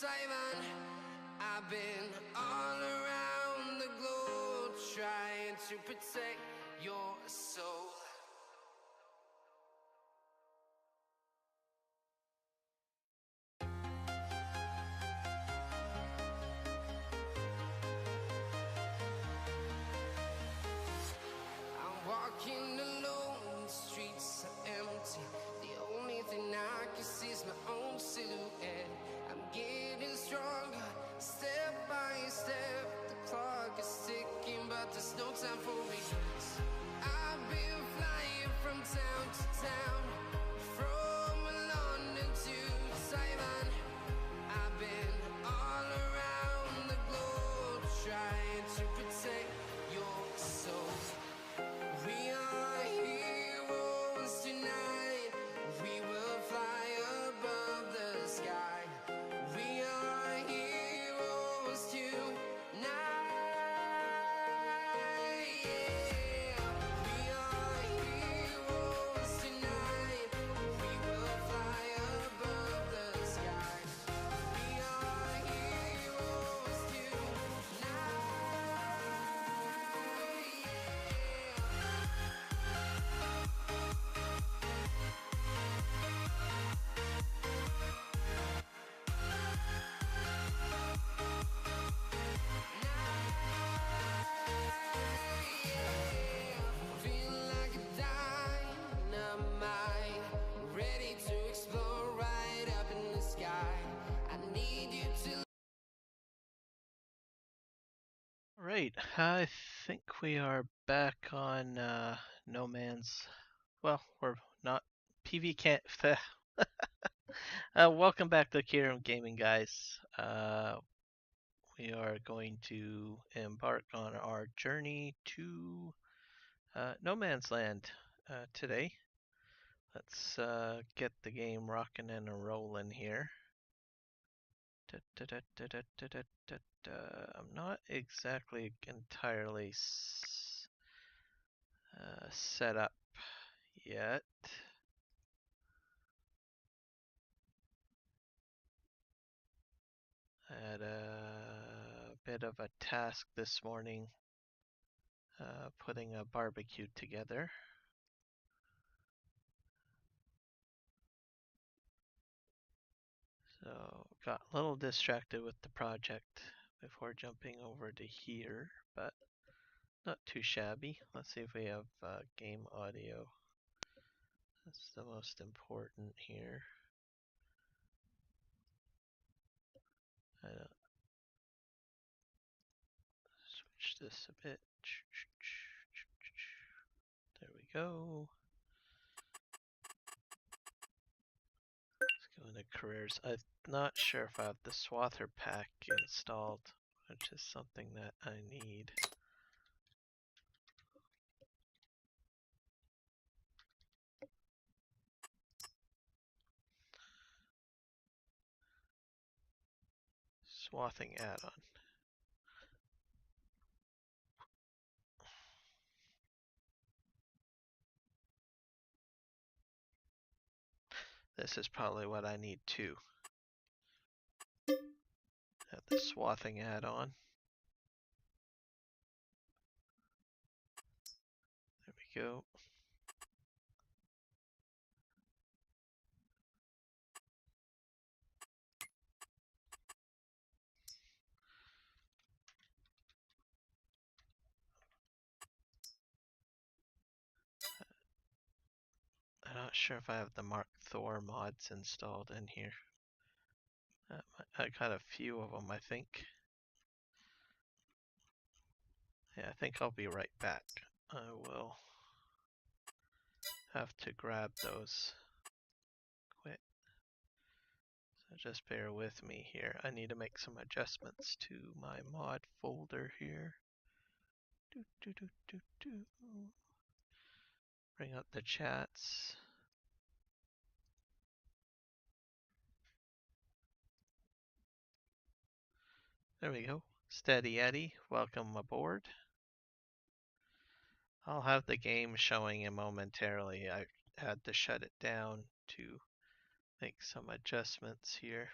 Simon. I've been all around the globe trying to protect your soul. I'm walking alone, the streets are empty. The only thing I can see is my own silhouette. I'm getting stronger, step by step. The clock is ticking, but there's no time for regrets. I've been flying from town to town, from London to Taiwan. I've been all around the globe trying to protect your soul. We are heroes tonight. We will fly above the sky. We are heroes tonight. Yeah. We are heroes tonight. We will fly above the sky. We are heroes tonight. Feel like a dynamite, ready to explode right up in the sky. I need you to. Right, I think we are back on No Man's. Well, we're not. PV can't. Welcome back to Kiram Gaming, guys. We are going to embark on our journey to No Man's Land today. Let's get the game rocking and rolling here. I'm not exactly entirely set up yet. I had a bit of a task this morning putting a barbecue together. So got a little distracted with the project before jumping over to here, but not too shabby. Let's see if we have game audio. That's the most important here. I don't switch this a bit. There we go. Let's go into careers. I'm not sure if I have the Swather pack installed, which is something that I need. Swathing add-on. This is probably what I need too. Have the swathing add-on. There we go. I'm not sure if I have the Mark Thor mods installed in here. I got a few of them, I think. Yeah, I think I'll be right back. I will have to grab those quick. So just bear with me here. I need to make some adjustments to my mod folder here. Bring up the chats. There we go. Steady Eddie, welcome aboard. I'll have the game showing in momentarily. I had to shut it down to make some adjustments here.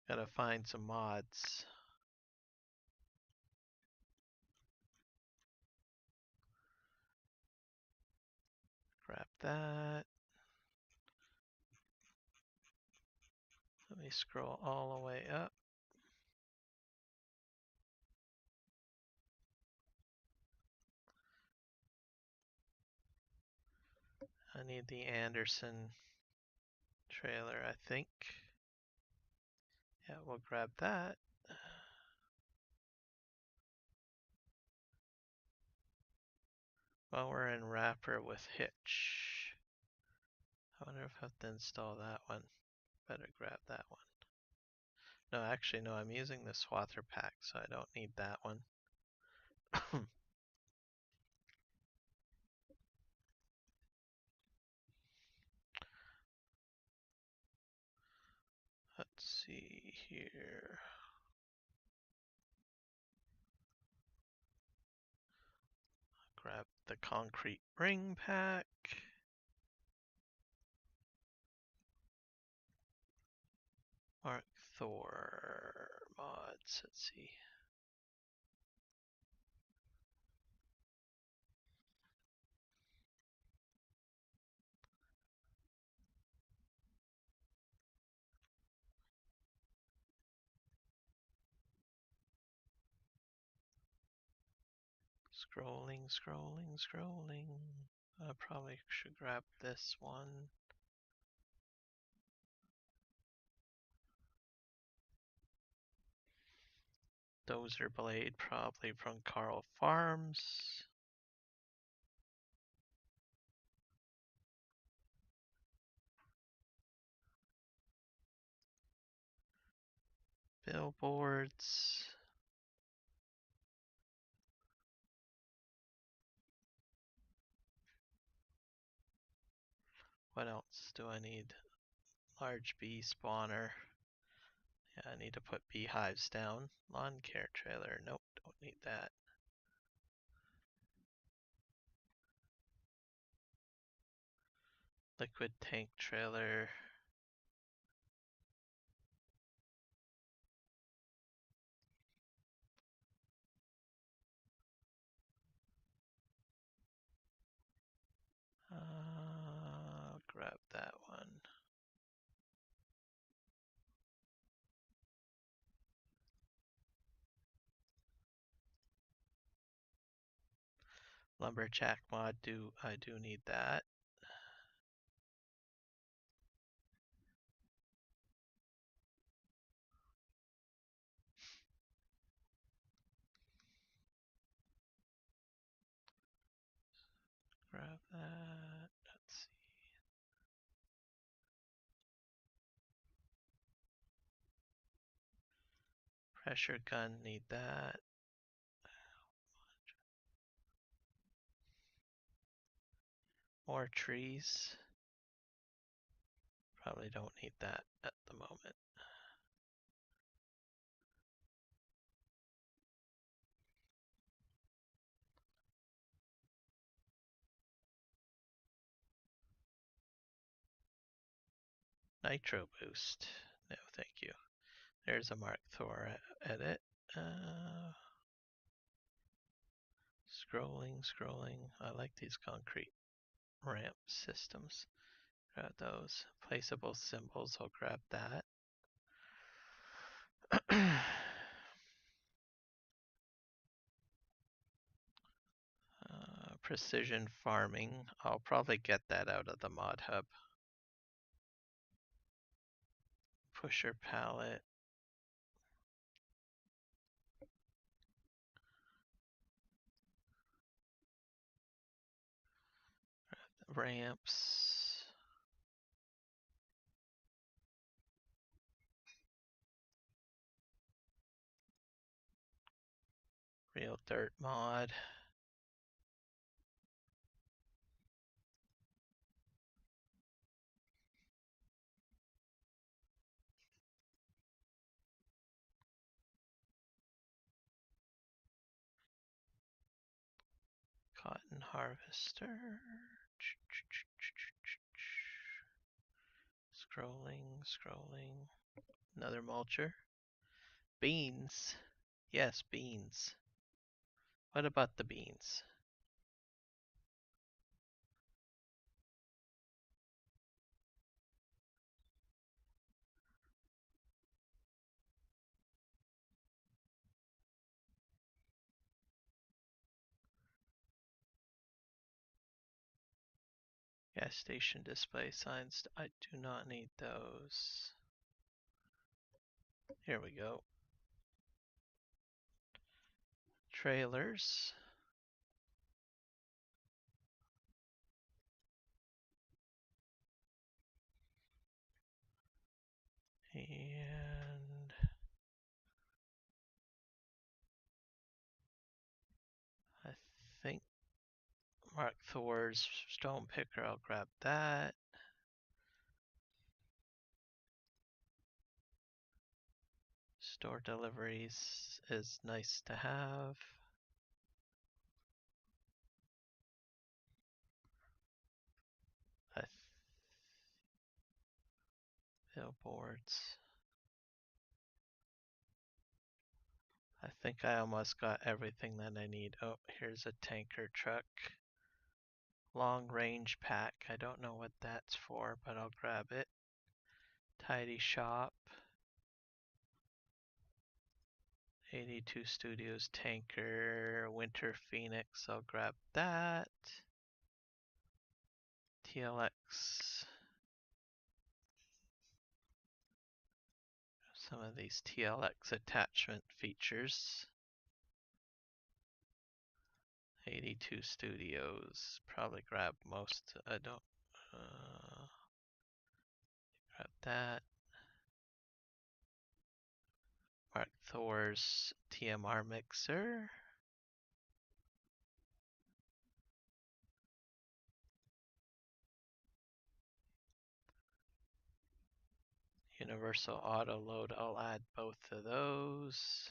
Gotta find some mods. Grab that. Let me scroll all the way up. I need the Anderson trailer, I think. Yeah, we'll grab that. Well, we're in wrapper with hitch. I wonder if I have to install that one. Better grab that one. No, actually, no, I'm using the swather pack, so I don't need that one. Let's see here. Grab the concrete ring pack. Mark Thor mods. Let's see. Scrolling, scrolling, scrolling. I probably should grab this one. Dozer blade, probably from Carl Farms. Billboards. What else do I need? Large bee spawner. Yeah, I need to put beehives down. Lawn care trailer. Nope, don't need that. Liquid tank trailer. Grab that one. Lumberjack mod, I do need that. Grab that. Let's see. Pressure gun, need that. More trees. Probably don't need that at the moment. Nitro boost. No, thank you. There's a Mark Thor edit. Scrolling, scrolling. I like these concrete ramp systems. Grab those. Placeable symbols, I'll grab that. Precision farming, I'll probably get that out of the mod hub. Pusher pallet. Ramps. Real dirt mod. Cotton harvester. Scrolling, scrolling. Another mulcher. Beans. Yes, beans. What about the beans? Gas station display signs. I do not need those. Here we go. Trailers. And I think Mark Thor's stone picker, I'll grab that. Store deliveries is nice to have. I billboards. I think I almost got everything that I need. Oh, here's a tanker truck. Long range pack. I don't know what that's for, but I'll grab it. Tidy shop. 82 Studios tanker. Winter Phoenix. I'll grab that. TLX. Some of these TLX attachment features. 82 Studios. Probably grab most. I don't. Grab that. Mark Thor's TMR mixer. Universal auto load. I'll add both of those.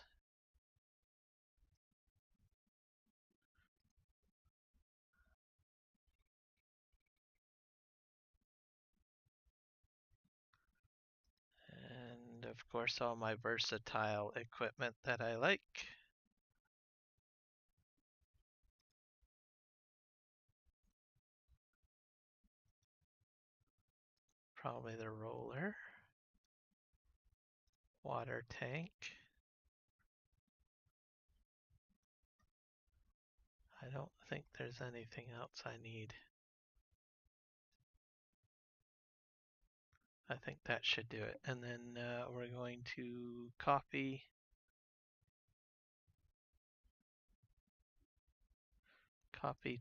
And of course, all my versatile equipment that I like. Probably the roller. Water tank. I don't think there's anything else I need. I think that should do it. And then we're going to copy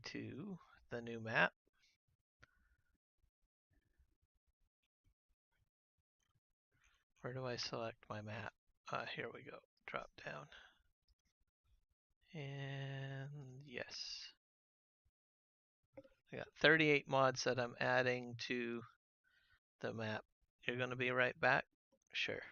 to the new map. Where do I select my map? Here we go. Drop down. And yes. I got 38 mods that I'm adding to the map. You're going to be right back? Sure.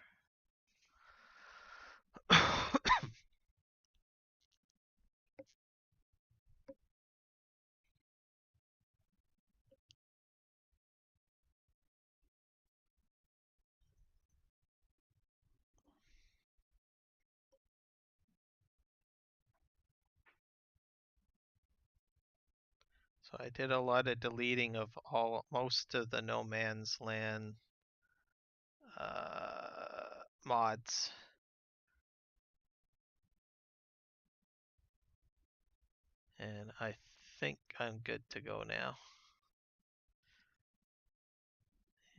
So I did a lot of deleting of most of the No Man's Land mods. And I think I'm good to go now.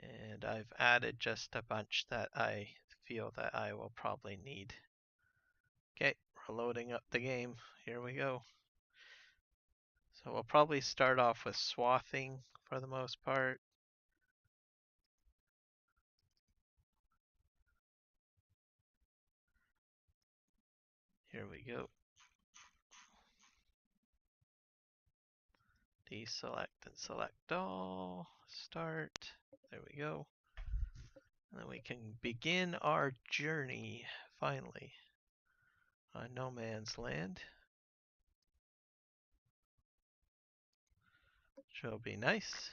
And I've added just a bunch that I feel that I will probably need. Okay, we're loading up the game. Here we go. So we'll probably start off with swathing for the most part. Here we go. Deselect and select all. Start. There we go. And then we can begin our journey, finally, on No Man's Land. Which will be nice.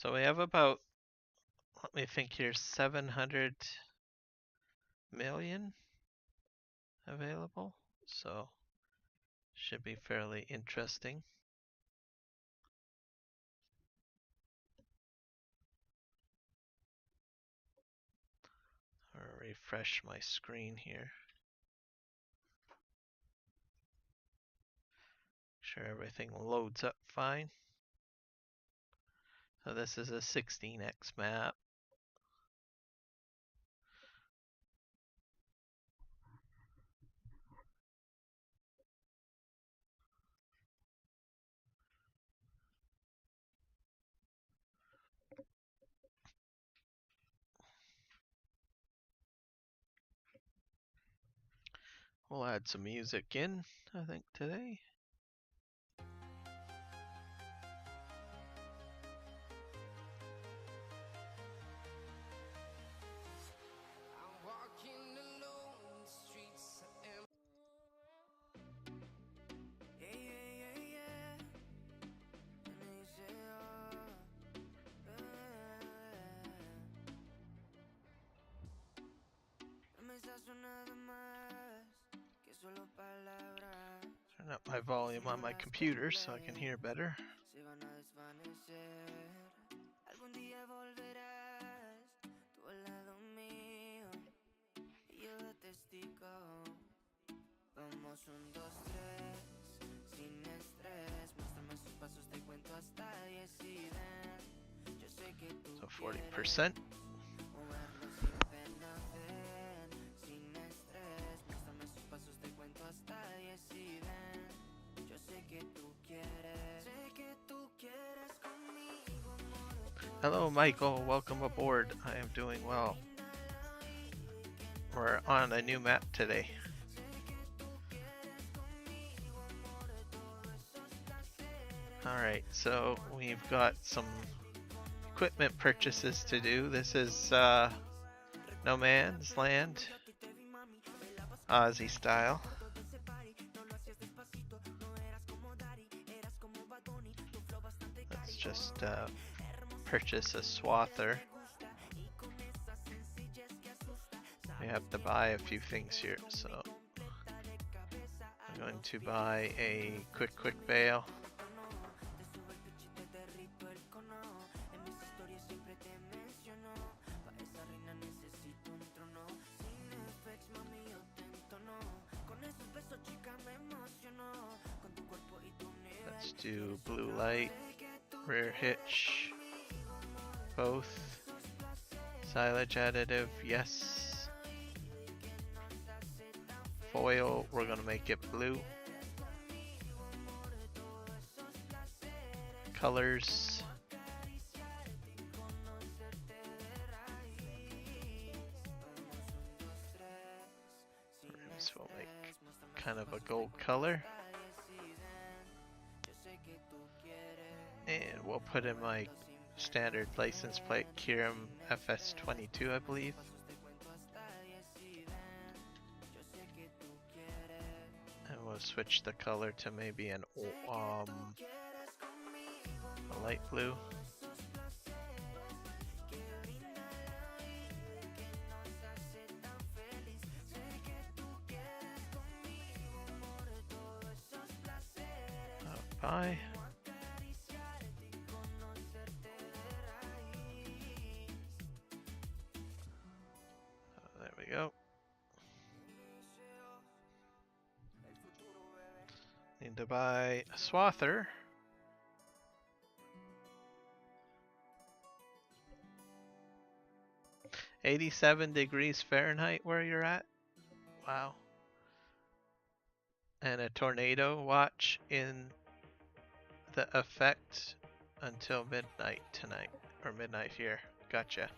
So we have about, let me think here, 700 million available. So should be fairly interesting. Or refresh my screen here. Sure everything loads up fine. So this is a 16x map. We'll add some music in, I think, today. I'm walking alone, the streets are empty. Yeah, yeah, yeah, yeah. And they say, no me sazo nada más que solo palabras. Turn up my volume on my computer so I can hear better. Se van a desvanecer. Algún día volverás tú al lado mío y yo de testigo. Vamos 1, 2, 3, sin estrés. Muéstrame sus pasos, te cuento hasta 10 y ven. Yo sé que tú So quieres 40%. moverlo sin pena, ven. Sin estrés, muéstrame sus pasos, te cuento hasta 10 y ven. Yo sé que tú quieres conmigo, amor. Hello, Michael. Welcome aboard. I am doing well. We're on a new map today. Alright, so we've got some equipment purchases to do. This is No Man's Land, Aussie style. Let's just purchase a swather. We have to buy a few things here, so I'm going to buy a quick bale. Let's do blue light, rear hitch, both. Silage additive, yes. Foil, we're gonna make it blue. Colors. Rims will make kind of a gold color. And we'll put in my standard license plate, Kiram FS22, I believe. And we'll switch the color to maybe a light blue. Bye. There we go. Need to buy a swather. (87°F) where you're at. Wow. And a tornado watch in the effect until midnight tonight, or midnight here. Gotcha.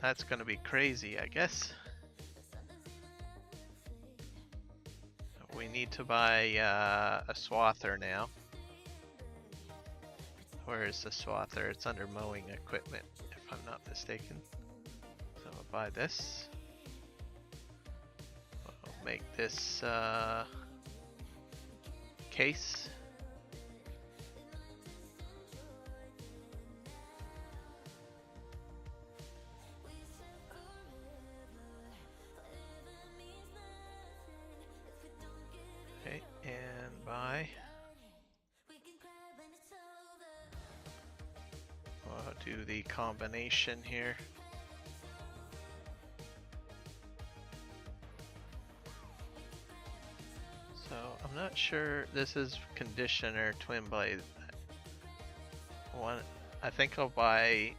That's gonna be crazy, I guess. We need to buy a swather now. Where is the swather? It's under mowing equipment, if I'm not mistaken. So I'll buy this. We'll make this case. Okay, and buy. We'll do the combination here. So I'm not sure. This is conditioner twin blade. One, I think I'll buy.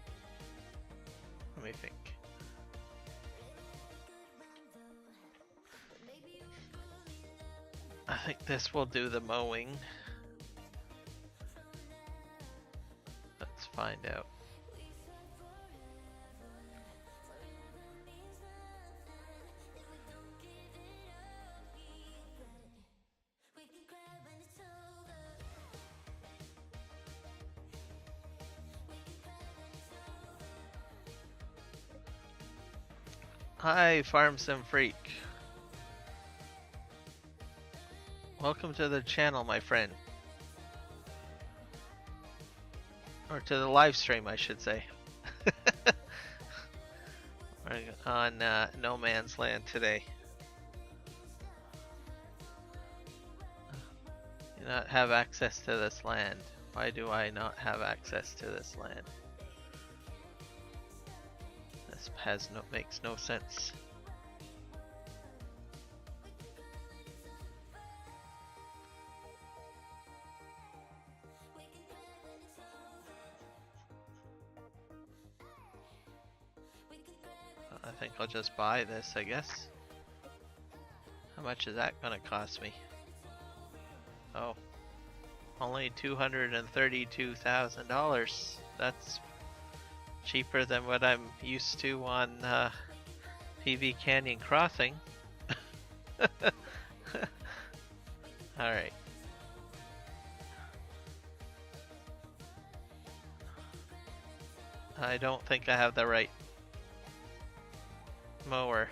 Let me think. I think this will do the mowing. Let's find out. Hi, Farm Sim Freak. Welcome to the channel, my friend. Or to the live stream, I should say. We're on No Man's Land today. Do not have access to this land. Why do I not have access to this land? This makes no sense. I think I'll just buy this, I guess. How much is that gonna cost me? Oh, only $232,000. That's cheaper than what I'm used to on PV Canyon Crossing. Alright. I don't think I have the right mower.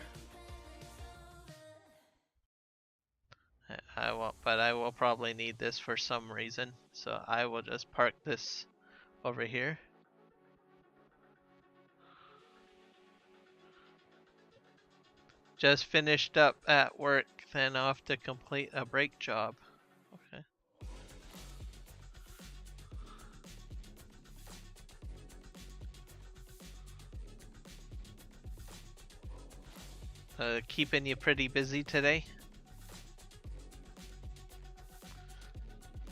But I will probably need this for some reason, so I will just park this over here. Just finished up at work, then off to complete a brake job. Okay. Keeping you pretty busy today?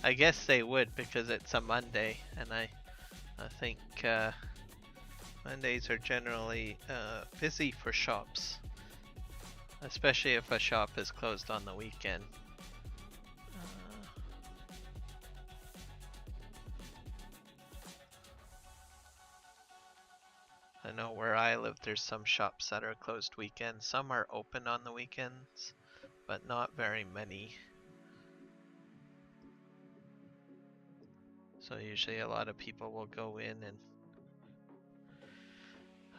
I guess they would because it's a Monday, and I think Mondays are generally busy for shops, especially if a shop is closed on the weekend. I know where I live there's some shops that are closed weekends. Some are open on the weekends, but not very many. So usually a lot of people will go in and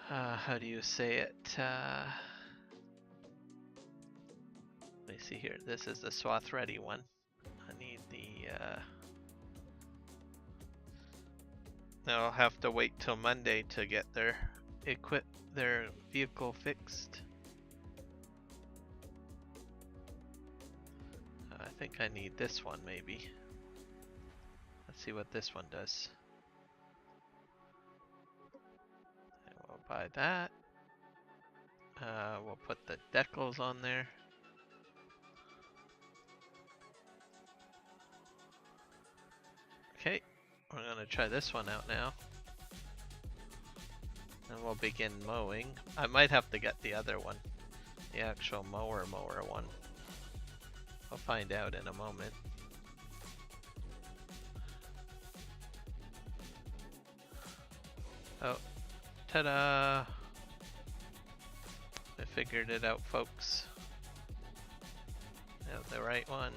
how do you say it? Let me see here. This is the swath ready one. I need the I'll have to wait till Monday to get their vehicle fixed. I think I need this one maybe. Let's see what this one does. And we'll buy that. We'll put the decals on there. Okay, we're gonna try this one out now. And we'll begin mowing. I might have to get the other one. The actual mower one. I'll find out in a moment. Oh, ta-da! I figured it out, folks. I have the right one.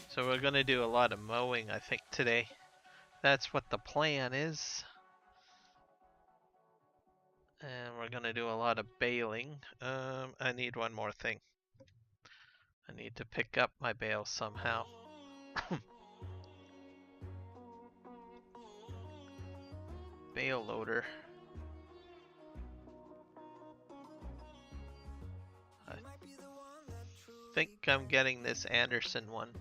So we're gonna do a lot of mowing, I think, today. That's what the plan is. And we're gonna do a lot of baling. I need one more thing. I need to pick up my bales somehow. Bale loader. I think I'm getting this Anderson one.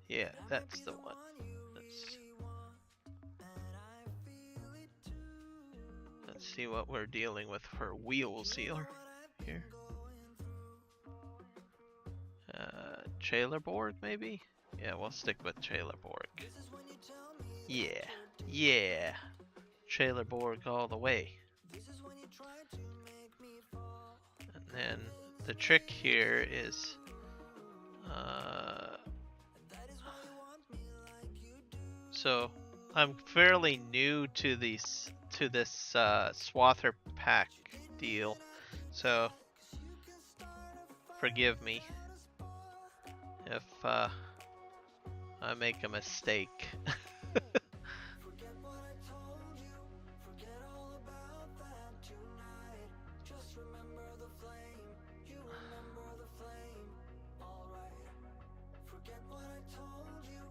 Yeah, that's the one. Let's see what we're dealing with for wheel sealer here. Trailerborg maybe? Yeah, we'll stick with Trailerborg. Yeah, yeah. Trailerborg all the way. And then the trick here is so I'm fairly new to this swather pack deal, so forgive me if I make a mistake.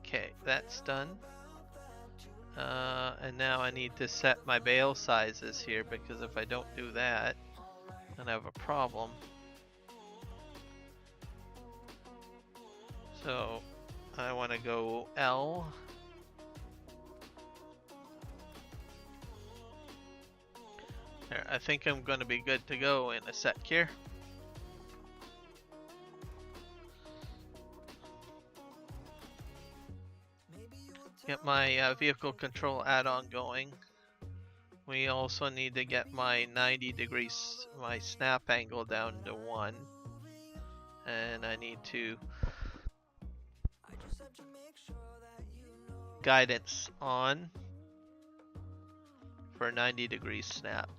Okay, that's done. And now I need to set my bale sizes here, because if I don't do that, then I have a problem. So I want to go L. There, I think I'm going to be good to go in a sec here. Get my vehicle control add-on going. We also need to get my 90 degrees, my snap angle down to 1. And I need to guidance on for 90 degrees snap.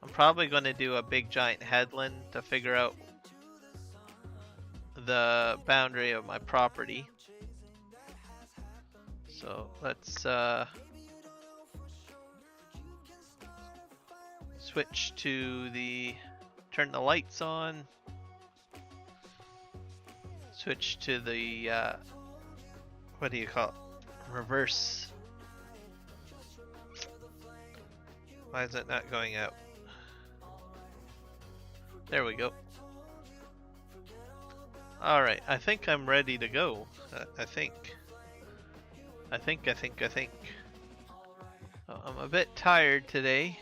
I'm probably going to do a big giant headland to figure out the boundary of my property. So let's switch to turn the lights on. Switch to the, what do you call it? Reverse. Why is it not going out? There we go. Alright, I think I'm ready to go. I think. Oh, I'm a bit tired today.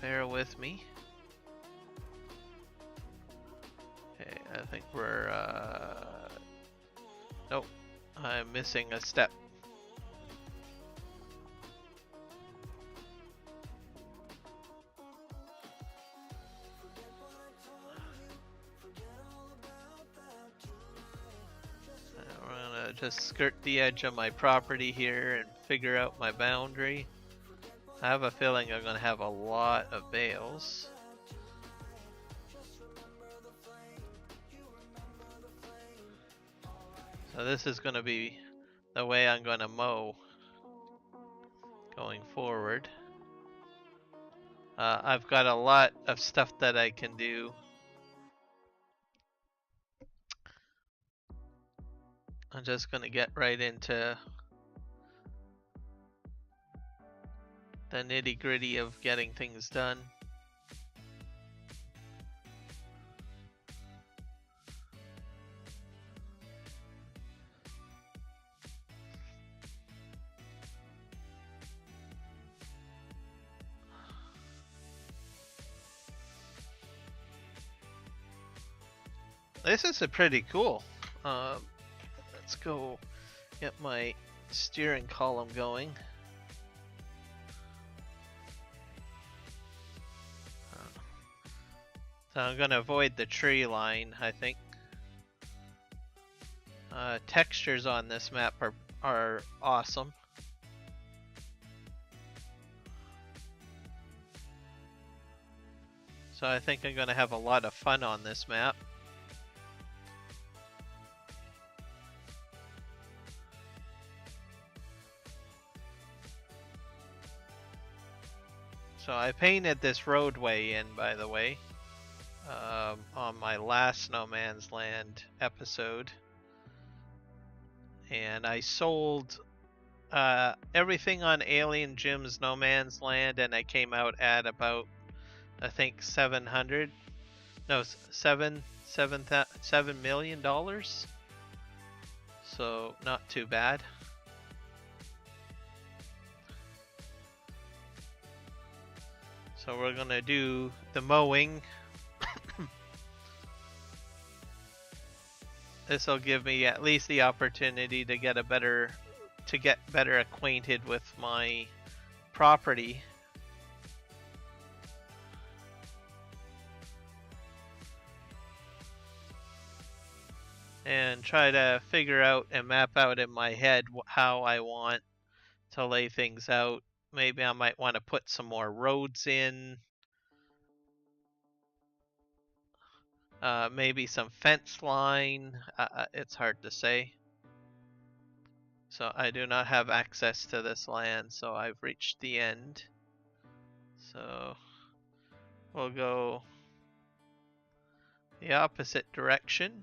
Bear with me. Okay, I think we're, nope, I'm missing a step. Just skirt the edge of my property here and figure out my boundary. I have a feeling I'm going to have a lot of bales. So this is going to be the way I'm going to mow going forward. I've got a lot of stuff that I can do. I'm just going to get right into the nitty-gritty of getting things done. This is pretty cool. Let's go get my steering column going. So I'm going to avoid the tree line, I think. Textures on this map are awesome. So I think I'm going to have a lot of fun on this map. So I painted this roadway in, by the way, on my last No Man's Land episode. And I sold everything on Alien Jim's No Man's Land, and I came out at about, I think, $700. No, $7 million. So not too bad. So we're gonna do the mowing. This will give me at least the opportunity to get better acquainted with my property. And try to figure out and map out in my head how I want to lay things out. Maybe I might want to put some more roads in. Maybe some fence line. It's hard to say. So I do not have access to this land, so I've reached the end. So we'll go the opposite direction.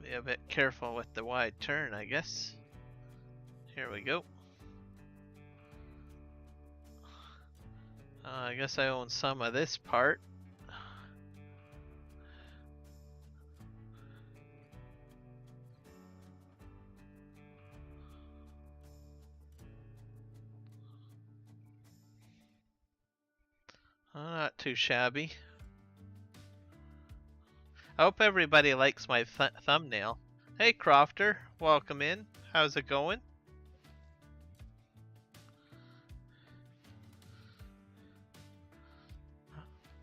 Be a bit careful with the wide turn, I guess. Here we go. I guess I own some of this part. Not too shabby. I hope everybody likes my thumbnail. Hey Crofter, welcome in. How's it going?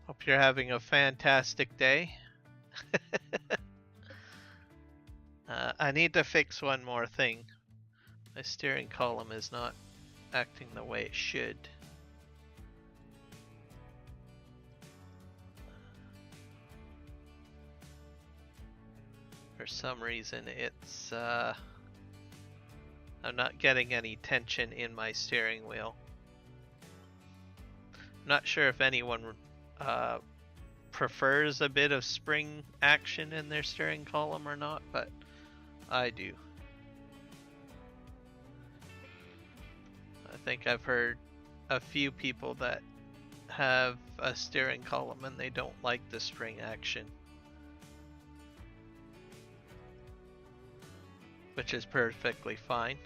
Hope you're having a fantastic day. I need to fix one more thing. My steering column is not acting the way it should. For some reason it's I'm not getting any tension in my steering wheel. I'm not sure if anyone prefers a bit of spring action in their steering column or not, but I do. I think I've heard a few people that have a steering column and they don't like the spring action, which is perfectly fine.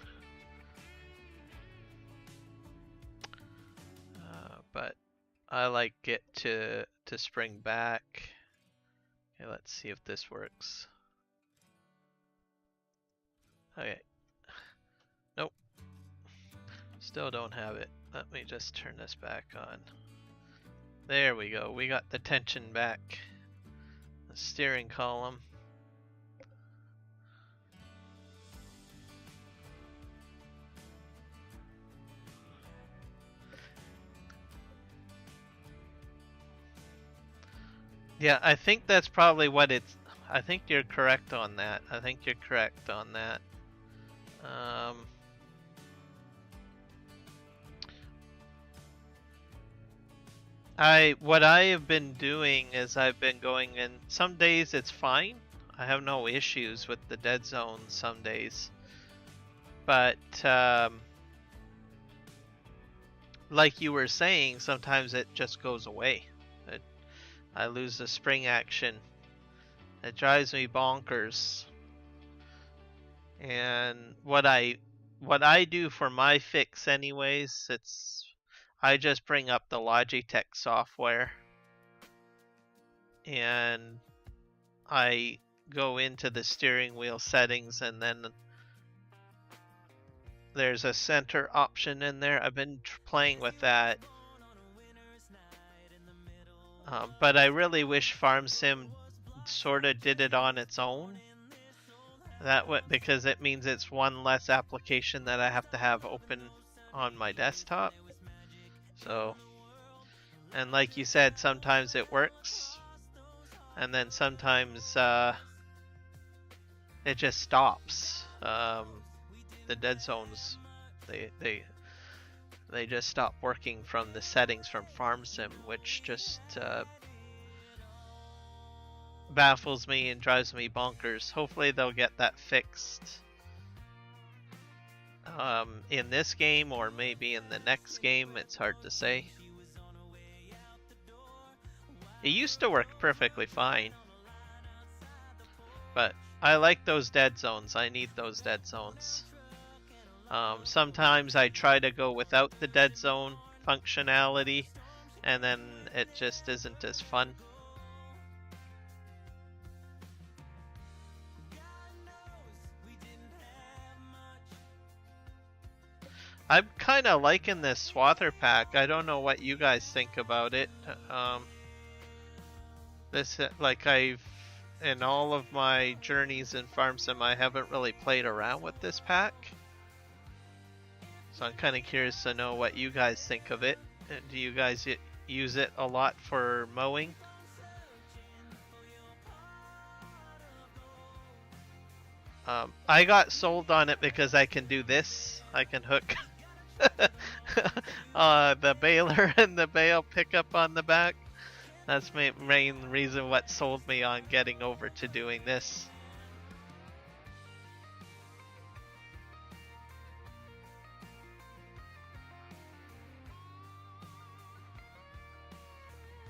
But I like it to spring back. Okay, let's see if this works. Okay. Nope. Still don't have it. Let me just turn this back on. There we go. We got the tension back. The steering column. Yeah, I think that's probably what it's... I think you're correct on that. What I have been doing is I've been going in... Some days it's fine. I have no issues with the dead zone some days. But, like you were saying, sometimes it just goes away. I lose the spring action. It drives me bonkers. And what I do for my fix anyways, I just bring up the Logitech software and I go into the steering wheel settings, and then there's a center option in there. I've been playing with that. But I really wish Farm Sim sort of did it on its own. Because it means it's one less application that I have to have open on my desktop. So, and like you said, sometimes it works, and then sometimes it just stops. The dead zones, they just stop working from the settings from Farm Sim, which just baffles me and drives me bonkers. Hopefully they'll get that fixed in this game, or maybe in the next game. It's hard to say. It used to work perfectly fine, but I like those dead zones. I need those dead zones. Sometimes I try to go without the dead zone functionality, and then it just isn't as fun. I'm kind of liking this Swather pack. I don't know what you guys think about it. This, like, in all of my journeys in Farm Sim, I haven't really played around with this pack. So I'm kind of curious to know what you guys think of it. Do you guys use it a lot for mowing? I got sold on it because I can do this. I can hook the baler and the bale pickup on the back. That's my main reason what sold me on getting over to doing this.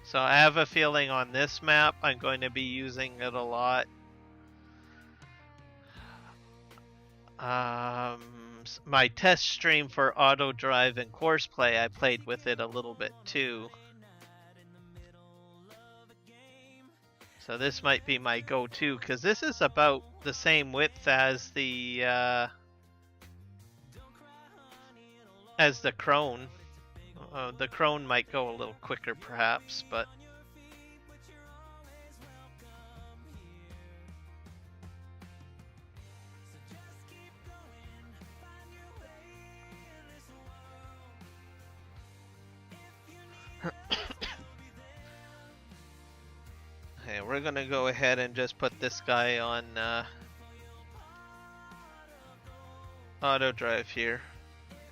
So I have a feeling on this map I'm going to be using it a lot. My test stream for auto drive and course play, I played with it a little bit too. So this might be my go-to, because this is about the same width as the Crone. The Crone might go a little quicker perhaps, but okay, we're gonna go ahead and just put this guy on auto drive here,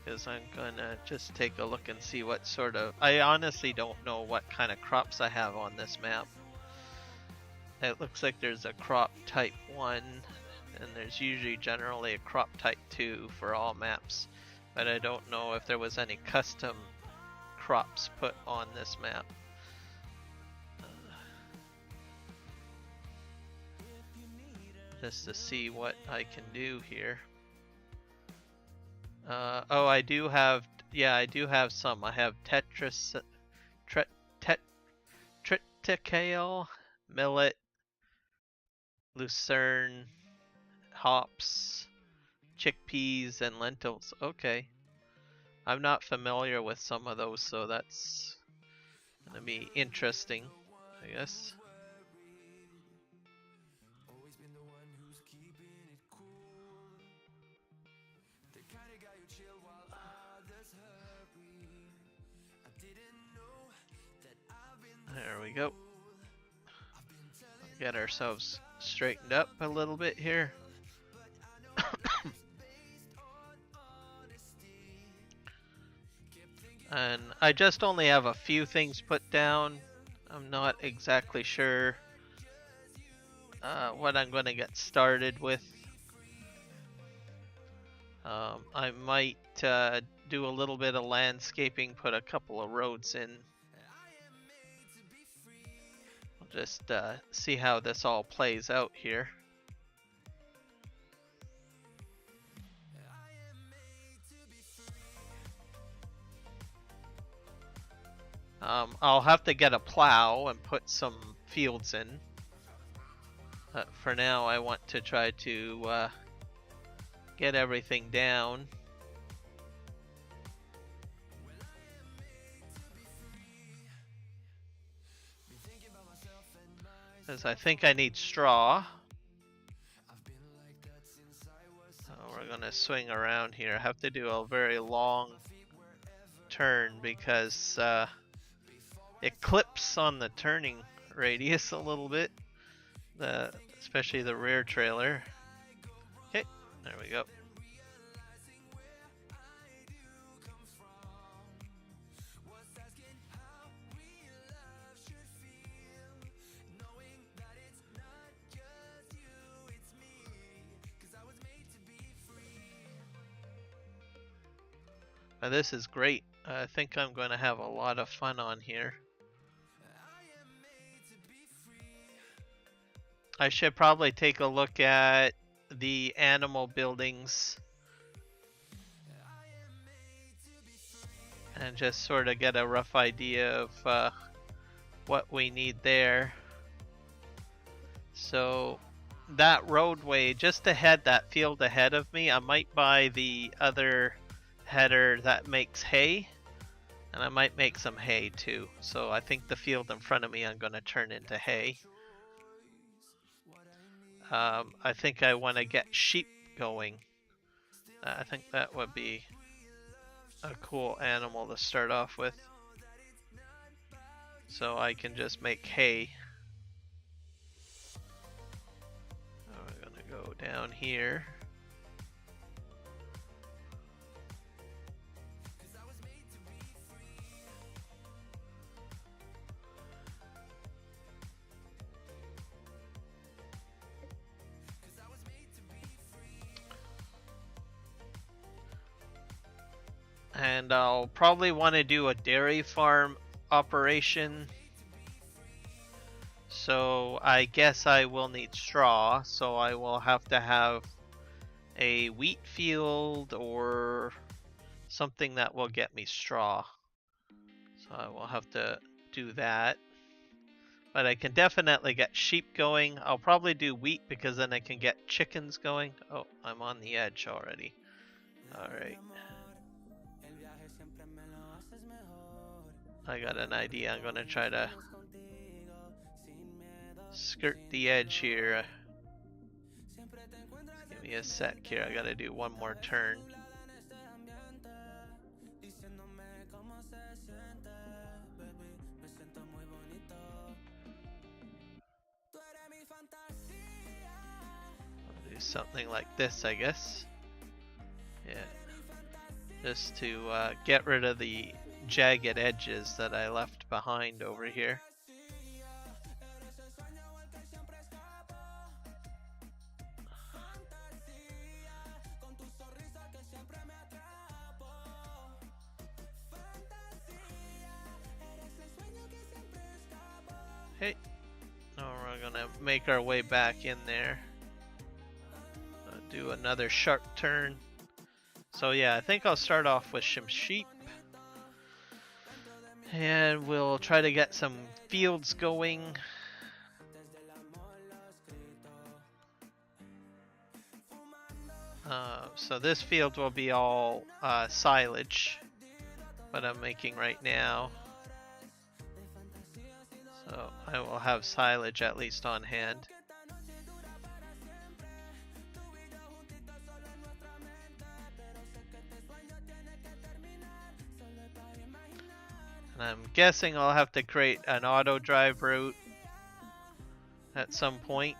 because I'm gonna just take a look and see what sort of... I honestly don't know what kind of crops I have on this map. It looks like there's a crop type 1, and there's usually generally a crop type 2 for all maps, but I don't know if there was any custom crops put on this map. Just to see what I can do here. Oh, I do have, yeah, I do have some. I have triticale, millet, lucerne, hops, chickpeas, and lentils. Okay. I'm not familiar with some of those, so that's gonna be interesting, I guess. There we go. Get ourselves straightened up a little bit here. And I just only have a few things put down. I'm not exactly sure what I'm going to get started with. I might do a little bit of landscaping, put a couple of roads in. I'll just see how this all plays out here. I'll have to get a plow and put some fields in. For now, I want to try to get everything down. Because I think I need straw. So we're going to swing around here. I have to do a very long turn because it clips on the turning radius a little bit, especially the rear trailer. There we go. This is great. I think I'm going to have a lot of fun on here. I should probably take a look at the animal buildings and just sort of get a rough idea of what we need there. So that roadway just ahead, that field ahead of me, I might buy the other header that makes hay, and I might make some hay too. So I think the field in front of me I'm going to turn into hay. I think I want to get sheep going. I think that would be a cool animal to start off with. So I can just make hay. We're going to go down here. And I'll probably want to do a dairy farm operation. So I guess I will need straw, so I will have to have a wheat field or something that will get me straw. So I will have to do that. But I can definitely get sheep going. I'll probably do wheat because then I can get chickens going. Oh, I'm on the edge already. Alright. I got an idea. I'm going to try to skirt the edge here. Give me a sec here. I got to do one more turn. I'll do something like this, I guess. Yeah. Just to get rid of the jagged edges that I left behind over here. Hey, now we're gonna make our way back in there. Do another sharp turn. So yeah, I think I'll start off with some sheep. And we'll try to get some fields going. So this field will be all silage, what I'm making right now. So I will have silage at least on hand. And I'm guessing I'll have to create an auto drive route at some point.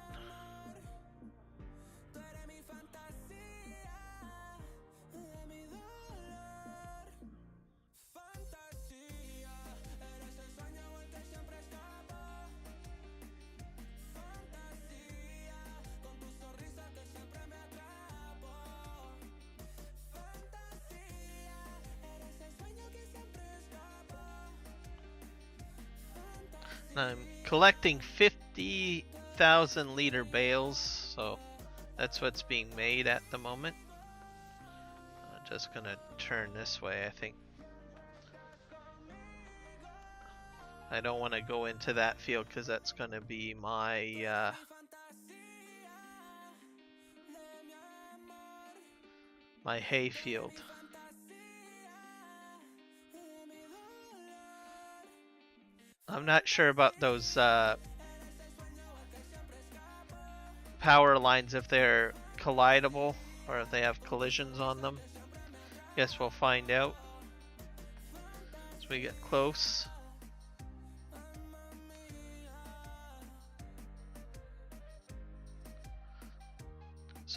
I'm collecting 50,000 liter bales, so that's what's being made at the moment. I'm just gonna turn this way, I think. I don't want to go into that field because that's gonna be my my hay field. I'm not sure about those power lines, if they're collidable or if they have collisions on them. Guess we'll find out as we get close.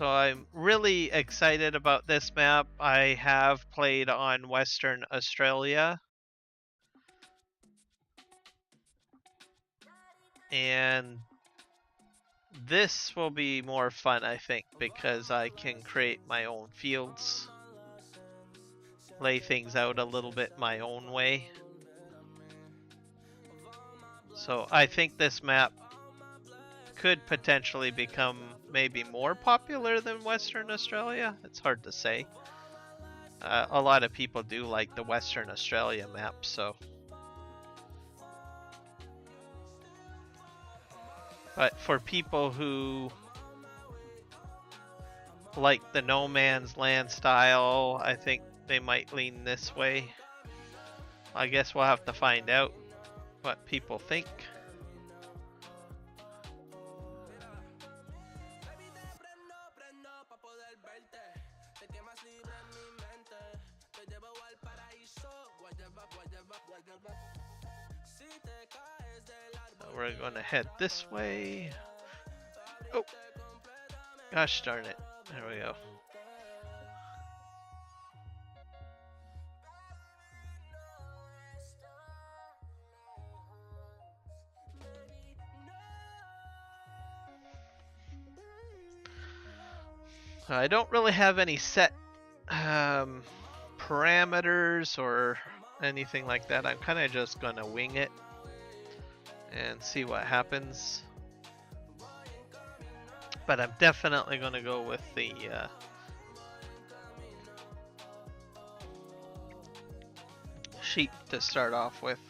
So I'm really excited about this map. I have played on Western Australia. And this will be more fun, I think, because I can create my own fields, lay things out a little bit my own way. So I think this map could potentially become maybe more popular than Western Australia. It's hard to say. A lot of people do like the Western Australia map, so. But for people who like the no man's land style, I think they might lean this way. I guess we'll have to find out what people think. We're going to head this way. Oh, gosh darn it. There we go. I don't really have any set parameters or anything like that. I'm kind of just going to wing it and see what happens. But I'm definitely going to go with the sheep to start off with.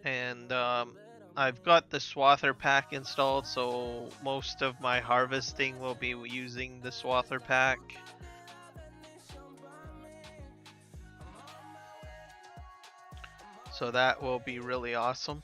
And I've got the swather pack installed, so most of my harvesting will be using the swather pack. So that will be really awesome.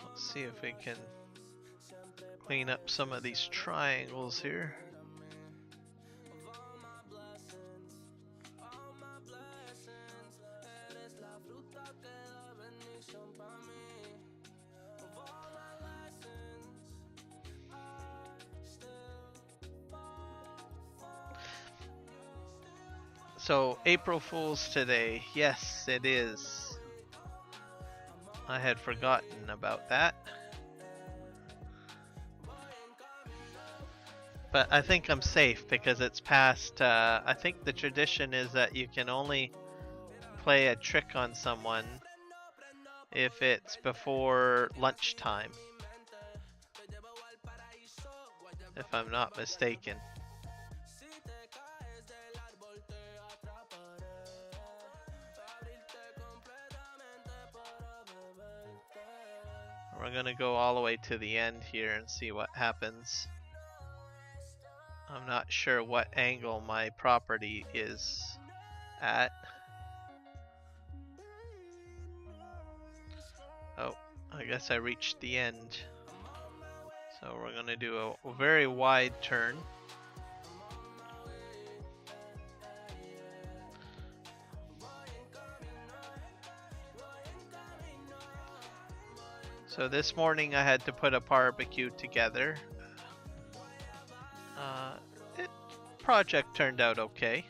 Let's see if we can clean up some of these triangles here. So, April Fool's today. Yes, it is. I had forgotten about that. But I think I'm safe because it's past, I think the tradition is that you can only play a trick on someone if it's before lunchtime, if I'm not mistaken. We're gonna go all the way to the end here and see what happens. I'm not sure what angle my property is at. Oh, I guess I reached the end. So we're gonna do a very wide turn. So this morning I had to put a barbecue together. Project turned out okay.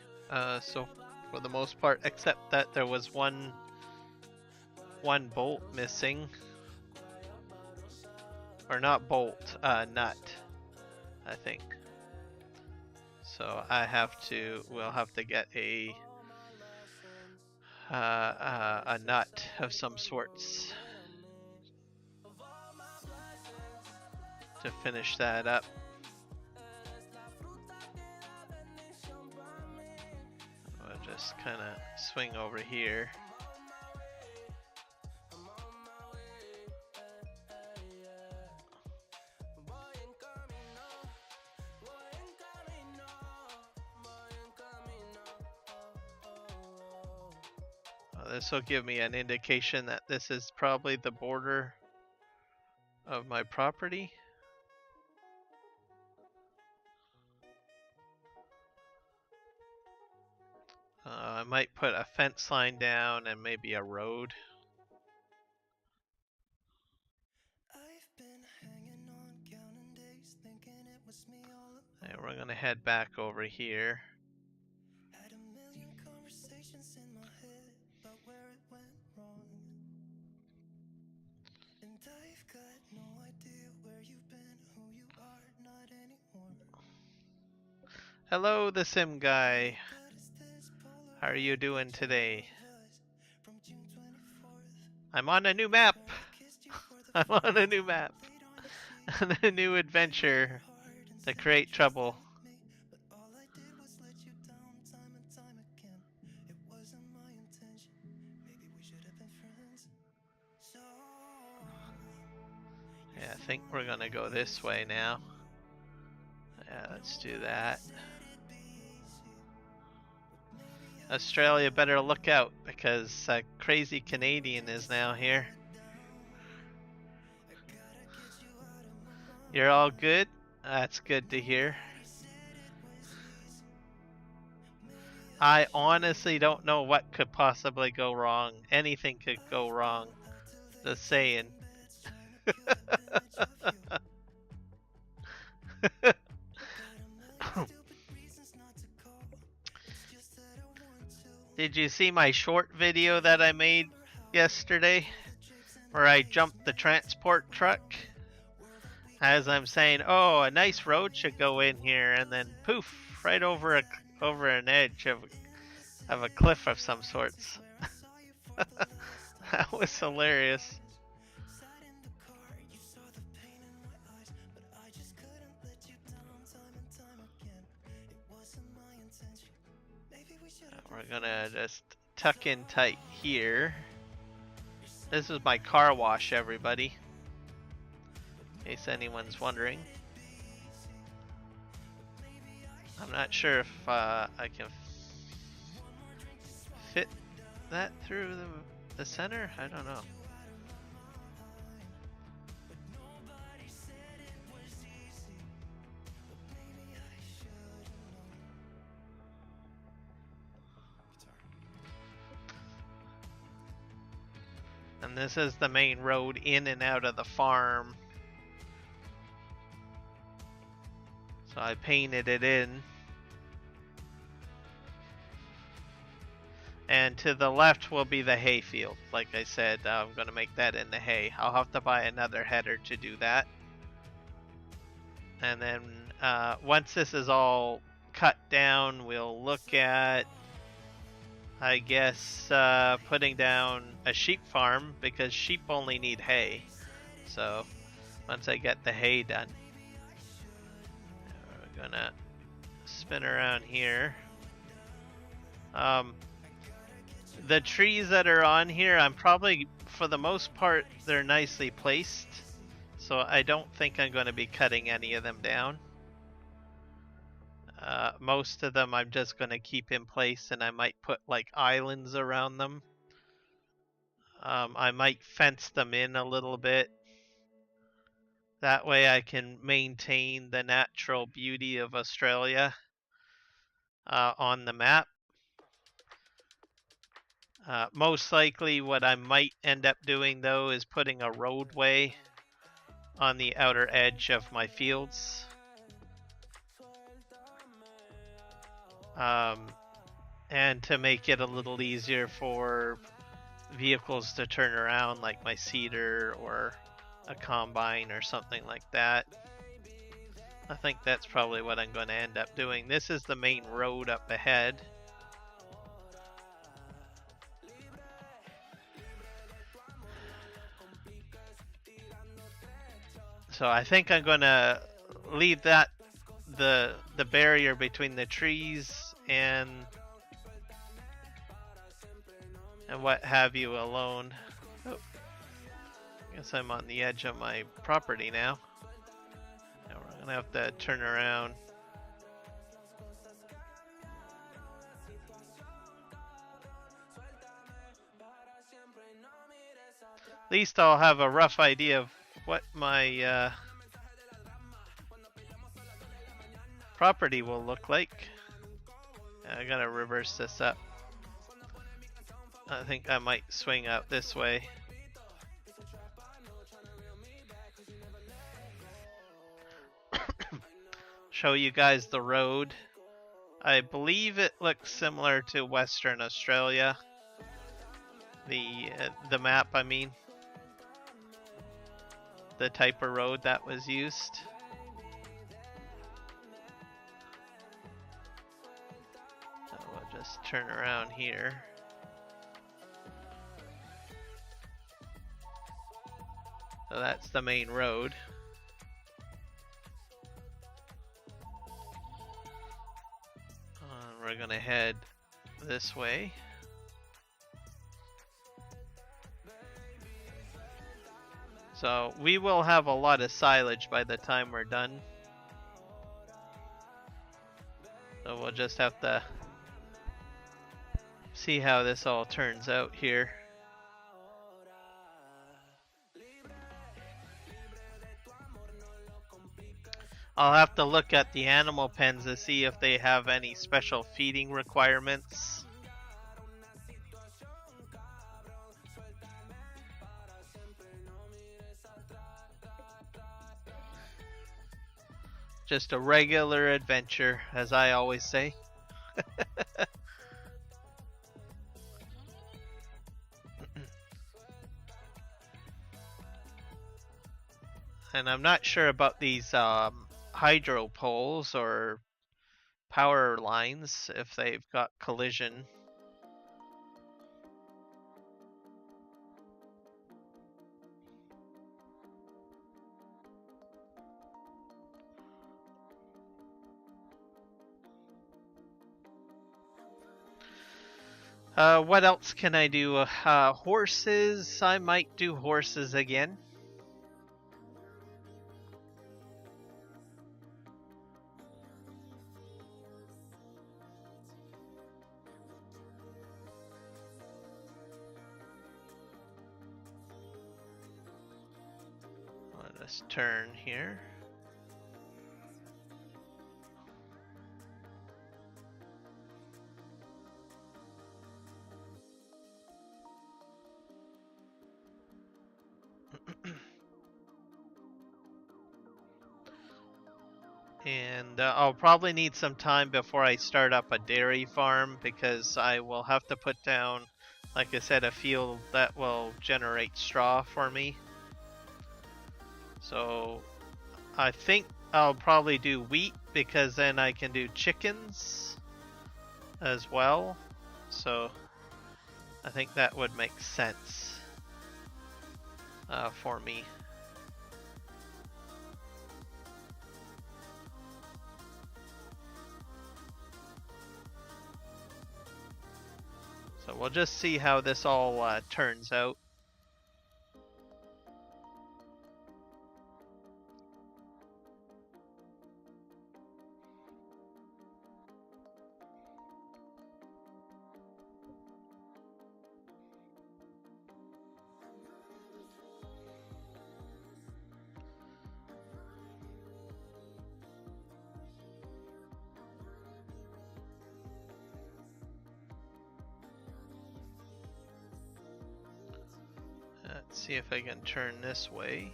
So for the most part, except that there was one bolt missing. or not bolt, nut, I think. So we'll have to get a nut of some sorts to finish that up. I'll just kind of swing over here. This will give me an indication that this is probably the border of my property. I might put a fence line down and maybe a road. And we're gonna head back over here. Hello, the Sim guy. How are you doing today? I'm on a new map. I'm on a new map. And a new adventure to create trouble. Yeah, I think we're gonna go this way now. Yeah, let's do that. Australia better look out because a crazy Canadian is now here. You're all good? That's good to hear. I honestly don't know what could possibly go wrong. Anything could go wrong. Just saying. Did you see my short video that I made yesterday? Where I jumped the transport truck? As I'm saying, oh, a nice road should go in here, and then poof, right over an edge of a cliff of some sorts. That was hilarious. We're gonna just tuck in tight here. This is my car wash, everybody. In case anyone's wondering. I'm not sure if I can fit that through the center. I don't know. And this is the main road in and out of the farm. So I painted it in. And to the left will be the hay field. Like I said, I'm going to make that in the hay. I'll have to buy another header to do that. And then once this is all cut down, we'll look at, I guess, putting down a sheep farm, because sheep only need hay. So once I get the hay done, we're gonna spin around here. The trees that are on here, I'm probably, for the most part, they're nicely placed. So I don't think I'm going to be cutting any of them down. Most of them I'm just going to keep in place, and I might put like islands around them. I might fence them in a little bit. That way I can maintain the natural beauty of Australia on the map. Most likely what I might end up doing though is putting a roadway on the outer edge of my fields. And to make it a little easier for vehicles to turn around, like my cedar or a combine or something like that. I think that's probably what I'm going to end up doing. This is the main road up ahead. So I think I'm going to leave that the barrier between the trees and what have you alone. Oh, guess I'm on the edge of my property now. Now we're gonna have to turn around. At least I'll have a rough idea of what my property will look like. I gotta reverse this up. I think I might swing out this way. Show you guys the road. I believe it looks similar to Western Australia. The map, I mean. The type of road that was used. So we'll just turn around here. So that's the main road. We're gonna head this way. So we will have a lot of silage by the time we're done. So we'll just have to see how this all turns out here. I'll have to look at the animal pens to see if they have any special feeding requirements. Just a regular adventure, as I always say. And I'm not sure about these hydro poles or power lines, if they've got collision. What else can I do? Horses. I might do horses again. Let us turn here. And I'll probably need some time before I start up a dairy farm, because I will have to put down, like I said, a field that will generate straw for me. So I think I'll probably do wheat, because then I can do chickens as well. So I think that would make sense for me. So we'll just see how this all turns out. Let's see if I can turn this way.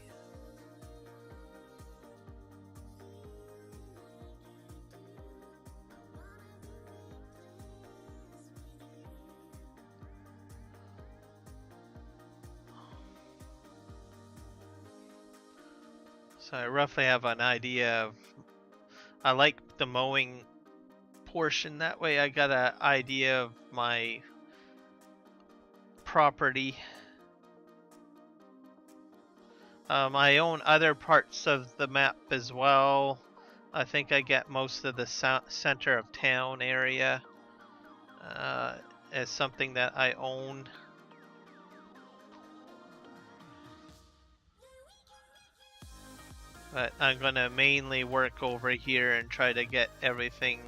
So I roughly have an idea of. I like the mowing portion. That way, I got an idea of my property. I own other parts of the map as well. I think I get most of the center of town area as something that I own. But I'm gonna mainly work over here and try to get everything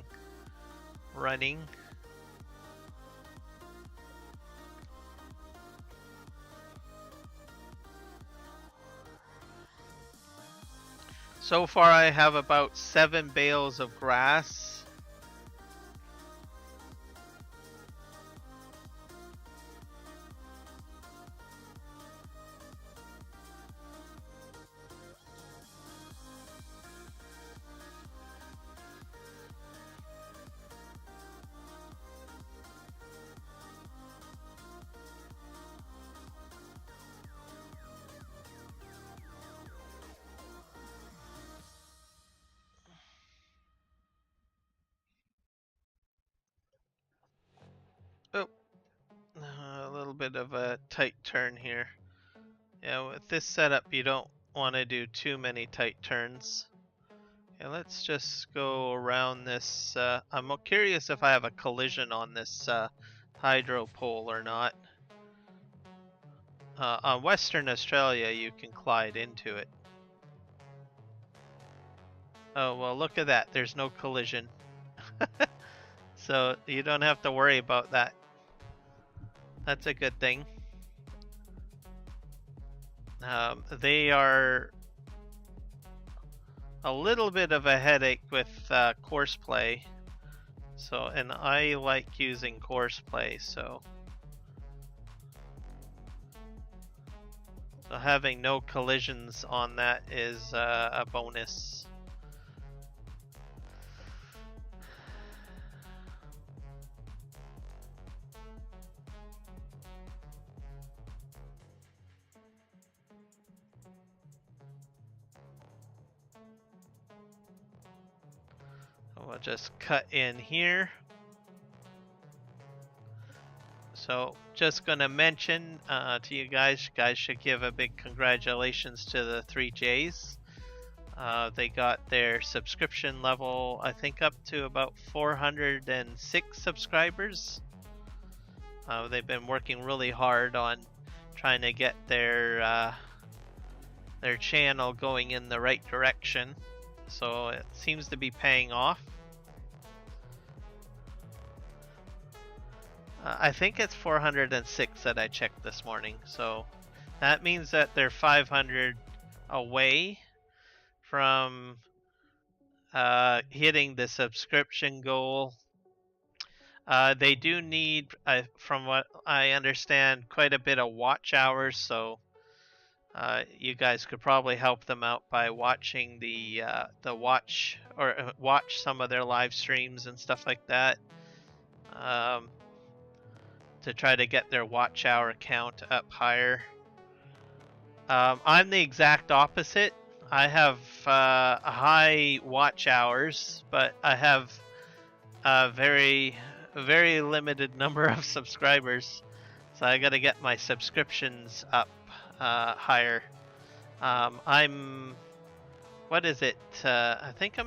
running. So far I have about 7 bales of grass. Oh, a little bit of a tight turn here. Yeah, with this setup you don't want to do too many tight turns. Yeah, let's just go around this. I'm curious if I have a collision on this hydro pole or not. On Western Australia you can glide into it. Oh, well look at that, there's no collision. So you don't have to worry about that. That's a good thing. They are a little bit of a headache with course play. So, and I like using course play, so having no collisions on that is a bonus. We'll just cut in here. So just gonna mention to you guys should give a big congratulations to the 3Js. They got their subscription level, I think, up to about 406 subscribers. They've been working really hard on trying to get their channel going in the right direction. So it seems to be paying off. I think it's 406 that I checked this morning, so that means that they're 500 away from hitting the subscription goal. They do need, from what I understand, quite a bit of watch hours, so you guys could probably help them out by watching the watch some of their live streams and stuff like that. To try to get their watch hour count up higher. I'm the exact opposite. I have high watch hours, but I have a very limited number of subscribers. So I got to get my subscriptions up higher. What is it? I think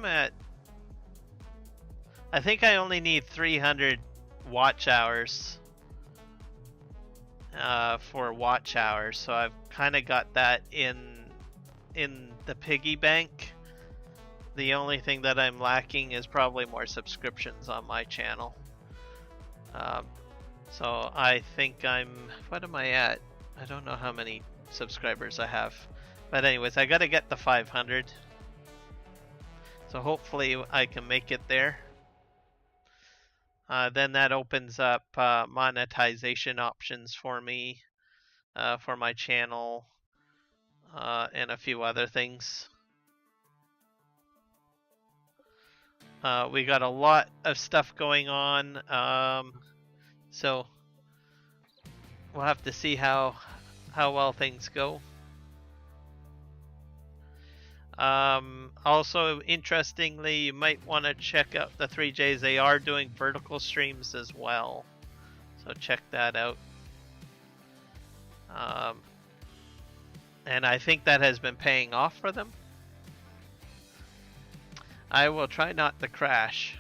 I only need 300 watch hours. For watch hours, so I've kind of got that in the piggy bank. The only thing that I'm lacking is probably more subscriptions on my channel. So I think what am I at? I don't know how many subscribers I have, but anyways, I gotta get the 500. So hopefully I can make it there. Then that opens up monetization options for me, for my channel, and a few other things. We got a lot of stuff going on, so we'll have to see how well things go. Also, interestingly, you might want to check out the 3Js. They are doing vertical streams as well, so check that out. And I think that has been paying off for them. I will try not to crash.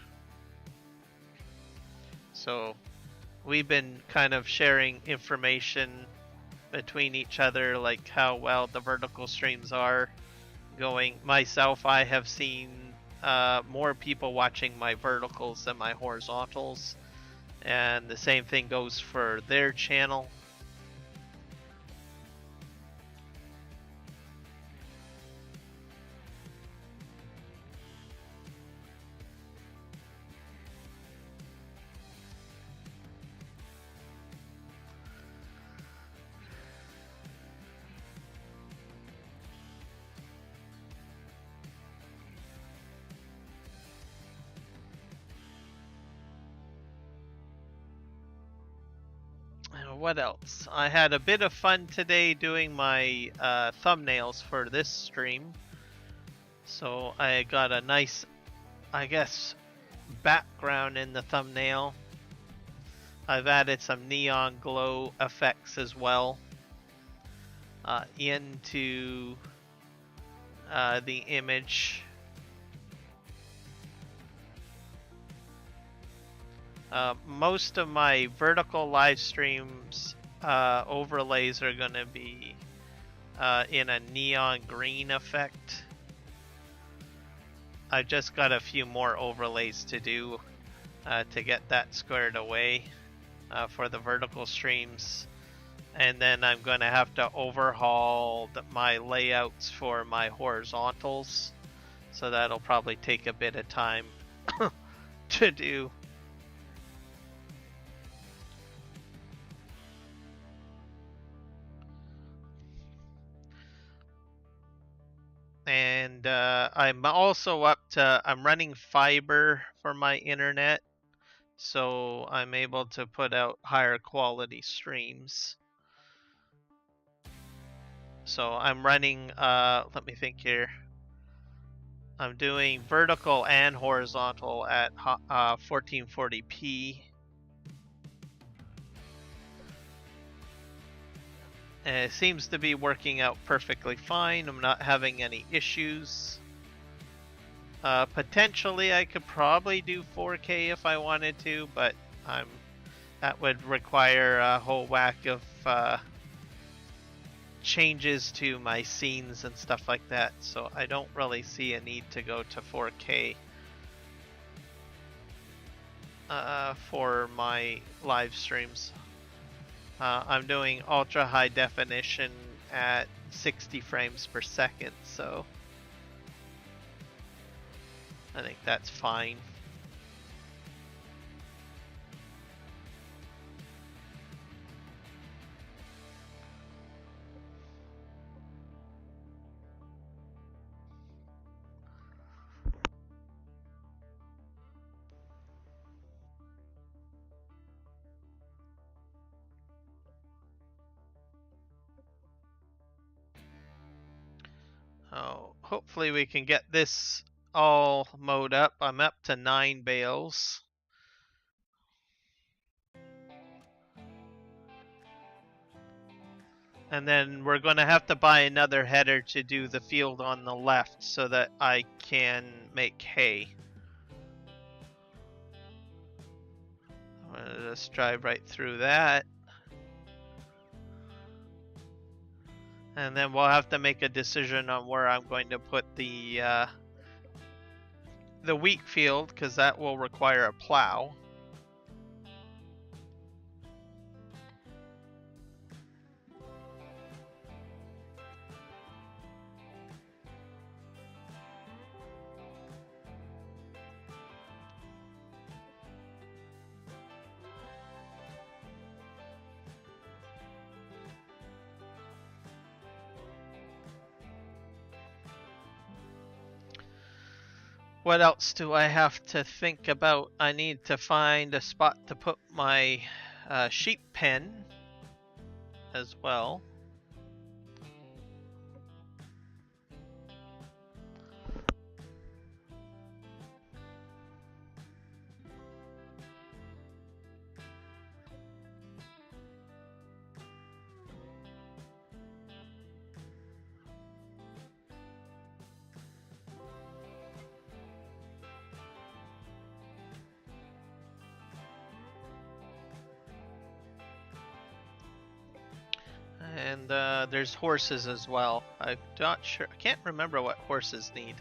So we've been kind of sharing information between each other, like how well the vertical streams are going. Myself, I have seen more people watching my verticals than my horizontals, and the same thing goes for their channel. What else? I had a bit of fun today doing my thumbnails for this stream. So I got a nice, I guess, background in the thumbnail. I've added some neon glow effects as well into the image. Most of my vertical live streams overlays are going to be in a neon green effect. I've just got a few more overlays to do to get that squared away for the vertical streams. And then I'm going to have to overhaul my layouts for my horizontals. So that'll probably take a bit of time to do. And I'm also I'm running fiber for my internet, so I'm able to put out higher quality streams. So I'm running, let me think here. I'm doing vertical and horizontal at 1440p. And it seems to be working out perfectly fine. I'm not having any issues. Potentially I could probably do 4K if I wanted to, but that would require a whole whack of changes to my scenes and stuff like that, so I don't really see a need to go to 4K for my live streams. I'm doing ultra high definition at 60 frames per second, so I think that's fine. Oh, hopefully we can get this all mowed up. I'm up to 9 bales. And then we're going to have to buy another header to do the field on the left so that I can make hay. I'm going to just drive right through that. And then we'll have to make a decision on where I'm going to put the wheat field, because that will require a plow. What else do I have to think about? I need to find a spot to put my sheep pen as well. And there's horses as well. I'm not sure. I can't remember what horses need.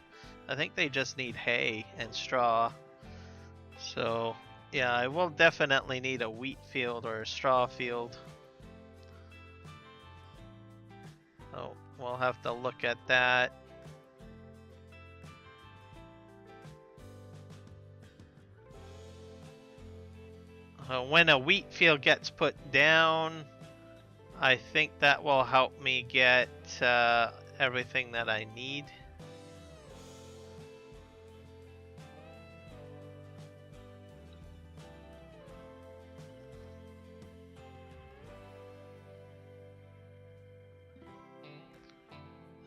I think they just need hay and straw. So, yeah, I will definitely need a wheat field or a straw field. So, we'll have to look at that. When a wheat field gets put down, I think that will help me get everything that I need.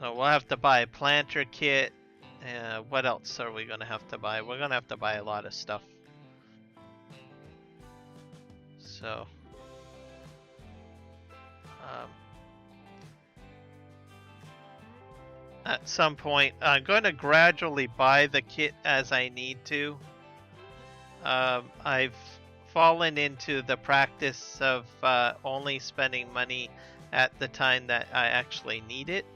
So we'll have to buy a planter kit. What else are we going to have to buy? We're going to have to buy a lot of stuff. So, at some point, I'm going to gradually buy the kit as I need to. I've fallen into the practice of only spending money at the time that I actually need it.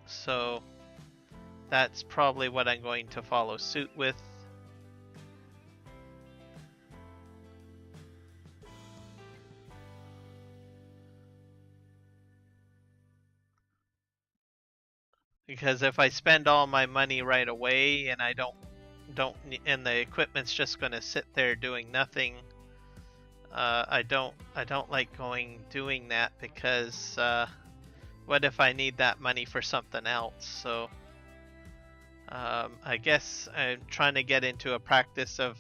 So that's probably what I'm going to follow suit with. Because if I spend all my money right away and I don't and the equipment's just going to sit there doing nothing, I don't like doing that, because what if I need that money for something else? So I guess I'm trying to get into a practice of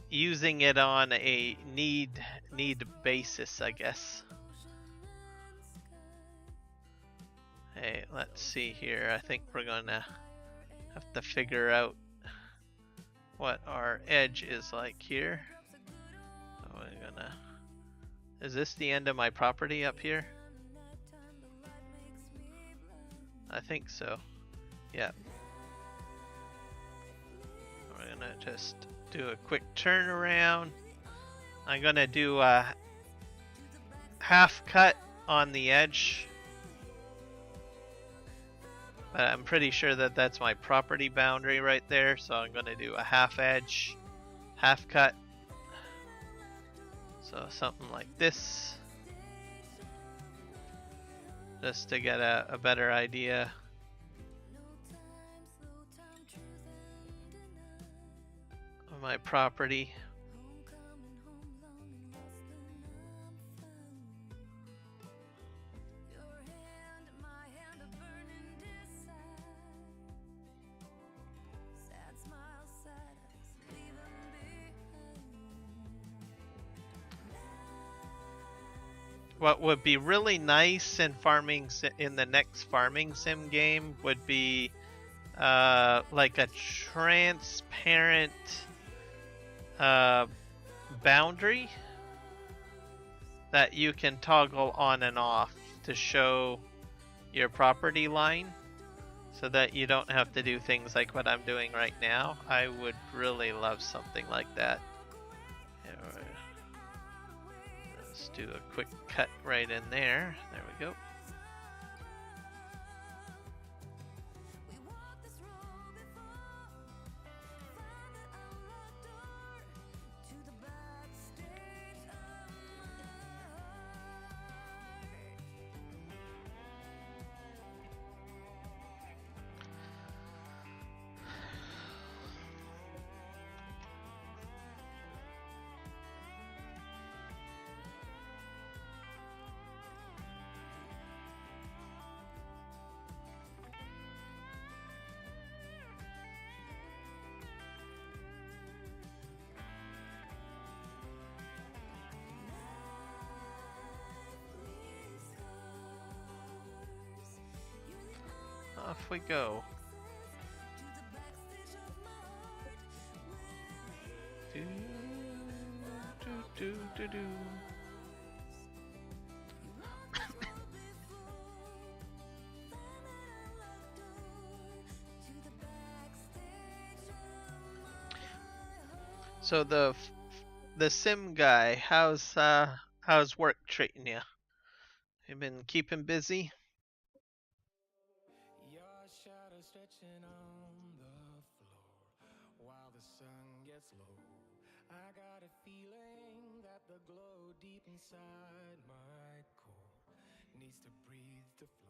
using it on a need basis, I guess. Hey, let's see here. I think we're gonna have to figure out what our edge is like here. So we're gonna... Is this the end of my property up here? I think so. Yeah. We're gonna just do a quick turnaround. I'm gonna do a half cut on the edge. But I'm pretty sure that that's my property boundary right there, so I'm going to do a half edge, half cut. So something like this, just to get a better idea. Of my property. What would be really nice in in the next farming sim game would be like a transparent boundary that you can toggle on and off to show your property line, so that you don't have to do things like what I'm doing right now. I would really love something like that. Let's do a quick cut right in there. There we go. Off we go. Do, do, do, do, do. So the sim guy, how's how's work treating you? You been keeping busy? Your shadow stretching on the floor while the sun gets low. I got a feeling that the glow deep inside my core needs to breathe to flow.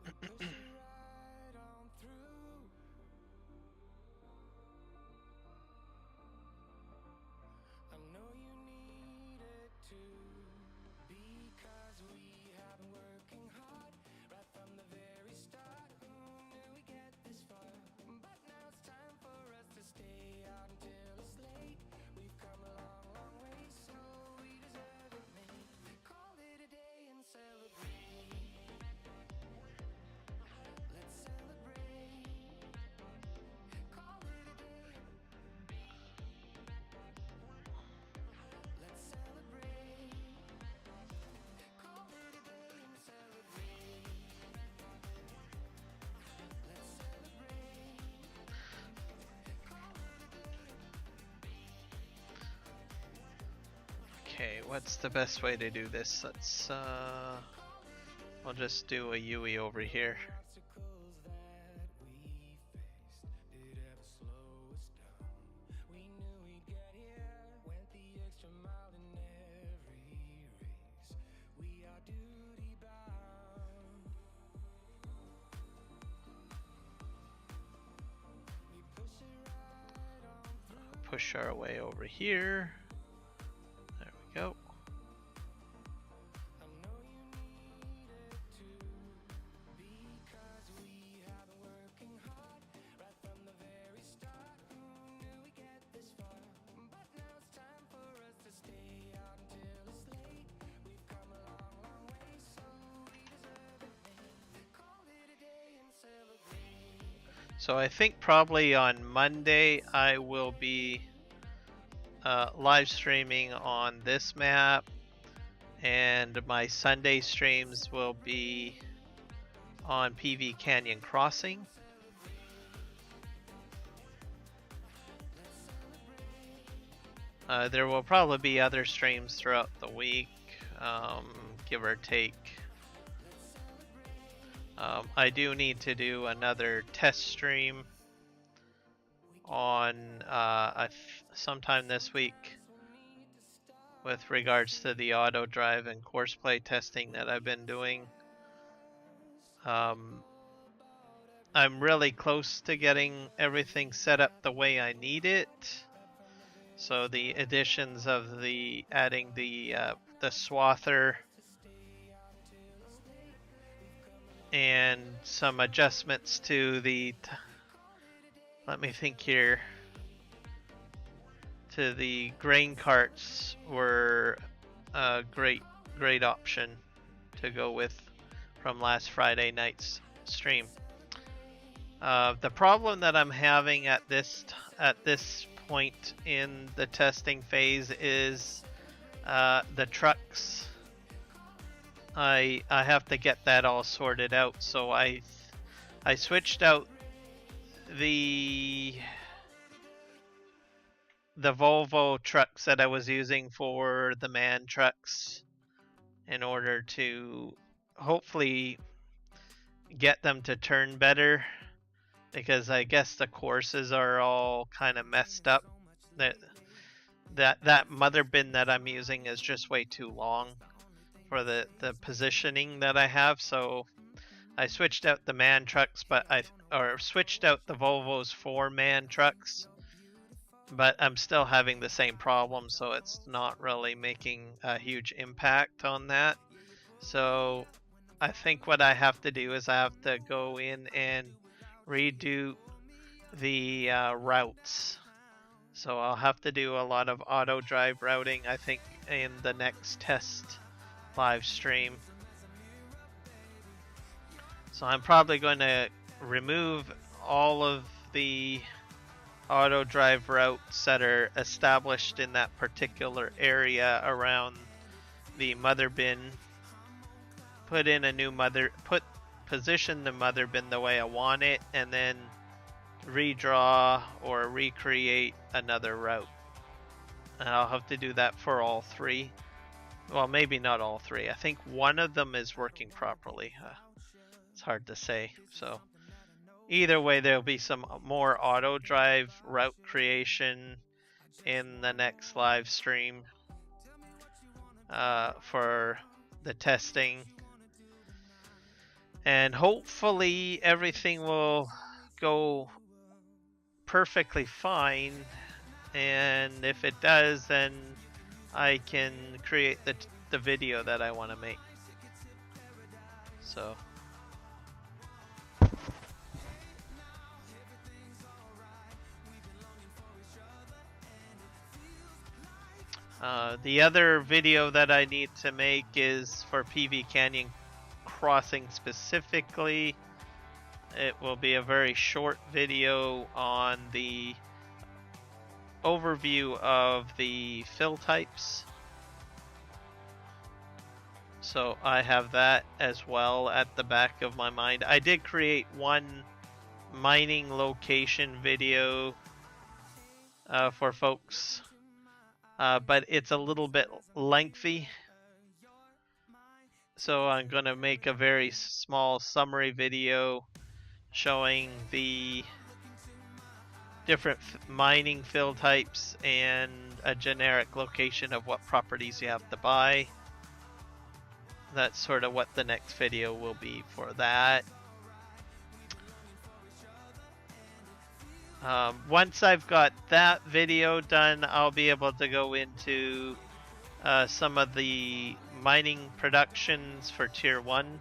We push it right on through. I know you need it too, because we have been working hard right from the very start. Who knew we get this far? But now it's time for us to stay out until it's late. We've come a long, long way, so we deserve it, mate. Call it a day and celebrate. Let's celebrate. Call it a day. Let's celebrate. Call it a day and celebrate. Let's celebrate. Call it a day. Okay, what's the best way to do this? Let's I'll just do a Yui over here. Obstacles that we faced did ever slow us down. We knew we'd get here, went the extra mile in every race. We are duty bound. We push it right on through. Push our way over here. There we go. I know you need it too, because we have been working hard right from the very start. Who knew we get this far? But now it's time for us to stay out until it's late. We've come a long, long way, so we deserve it, mate. Call it a day and celebrate. So I think probably on Monday I will be live streaming on this map, and my Sunday streams will be on PV Canyon Crossing. There will probably be other streams throughout the week, give or take. I do need to do another test stream on sometime this week with regards to the auto drive and course play testing that I've been doing. I'm really close to getting everything set up the way I need it. So the additions of adding the swather and some adjustments to let me think here, to the grain carts were a great option to go with from last Friday night's stream. The problem that I'm having at this point in the testing phase is the trucks. I have to get that all sorted out, so I switched out the Volvo trucks that I was using for the man trucks in order to hopefully get them to turn better, because I guess the courses are all kind of messed up. That mother bin that I'm using is just way too long for the positioning that I have, so I switched out the man trucks, or switched out the Volvos for man trucks, but I'm still having the same problem, so it's not really making a huge impact on that. So I think what I have to do is I have to go in and redo the routes. So I'll have to do a lot of auto drive routing, I think, in the next test live stream. So I'm probably going to remove all of the auto drive routes that are established in that particular area around the mother bin, position the mother bin the way I want it, and then redraw or recreate another route. And I'll have to do that for all three. Well, maybe not all three. I think one of them is working properly. It's hard to say. So either way, there'll be some more auto drive route creation in the next live stream for the testing. And hopefully everything will go perfectly fine. And if it does, then I can create the video that I want to make. So the other video that I need to make is for PV Canyon Crossing specifically. It will be a very short video on the overview of the fill types. So I have that as well at the back of my mind. I did create one mining location video for folks, but it's a little bit lengthy. So I'm going to make a very small summary video showing the different mining fill types and a generic location of what properties you have to buy. That's sort of what the next video will be for that. Once I've got that video done, I'll be able to go into some of the mining productions for Tier 1.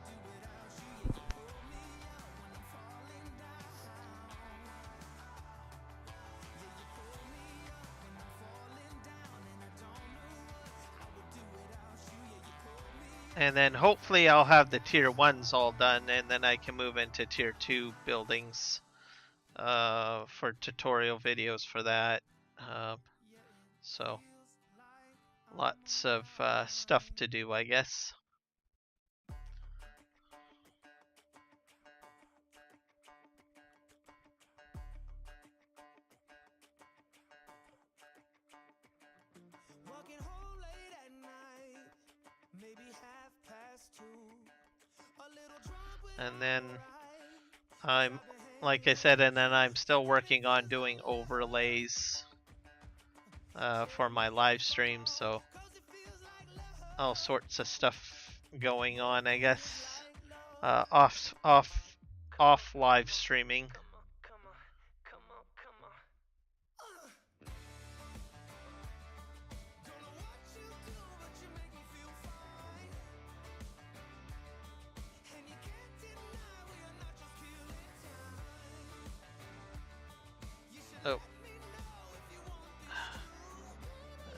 And then hopefully I'll have the Tier 1s all done, and then I can move into Tier 2 buildings for tutorial videos for that. So lots of stuff to do, I guess. And then I'm, like I said, and then I'm still working on doing overlays for my live streams, so all sorts of stuff going on, I guess, off live streaming. Oh,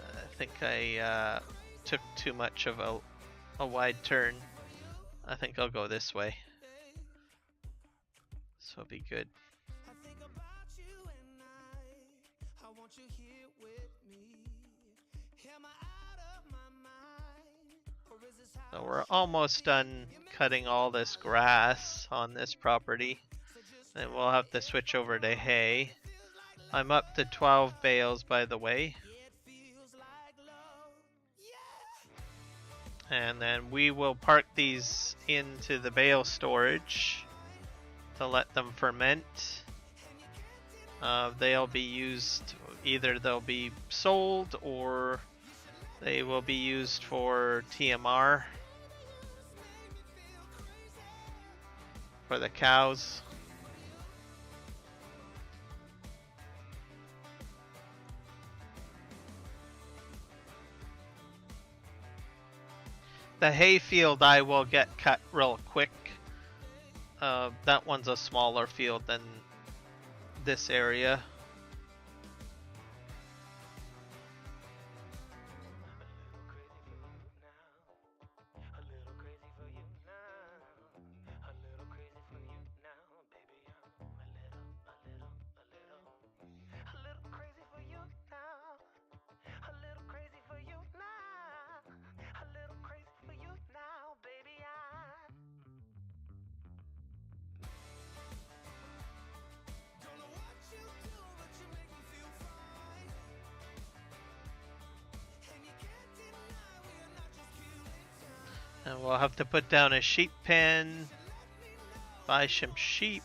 I think I took too much of a wide turn. I think I'll go this way. So it'll be good. So we're almost done cutting all this grass on this property. Then we'll have to switch over to hay. I'm up to 12 bales, by the way. And then we will park these into the bale storage to let them ferment. They'll be used, either they'll be sold or they will be used for TMR for the cows. The hay field I will get cut real quick. That one's a smaller field than this area. We'll have to put down a sheep pen, buy some sheep.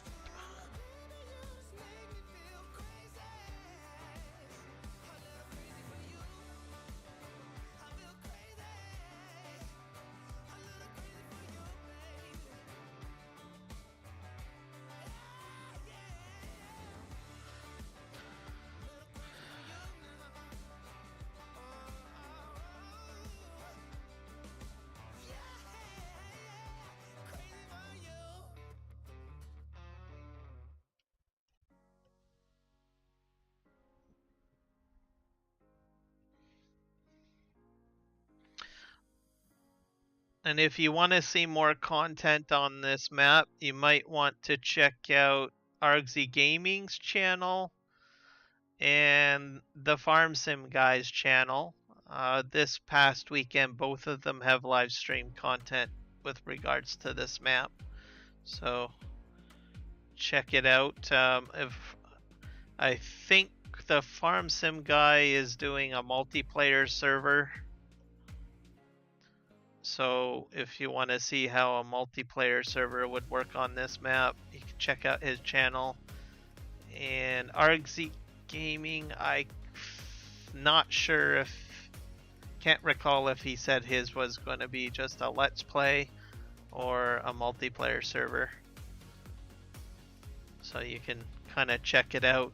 And if you want to see more content on this map, you might want to check out Argsy Gaming's channel and the Farm Sim Guys channel. This past weekend, both of them have live streamed content with regards to this map. So check it out. If I think the Farm Sim Guy is doing a multiplayer server. So if you want to see how a multiplayer server would work on this map, you can check out his channel. And Argsy Gaming, I'm not sure if, can't recall if he said his was going to be just a let's play or a multiplayer server. So you can kind of check it out.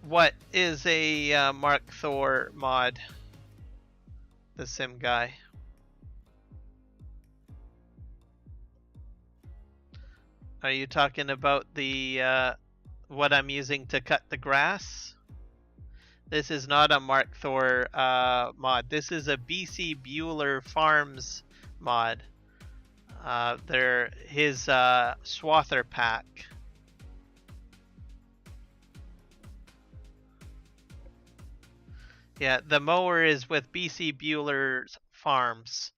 What is a Mark Thor mod? The Sim Guy. Are you talking about the what I'm using to cut the grass? This is not a Mark Thor mod. This is a BC Bueller Farms mod. They're his swather pack. Yeah, the mower is with BC Bueller Farms.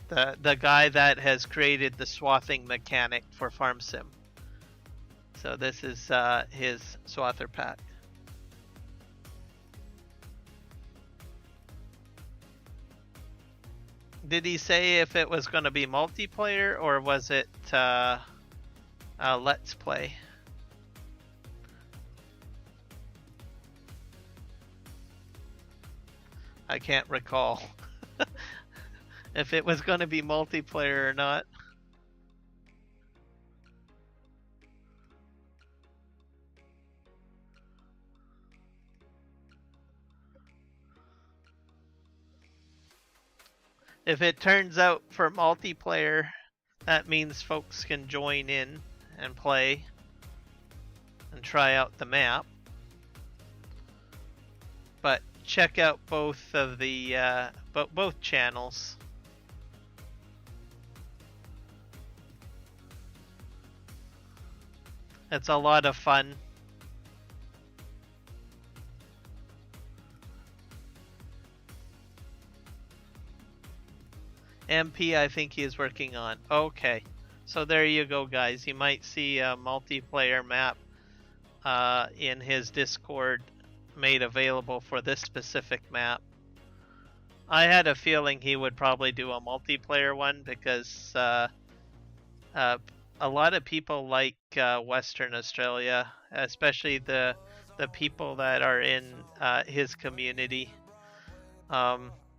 The guy that has created the swathing mechanic for Farm Sim. So this is his swather pack. Did he say if it was going to be multiplayer or was it let's play? I can't recall if it was going to be multiplayer or not. If it turns out for multiplayer, that means folks can join in and play and try out the map. But check out both of the both channels. It's a lot of fun. MP, I think he is working on. Okay, so there you go, guys. You might see a multiplayer map in his Discord made available for this specific map. I had a feeling he would probably do a multiplayer one because a lot of people like Western Australia, especially the people that are in his community.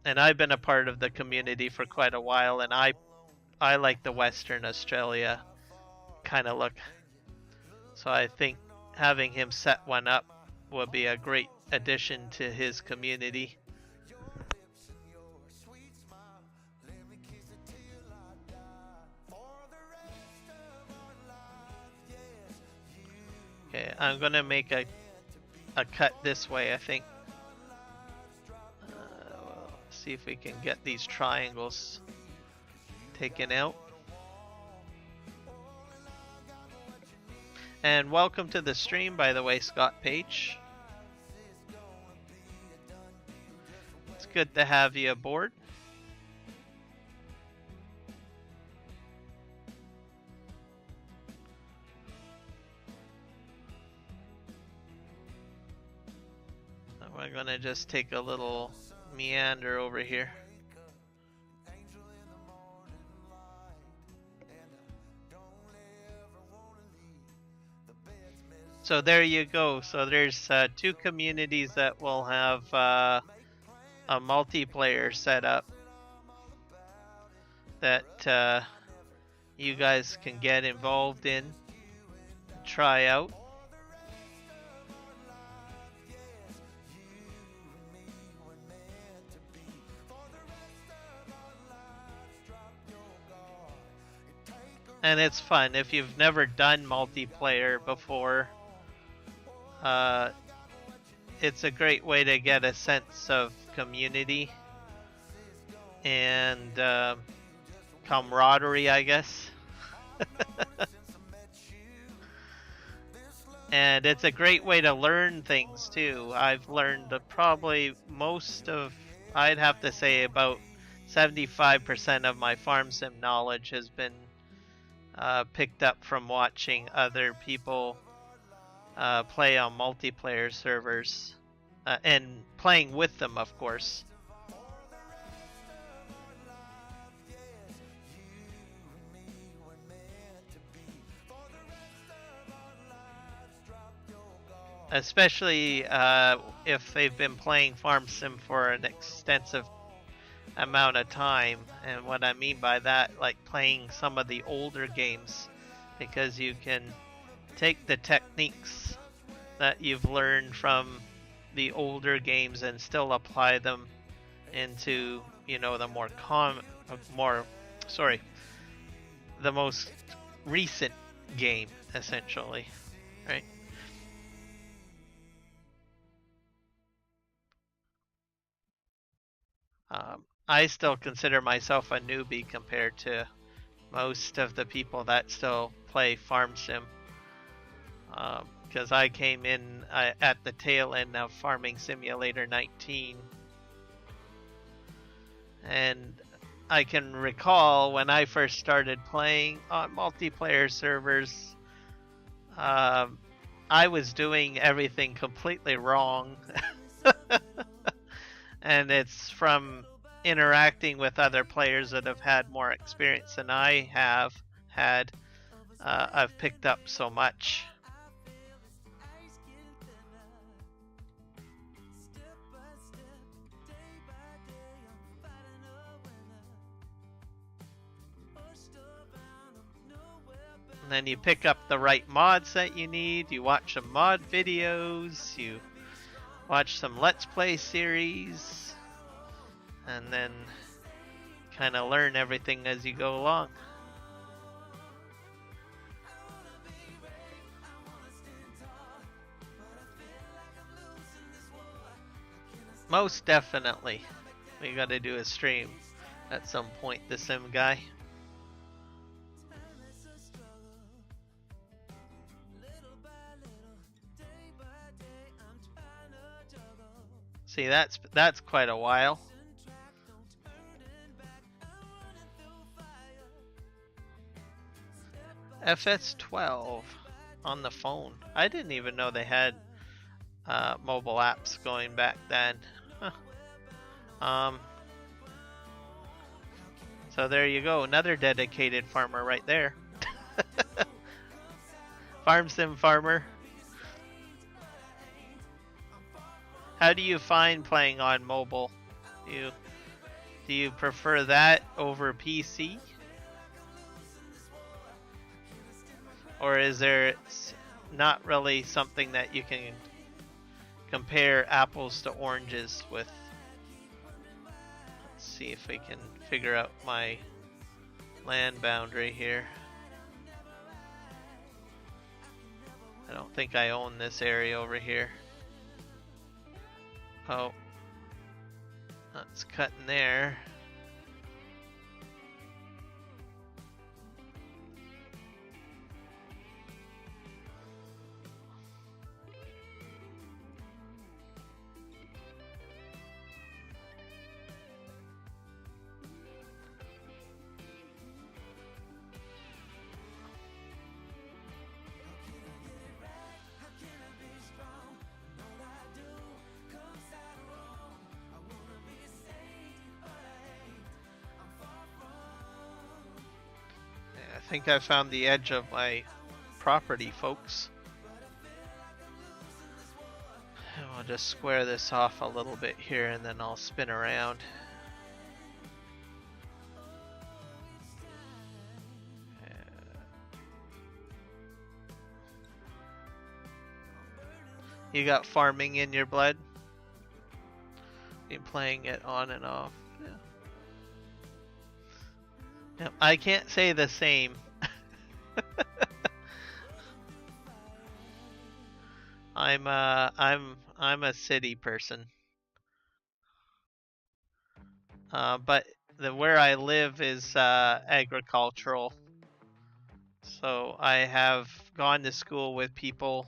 And I've been a part of the community for quite a while, and I like the Western Australia kind of look. So I think having him set one up will be a great addition to his community. Okay, I'm gonna make a cut this way, I think. See if we can get these triangles taken out. And welcome to the stream, by the way, Scott Page. It's good to have you aboard. we're gonna just take a little meander over here. So there you go. So there's 2 communities that will have a multiplayer setup that you guys can get involved in, try out. And it's fun. If you've never done multiplayer before, it's a great way to get a sense of community and camaraderie, I guess. And it's a great way to learn things too. I've learned probably most of, I'd have to say about 75% of my farm sim knowledge has been picked up from watching other people play on multiplayer servers and playing with them, of course. Especially if they've been playing farm sim for an extensive amount of time. And what I mean by that, like playing some of the older games, because you can take the techniques that you've learned from the older games and still apply them into, you know, the the most recent game, essentially, right? I still consider myself a newbie compared to most of the people that still play farm sim, because I came in at the tail end of Farming Simulator 19, and I can recall when I first started playing on multiplayer servers, I was doing everything completely wrong. And it's from interacting with other players that have had more experience than I have had, I've picked up so much. And then you pick up the right mods that you need, you watch some mod videos, you watch some Let's Play series, and then kind of learn everything as you go along. Most definitely. We gotta do a stream at some point, the Sim Guy. See, that's quite a while. FS12 on the phone. I didn't even know they had mobile apps going back then. Huh. So there you go, another dedicated farmer right there. Farm sim farmer. How do you find playing on mobile? Do you prefer that over PC? Or is there not really something that you can compare apples to oranges with? Let's see if we can figure out my land boundary here. I don't think I own this area over here. Oh, that's cutting there. think I found the edge of my property, folks. I'll just square this off a little bit here and then I'll spin around. You got farming in your blood? Been playing it on and off. Yeah. I can't say the same. I'm a city person. But where I live is agricultural. So I have gone to school with people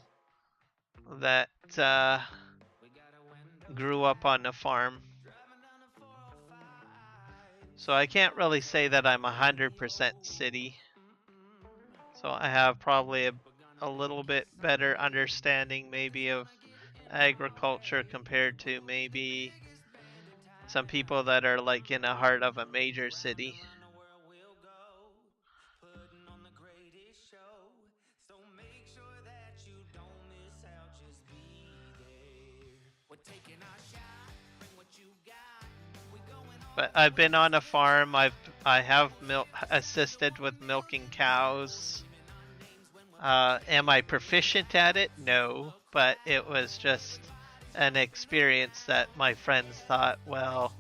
that grew up on the farm. So I can't really say that I'm 100% city. So I have probably a little bit better understanding maybe of agriculture compared to maybe some people that are like in the heart of a major city. But I've been on a farm. I have assisted with milking cows. Am I proficient at it? No, but it was just an experience that my friends thought, well,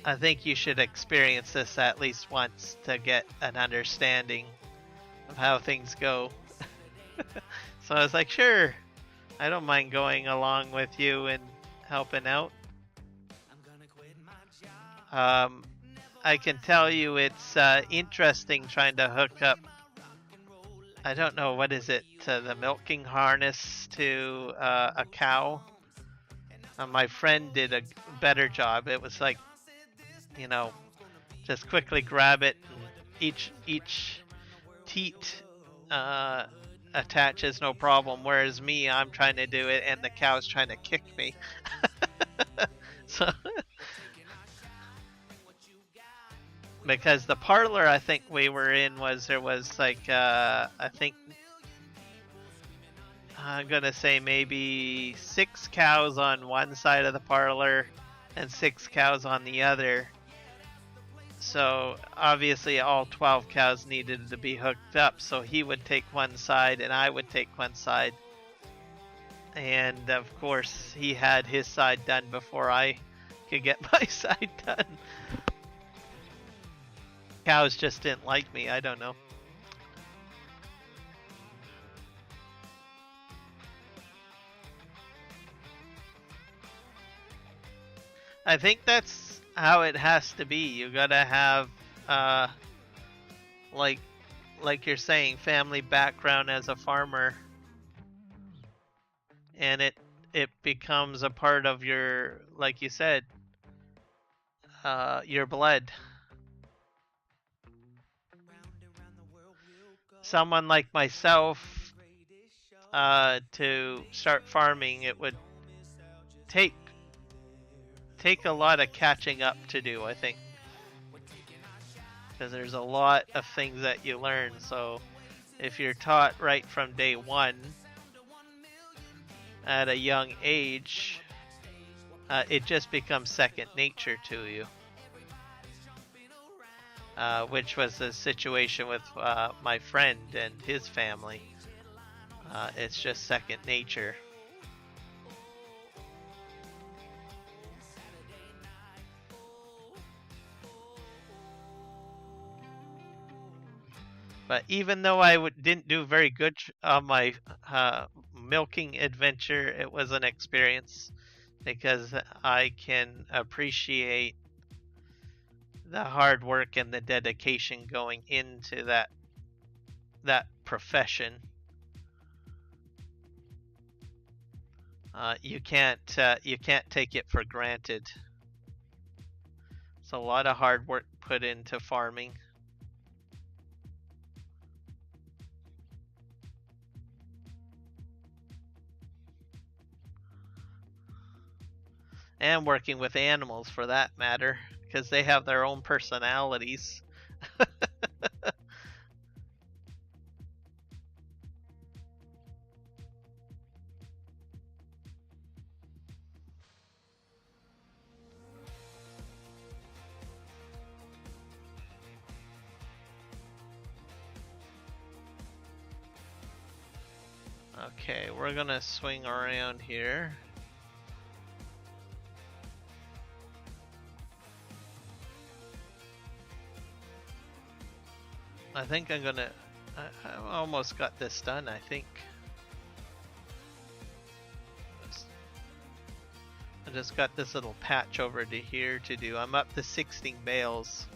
I think you should experience this at least once to get an understanding of how things go. So I was like, sure, I don't mind going along with you and helping out. I can tell you it's interesting trying to hook up, I don't know, what is it, the milking harness to a cow. My friend did a better job. It was like, you know, just quickly grab it and each teat attaches no problem, whereas me, I'm trying to do it and the cow's trying to kick me. So because the parlor I think we were in there was like I think I'm gonna say maybe 6 cows on one side of the parlor and 6 cows on the other. So obviously all 12 cows needed to be hooked up, so he would take one side and I would take one side. And of course he had his side done before I could get my side done. Cows just didn't like me, I don't know. I think that's how it has to be. You gotta have like you're saying, family background as a farmer, and it becomes a part of your, like you said, your blood. Someone like myself, to start farming, it would take a lot of catching up to do, I think, because there's a lot of things that you learn. So if you're taught right from day one at a young age, it just becomes second nature to you. Which was the situation with my friend and his family. It's just second nature. But even though I didn't do very good on my milking adventure, it was an experience because I can appreciate the hard work and the dedication going into that profession. You can't take it for granted. It's a lot of hard work put into farming. And working with animals for that matter, because they have their own personalities. Okay, we're gonna swing around here. I think I'm gonna. I almost got this done, I think. I just got this little patch over to here to do. I'm up to 16 bales.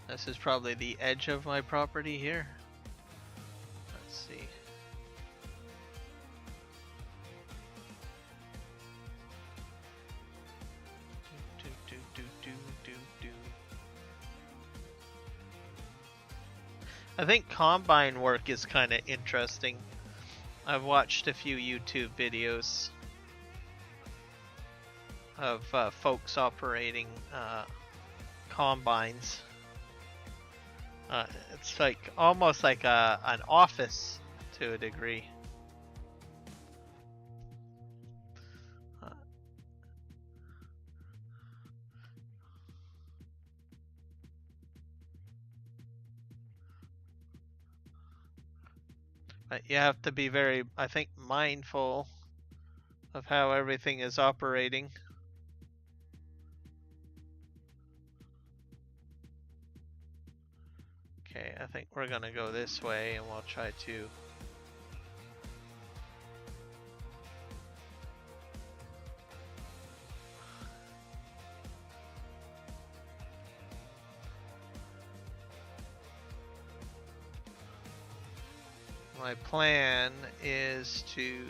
This is probably the edge of my property here. Let's see. I think combine work is kind of interesting. I've watched a few YouTube videos of folks operating combines. It's like almost like an office to a degree. But you have to be very, I think, mindful of how everything is operating. Okay, I think we're gonna go this way and we'll try to my plan is to,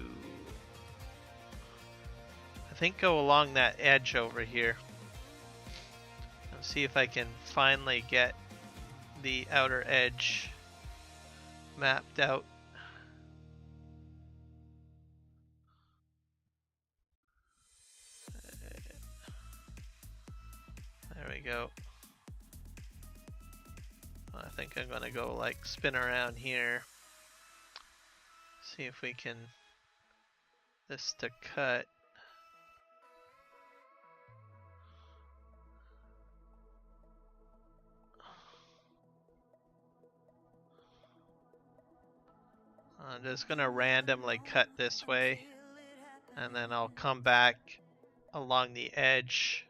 I think, go along that edge over here and see if I can finally get the outer edge mapped out. There we go. I think I'm gonna go like spin around here. See if we can this to cut. I'm just gonna randomly cut this way, and then I'll come back along the edge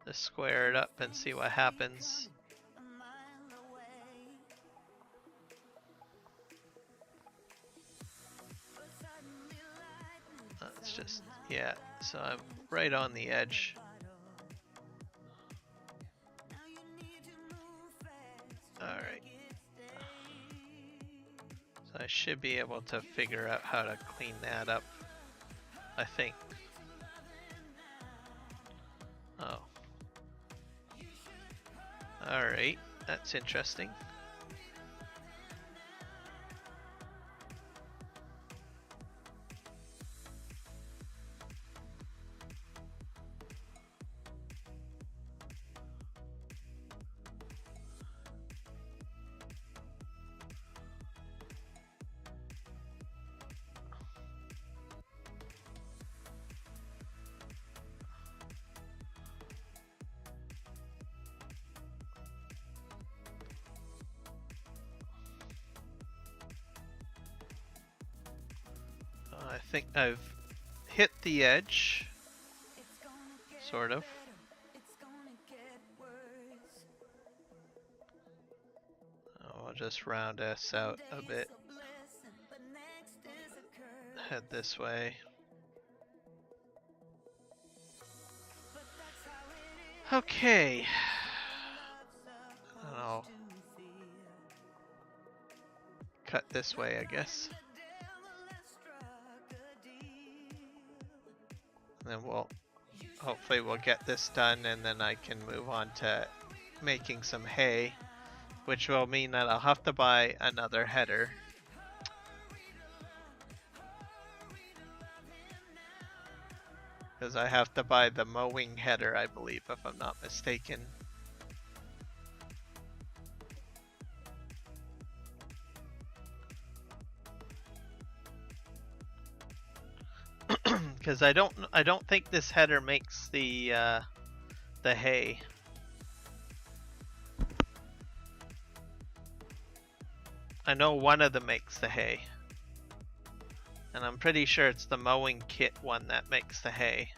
to square it up and see what happens. It's just, yeah, so I'm right on the edge. Alright. So I should be able to figure out how to clean that up, I think. Oh. Alright, that's interesting. I think I've hit the edge, sort of. I'll just round us out a bit. Head this way. Okay. And I'll cut this way, I guess. And then hopefully we'll get this done, and then I can move on to making some hay, which will mean that I'll have to buy another header. Because I have to buy the mowing header, I believe, if I'm not mistaken. Because I don't think this header makes the hay. I know one of them makes the hay. And I'm pretty sure it's the mowing kit one that makes the hay.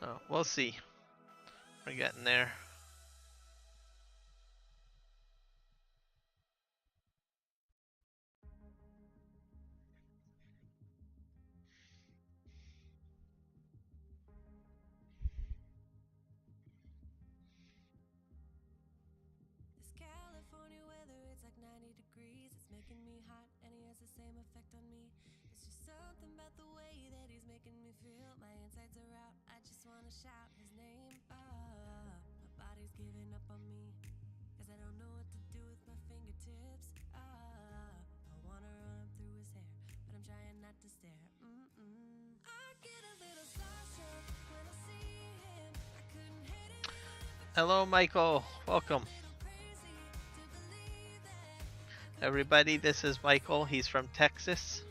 Oh, we'll see. We're getting there. California weather, it's like 90 degrees. It's making me hot and he has the same effect on me. It's just something about the way that he's making me feel. My insides are out, I just wanna shout his name. My body's giving up on me, cause I don't know what to do with my fingertips. I wanna run up through his hair, but I'm trying not to stare. I get a little starstruck when I see him. I couldn't hate it. Hello, Michael. Welcome. Everybody, this is Michael. He's from Texas.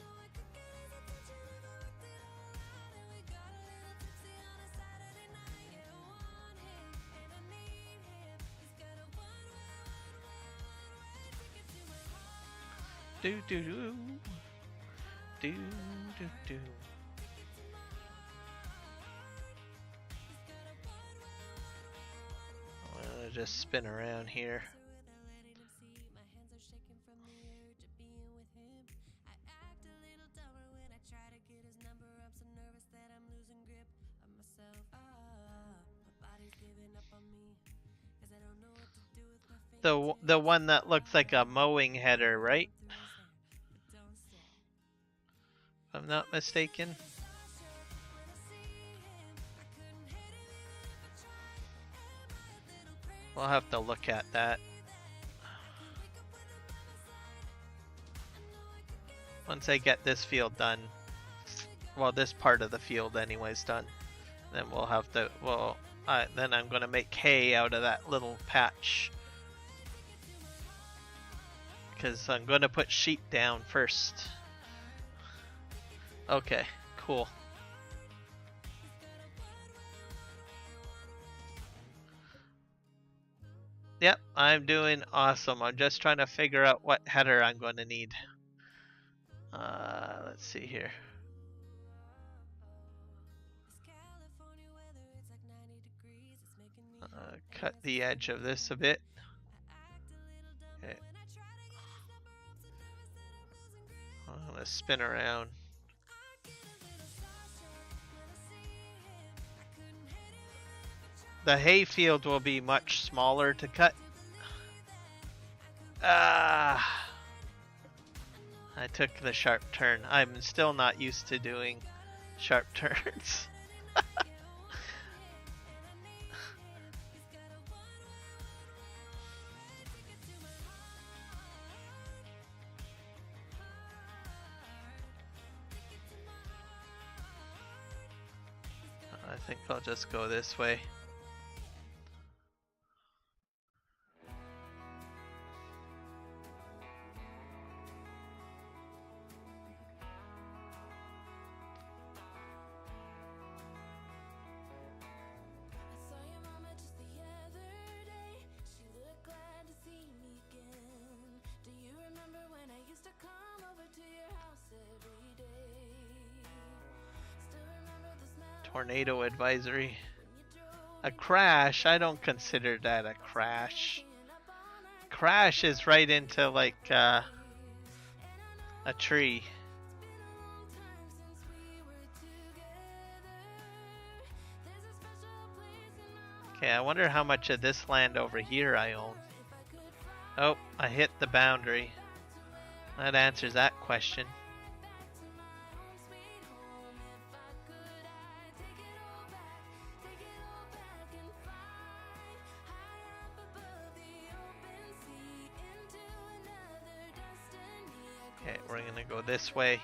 Do do do. Do do do. I'm gonna just spin around here. The one that looks like a mowing header, right? If I'm not mistaken. We'll have to look at that. Once I get this field done, well, this part of the field anyways done, then we'll have to, then I'm gonna make hay out of that little patch. Because I'm gonna put sheep down first. Okay, cool. Yep, I'm doing awesome. I'm just trying to figure out what header I'm going to need. Let's see here. Cut the edge of this a bit. Okay. I'm going to spin around. The hay field will be much smaller to cut. I took the sharp turn. I'm still not used to doing sharp turns. I think I'll just go this way. Tornado advisory. A crash? I don't consider that a crash. Crash is right into like a tree. Okay, I wonder how much of this land over here I own. Oh, I hit the boundary. That answers that question. Okay, we're gonna go this way.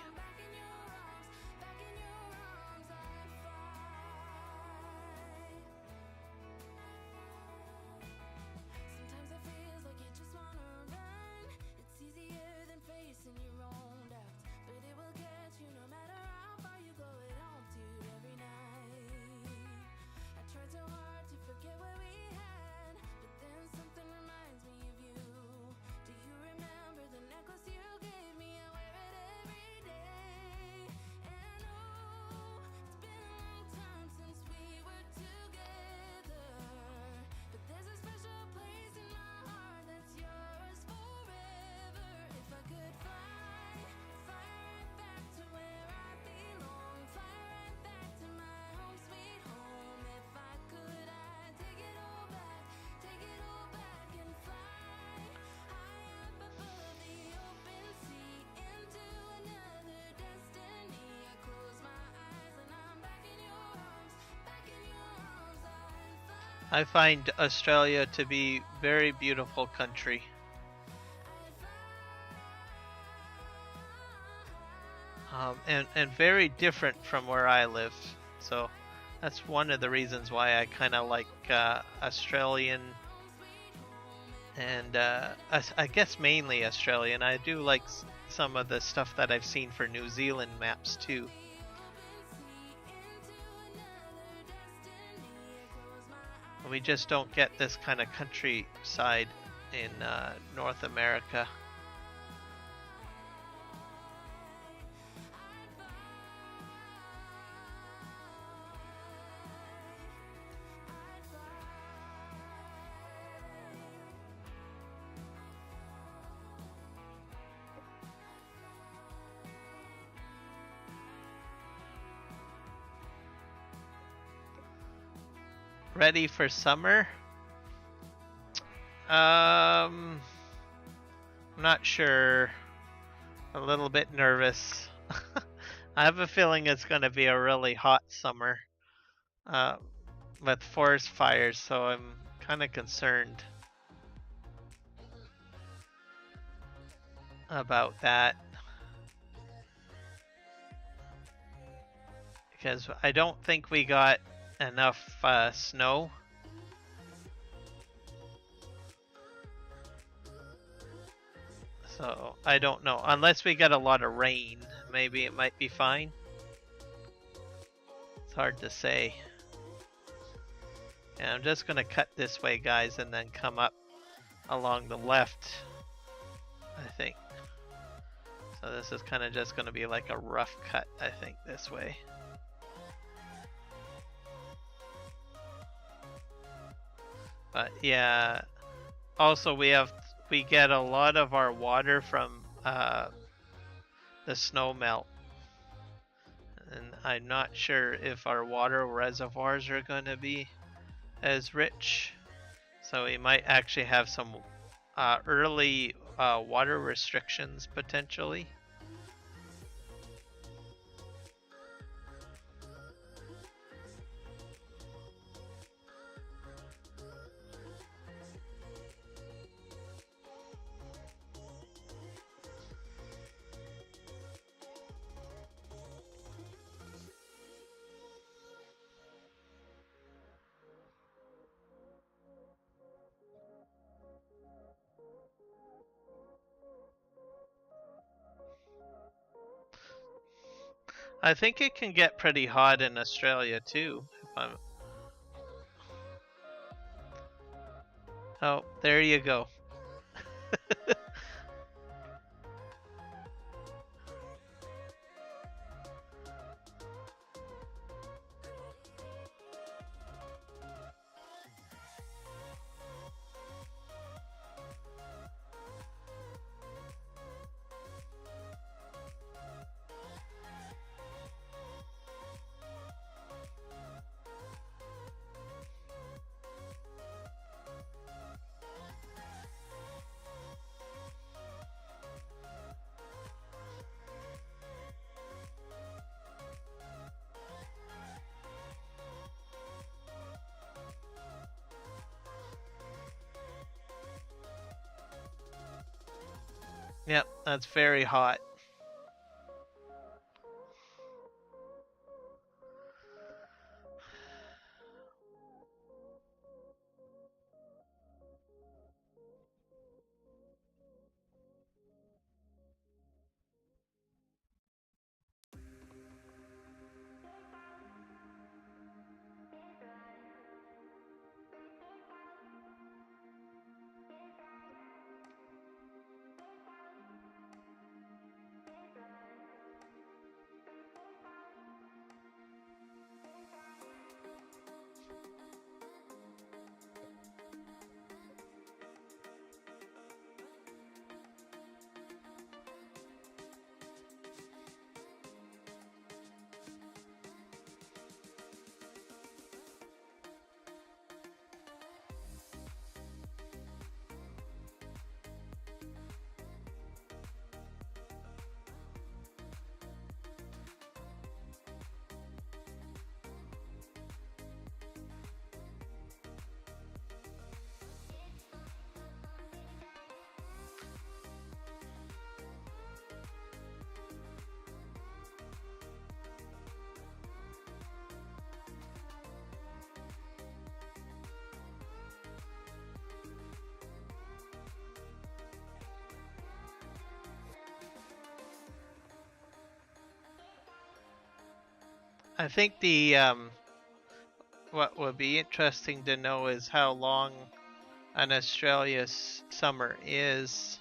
I find Australia to be very beautiful country. And very different from where I live. So that's one of the reasons why I kind of like Australian, and I guess mainly Australian. I do like some of the stuff that I've seen for New Zealand maps too. We just don't get this kind of countryside in North America. Ready for summer? I'm not sure. A little bit nervous. I have a feeling it's going to be a really hot summer with forest fires, so I'm kind of concerned about that. Because I don't think we got enough snow. So I don't know. Unless we get a lot of rain, maybe it might be fine. It's hard to say. And I'm just gonna cut this way, guys, and then come up along the left, I think. So this is kind of just gonna be like a rough cut, I think, this way. But yeah, also we get a lot of our water from the snow melt, and I'm not sure if our water reservoirs are going to be as rich, so we might actually have some early water restrictions potentially. I think it can get pretty hot in Australia too. Oh, there you go. Yep, that's very hot. I think the what would be interesting to know is how long an Australia's summer is.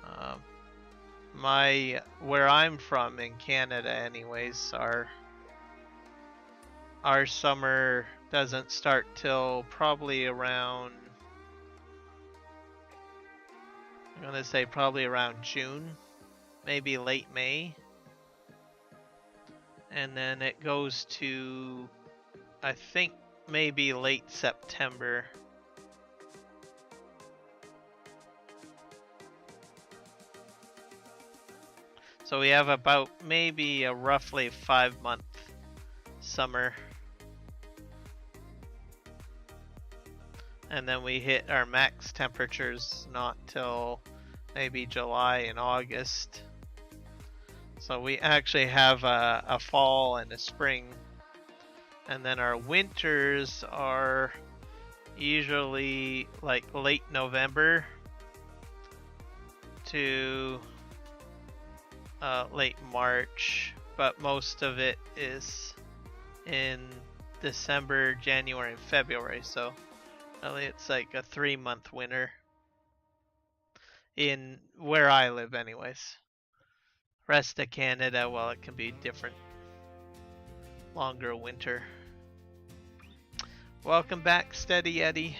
Um, my where I'm from in Canada, anyways, our summer doesn't start till probably around. I'm gonna say probably around June, maybe late May, and then it goes to I think maybe late September. So we have about maybe a roughly 5 month summer. And then we hit our max temperatures not till maybe July and August. So we actually have a fall and a spring. And then our winters are usually like late November to late March, but most of it is in December, January, and February. So really it's like a 3 month winter in where I live anyways. Rest of Canada, well, it can be different, longer winter. Welcome back, Steady Eddie.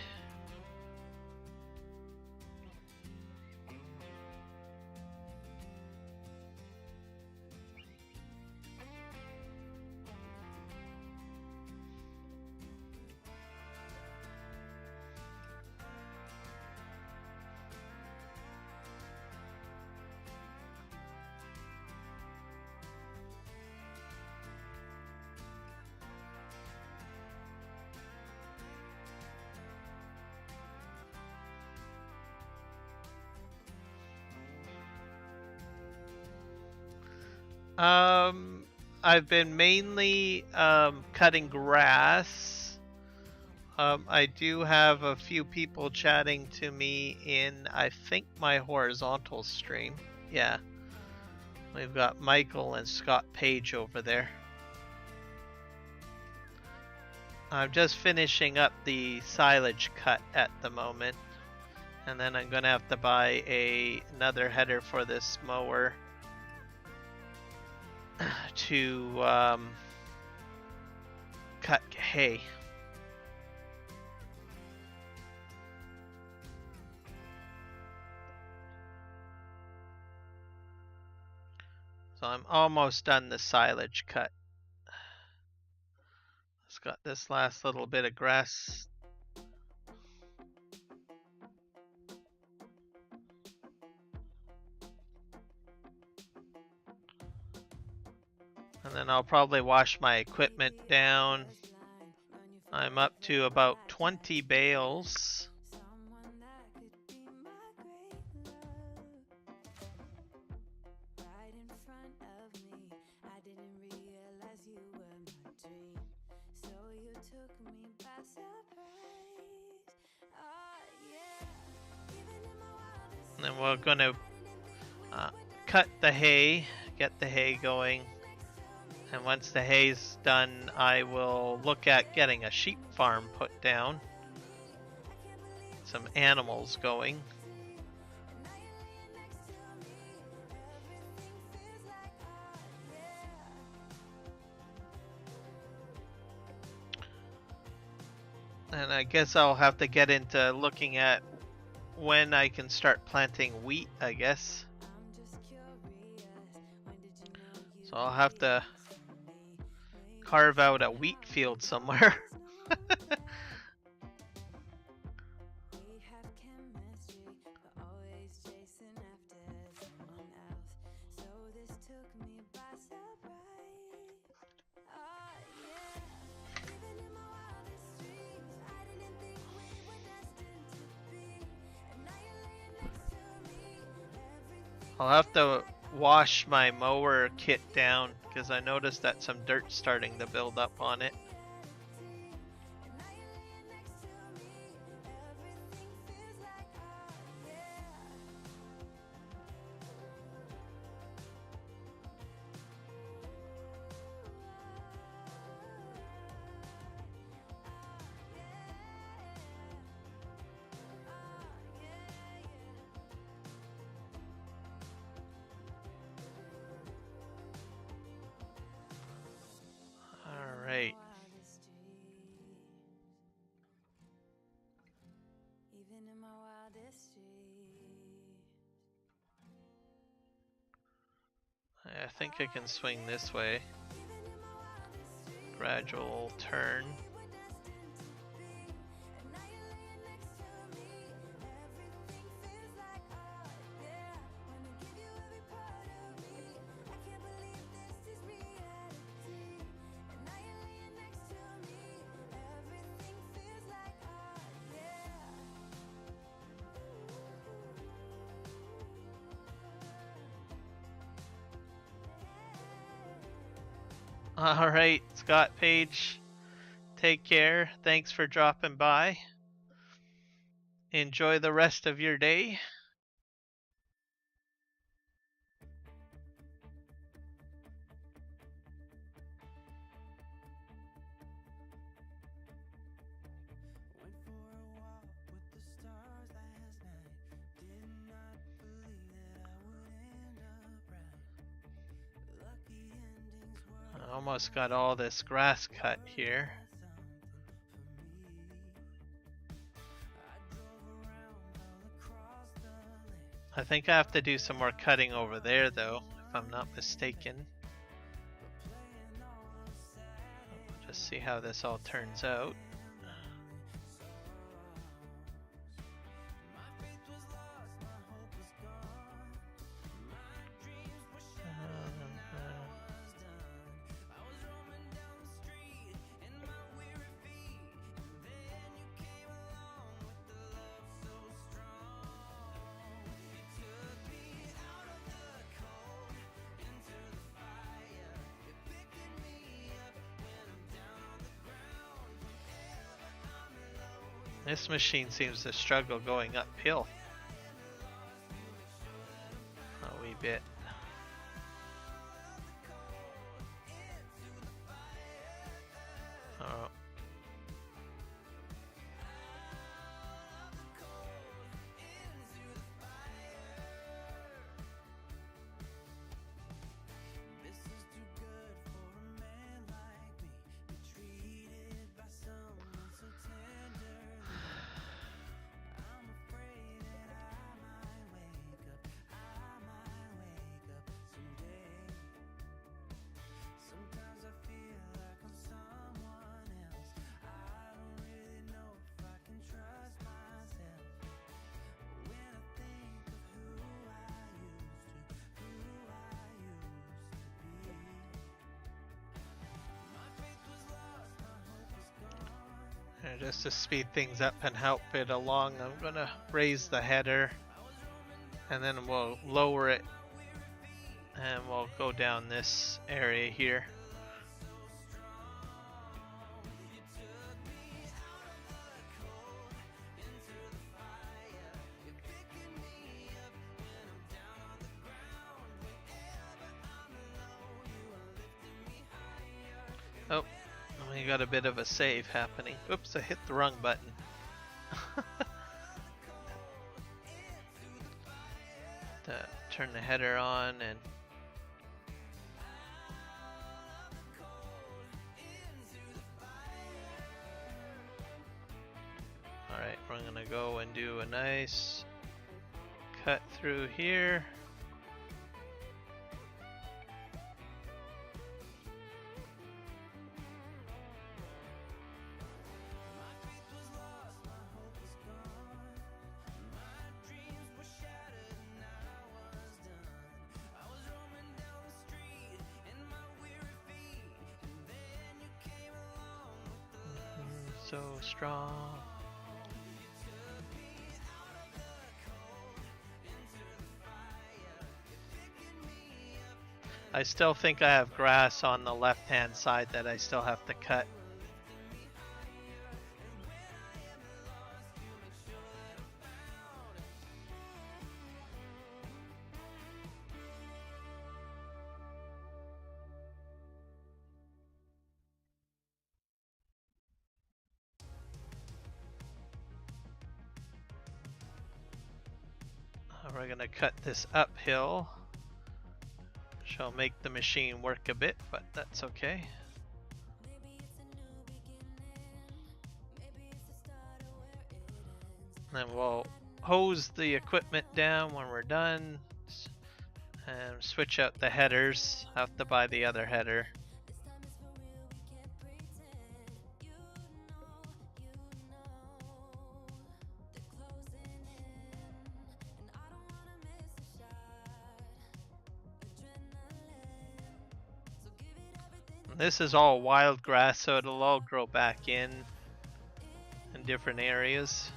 I've been mainly cutting grass. I do have a few people chatting to me in, I think, my horizontal stream. Yeah. We've got Michael and Scott Page over there. I'm just finishing up the silage cut at the moment. And then I'm gonna have to buy another header for this mower to cut hay. So I'm almost done the silage cut. It's got this last little bit of grass. And then I'll probably wash my equipment down I'm up to about 20 bales. And then we're going to cut the hay, get the hay going. And once the hay's done, I will look at getting a sheep farm put down. Some animals going. And I guess I'll have to get into looking at when I can start planting wheat, I guess. So I'll have to carve out a wheat field somewhere. I'll have to wash my mower kit down because I noticed that some dirt's starting to build up on it. Alright. I think I can swing this way. Gradual turn. Alright, Scott Page, take care. Thanks for dropping by. Enjoy the rest of your day. I almost got all this grass cut here. I think I have to do some more cutting over there though, if I'm not mistaken. Just see how this all turns out. This machine seems to struggle going uphill a wee bit. Oh. Just to speed things up and help it along, I'm gonna raise the header and then we'll lower it and we'll go down this area here. Oh, we got a bit of a save happening. Oops, I hit the wrong button. Turn the header on and alright, we're gonna go and do a nice cut through here. So strong. I still think I have grass on the left hand side that I still have to cut. We're gonna cut this uphill, which will make the machine work a bit, but that's okay. Then we'll hose the equipment down when we're done and switch out the headers. Have to buy the other header. This is all wild grass, so it'll all grow back in different areas.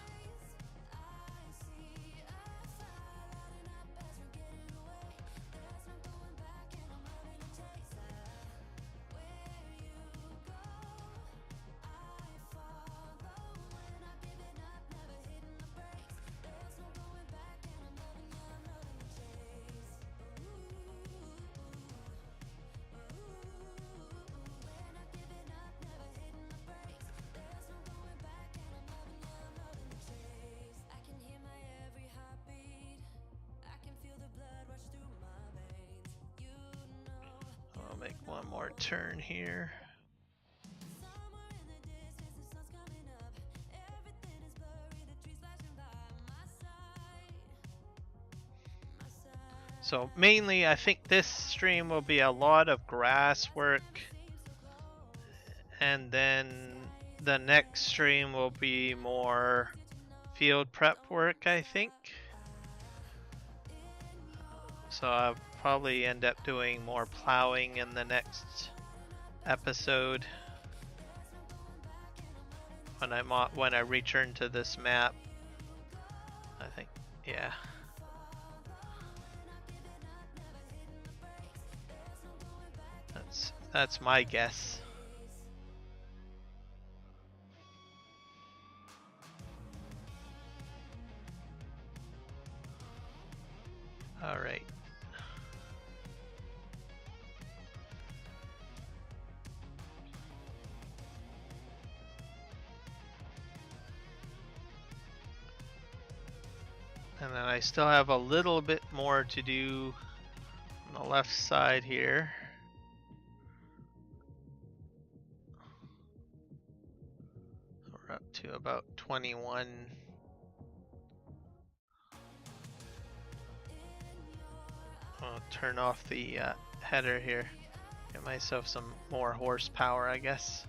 I'll make one more turn here. So mainly I think this stream will be a lot of grass work, and then the next stream will be more field prep work, I think. So I'll probably end up doing more plowing in the next episode when I return to this map. I think, yeah. That's my guess. All right. And then I still have a little bit more to do on the left side here. We're up to about 21. I'll turn off the header here. Get myself some more horsepower, I guess.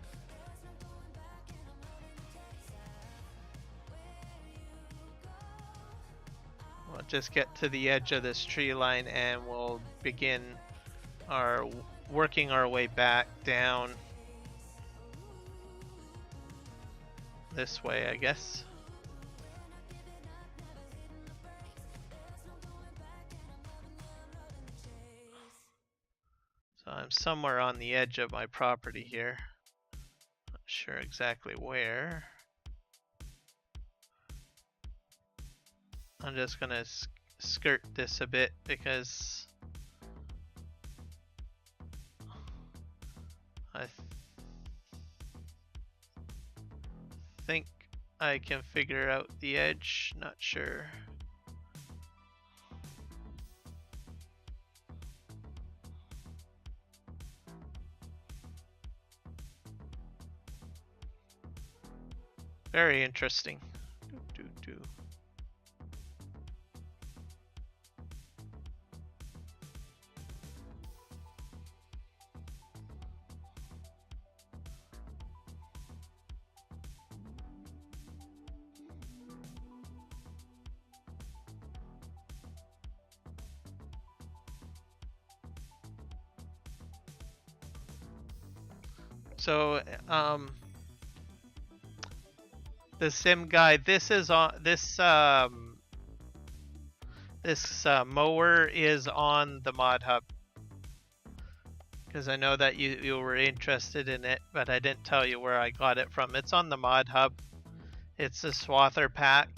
We'll just get to the edge of this tree line and we'll begin working our way back down. this way, I guess. So I'm somewhere on the edge of my property here. Not sure exactly where. I'm just gonna skirt this a bit because I think I can figure out the edge, not sure. Very interesting. So, the sim guy, this is on this mower is on the mod hub, because I know that you were interested in it, but I didn't tell you where I got it from. It's on the mod hub. It's a swather pack.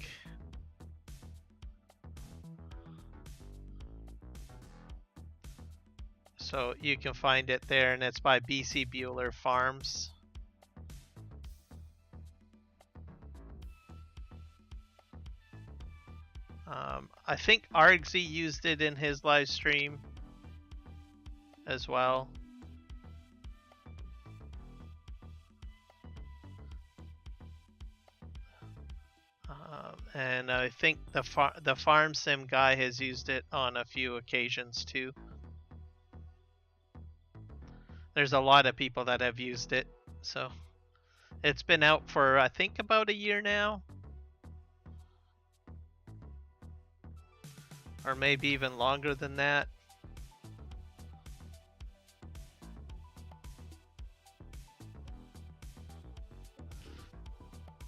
So you can find it there, and it's by BC Bueller Farms. I think Argsy used it in his live stream as well. And I think the farm sim guy has used it on a few occasions too. There's a lot of people that have used it, so it's been out for I think about a year now, or maybe even longer than that.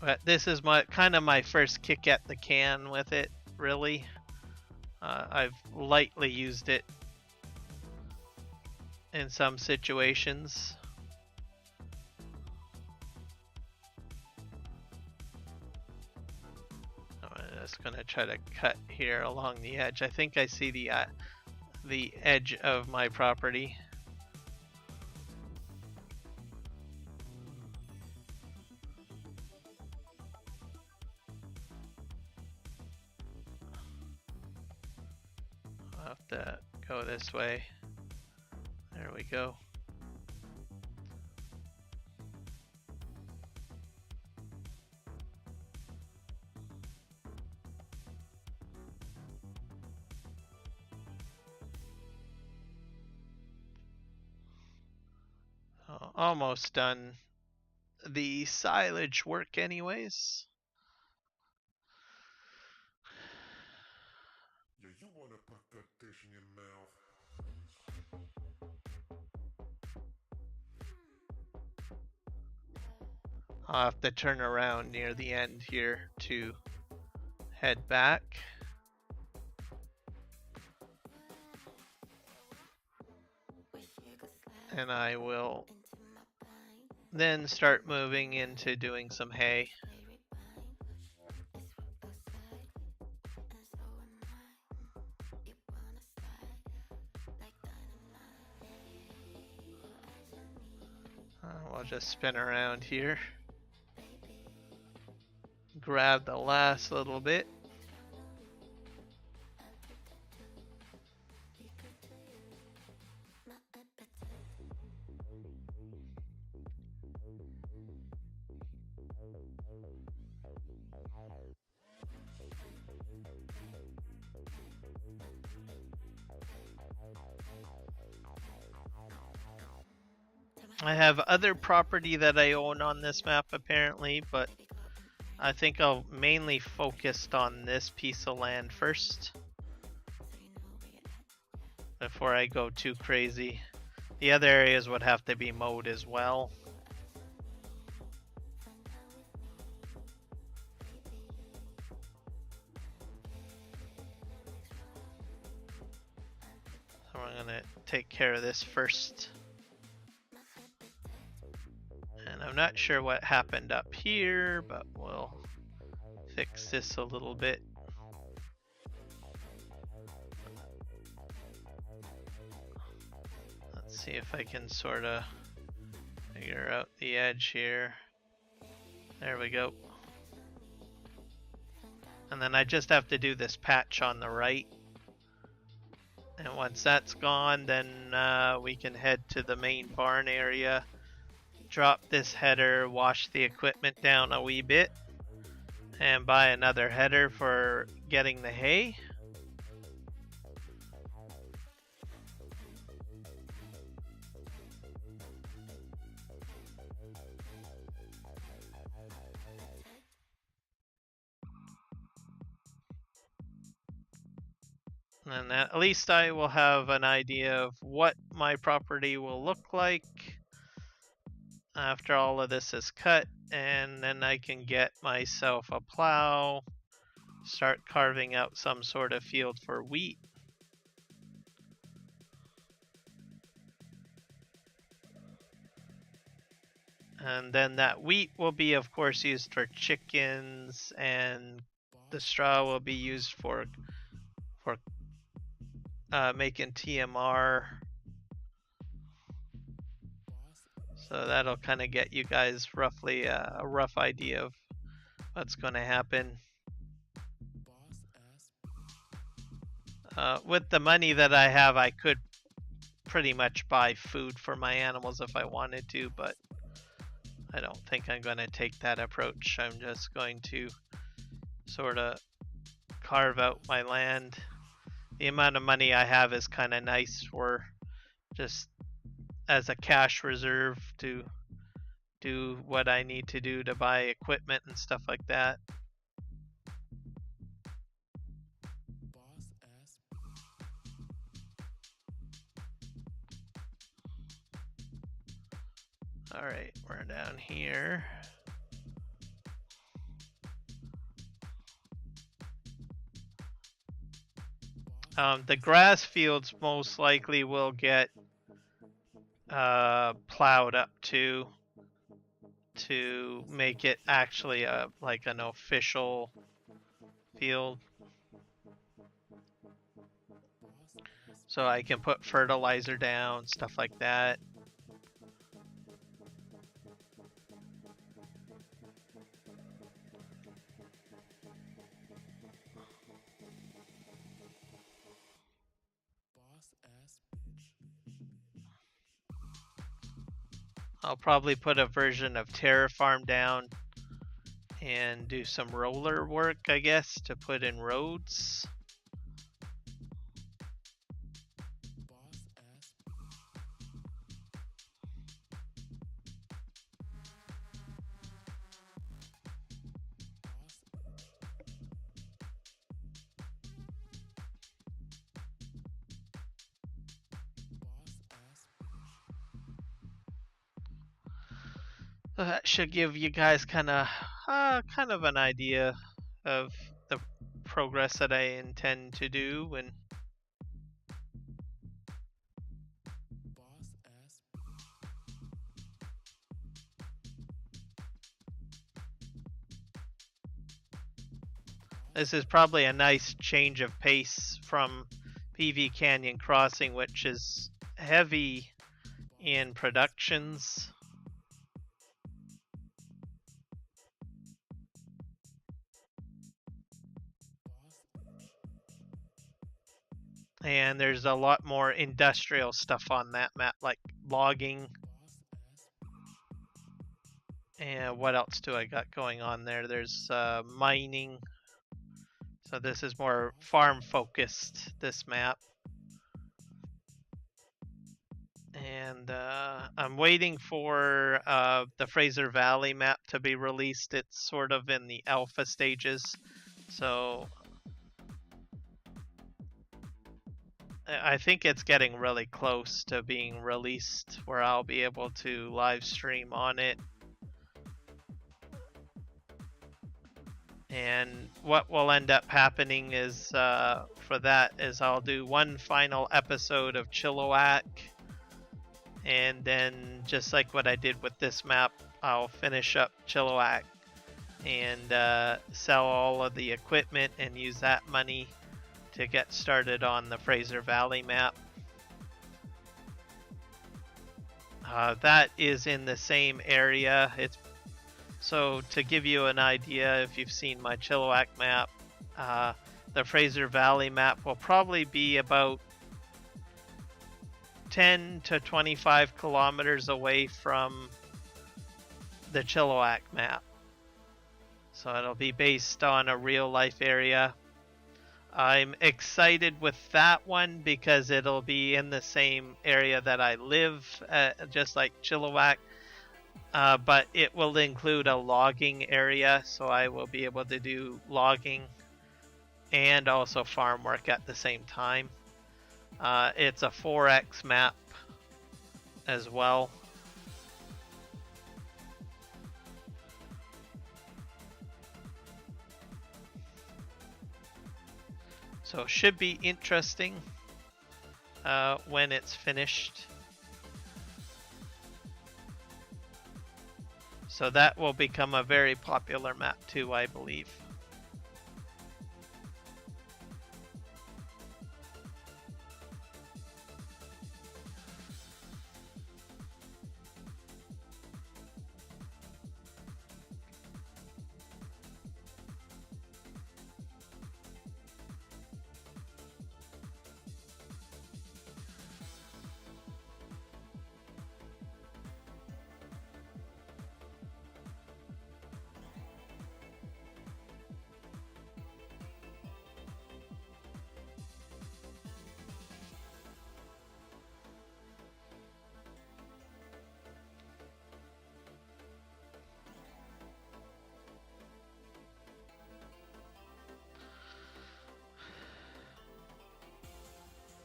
But this is kind of my first kick at the can with it, really. I've lightly used it in some situations. I'm just gonna try to cut here along the edge. I think I see the edge of my property. I'll have to go this way. There we go. Almost done the silage work anyways. Yeah, you wanna put that dish in your mouth. I'll have to turn around near the end here to head back. And I will then start moving into doing some hay. We'll just spin around here. Grab the last little bit. I have other property that I own on this map apparently, but I think I'll mainly focus on this piece of land first before I go too crazy. The other areas would have to be mowed as well. take care of this first. And I'm not sure what happened up here, but we'll fix this a little bit. Let's see if I can sort of figure out the edge here. There we go. And then I just have to do this patch on the right. And once that's gone, then we can head to the main barn area, drop this header, wash the equipment down a wee bit, and buy another header for getting the hay. And at least I will have an idea of what my property will look like after all of this is cut, and then I can get myself a plow, start carving out some sort of field for wheat. And then that wheat will be, of course, used for chickens, and the straw will be used for making TMR. So that'll kind of get you guys roughly a rough idea of what's going to happen. With the money that I have, I could pretty much buy food for my animals if I wanted to, but I don't think I'm going to take that approach. I'm just going to sort of carve out my land. The amount of money I have is kind of nice for just as a cash reserve to do what I need to do to buy equipment and stuff like that. Alright, we're down here. The grass fields most likely will get plowed up to make it actually like an official field. So I can put fertilizer down, stuff like that. I'll probably put a version of Terraform down and do some roller work, I guess, to put in roads. So that should give you guys kind of an idea of the progress that I intend to do. And this is probably a nice change of pace from PV Canyon Crossing, which is heavy in productions. And there's a lot more industrial stuff on that map, like logging. And what else do I got going on there? There's mining. So this is more farm focused, this map. And I'm waiting for the Fraser Valley map to be released. It's sort of in the alpha stages. So I think it's getting really close to being released where I'll be able to live stream on it. And what will end up happening is for that is I'll do one final episode of Chilliwack, and then just like what I did with this map, I'll finish up Chilliwack and sell all of the equipment and use that money to get started on the Fraser Valley map. That is in the same area. So to give you an idea, if you've seen my Chilliwack map, the Fraser Valley map will probably be about 10 to 25 kilometers away from the Chilliwack map. So it'll be based on a real life area. I'm excited with that one because it'll be in the same area that I live, just like Chilliwack. But it will include a logging area, so I will be able to do logging and also farm work at the same time. It's a 4x map as well. So should be interesting when it's finished. So that will become a very popular map too, I believe.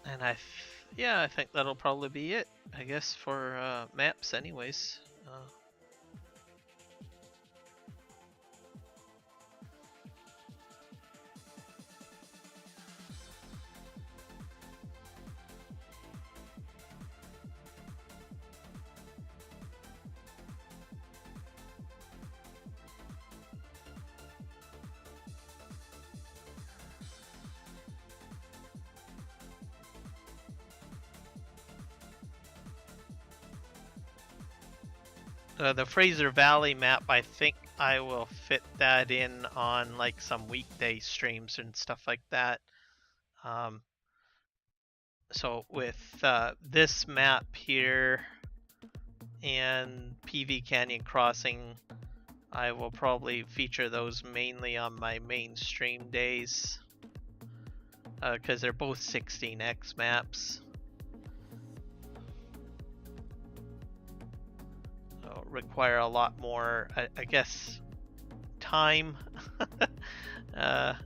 And I think that'll probably be it, I guess, for maps anyways. The Fraser Valley map, I think I will fit that in on like some weekday streams and stuff like that. So with this map here and PV Canyon Crossing, I will probably feature those mainly on my main stream days because they're both 16x maps. Require a lot more, I guess, time to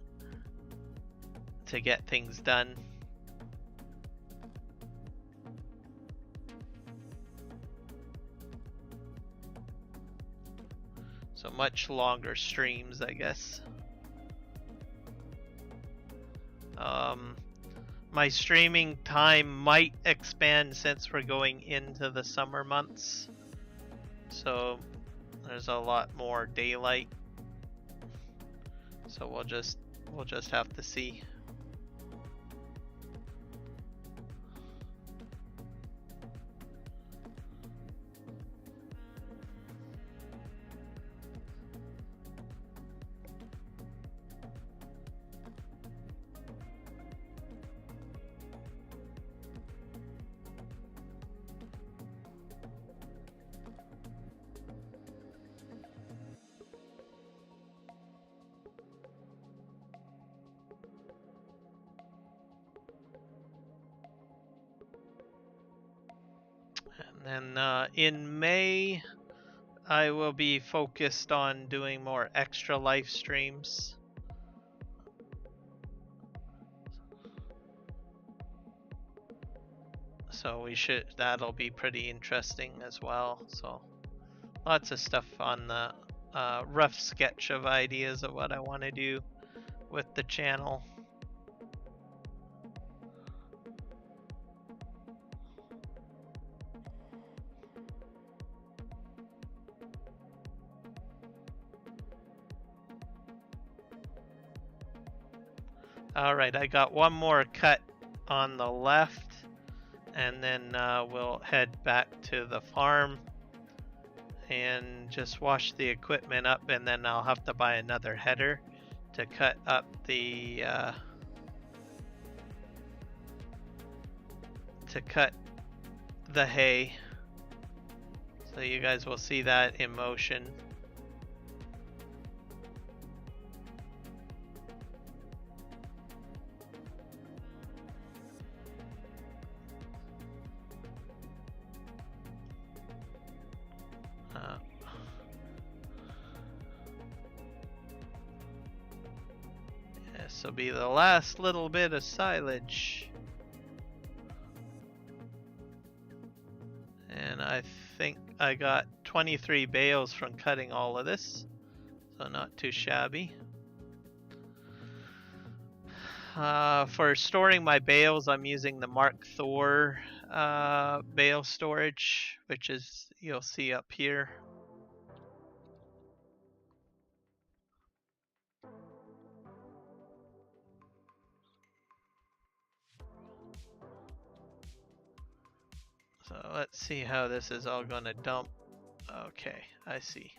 get things done. So much longer streams, I guess. My streaming time might expand since we're going into the summer months. So there's a lot more daylight. So we'll just have to see. And then in May, I will be focused on doing more extra live streams. So that'll be pretty interesting as well. So lots of stuff on the rough sketch of ideas of what I want to do with the channel. Alright, I got one more cut on the left, and then we'll head back to the farm and just wash the equipment up, and then I'll have to buy another header to cut up the hay. So you guys will see that in motion. This will be the last little bit of silage. And I think I got 23 bales from cutting all of this, so not too shabby. For storing my bales, I'm using the Mark Thor bale storage, which is, you'll see up here. So let's see how this is all going to dump. Okay, I see.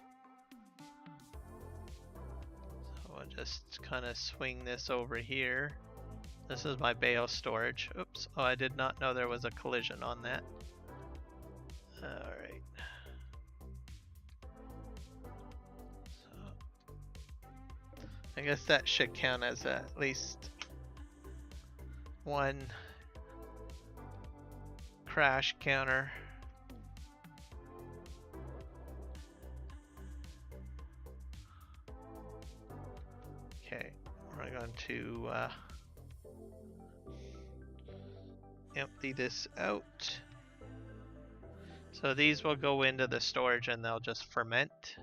So I'll just kind of swing this over here. This is my bale storage. Oops, oh, I did not know there was a collision on that. Alright. So I guess that should count as at least one crash counter. Okay, we're going to empty this out. So these will go into the storage and they'll just ferment.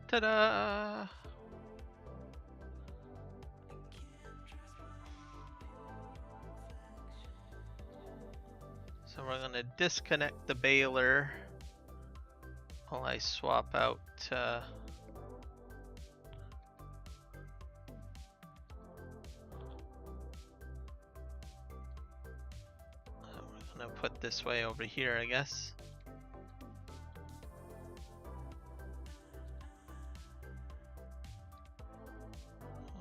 Ta-da! So we're gonna disconnect the baler while I swap out we're gonna put this way over here, I guess.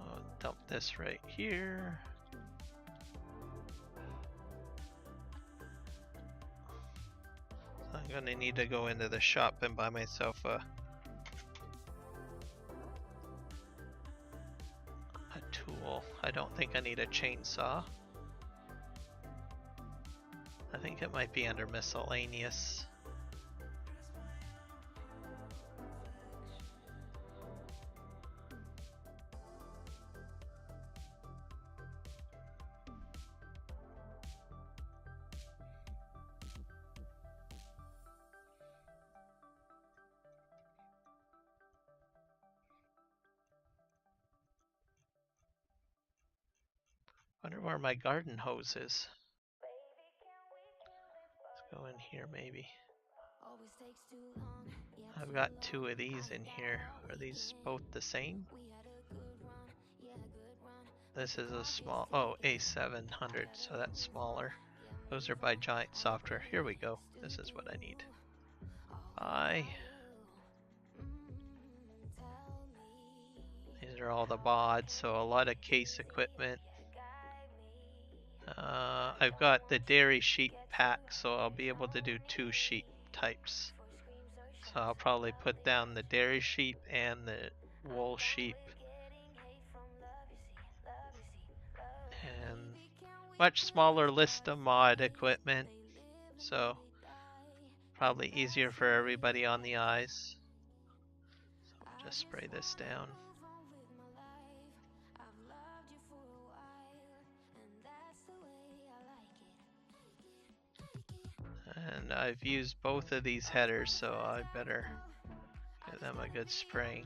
I'll dump this right here. I'm gonna need to go into the shop and buy myself a tool. I don't think I need a chainsaw. I think it might be under miscellaneous. Wonder where my garden hose is. Let's go in here maybe. I've got two of these in here. Are these both the same? This is a small, oh, A700, so that's smaller. Those are by Giant Software. Here we go. This is what I need. Buy. These are all the bods, so a lot of case equipment. I've got the dairy sheep pack, so I'll be able to do 2 sheep types. So I'll probably put down the dairy sheep and the wool sheep. And much smaller list of mod equipment, so probably easier for everybody on the eyes. spray this down. And I've used both of these headers, so I better give them a good spraying.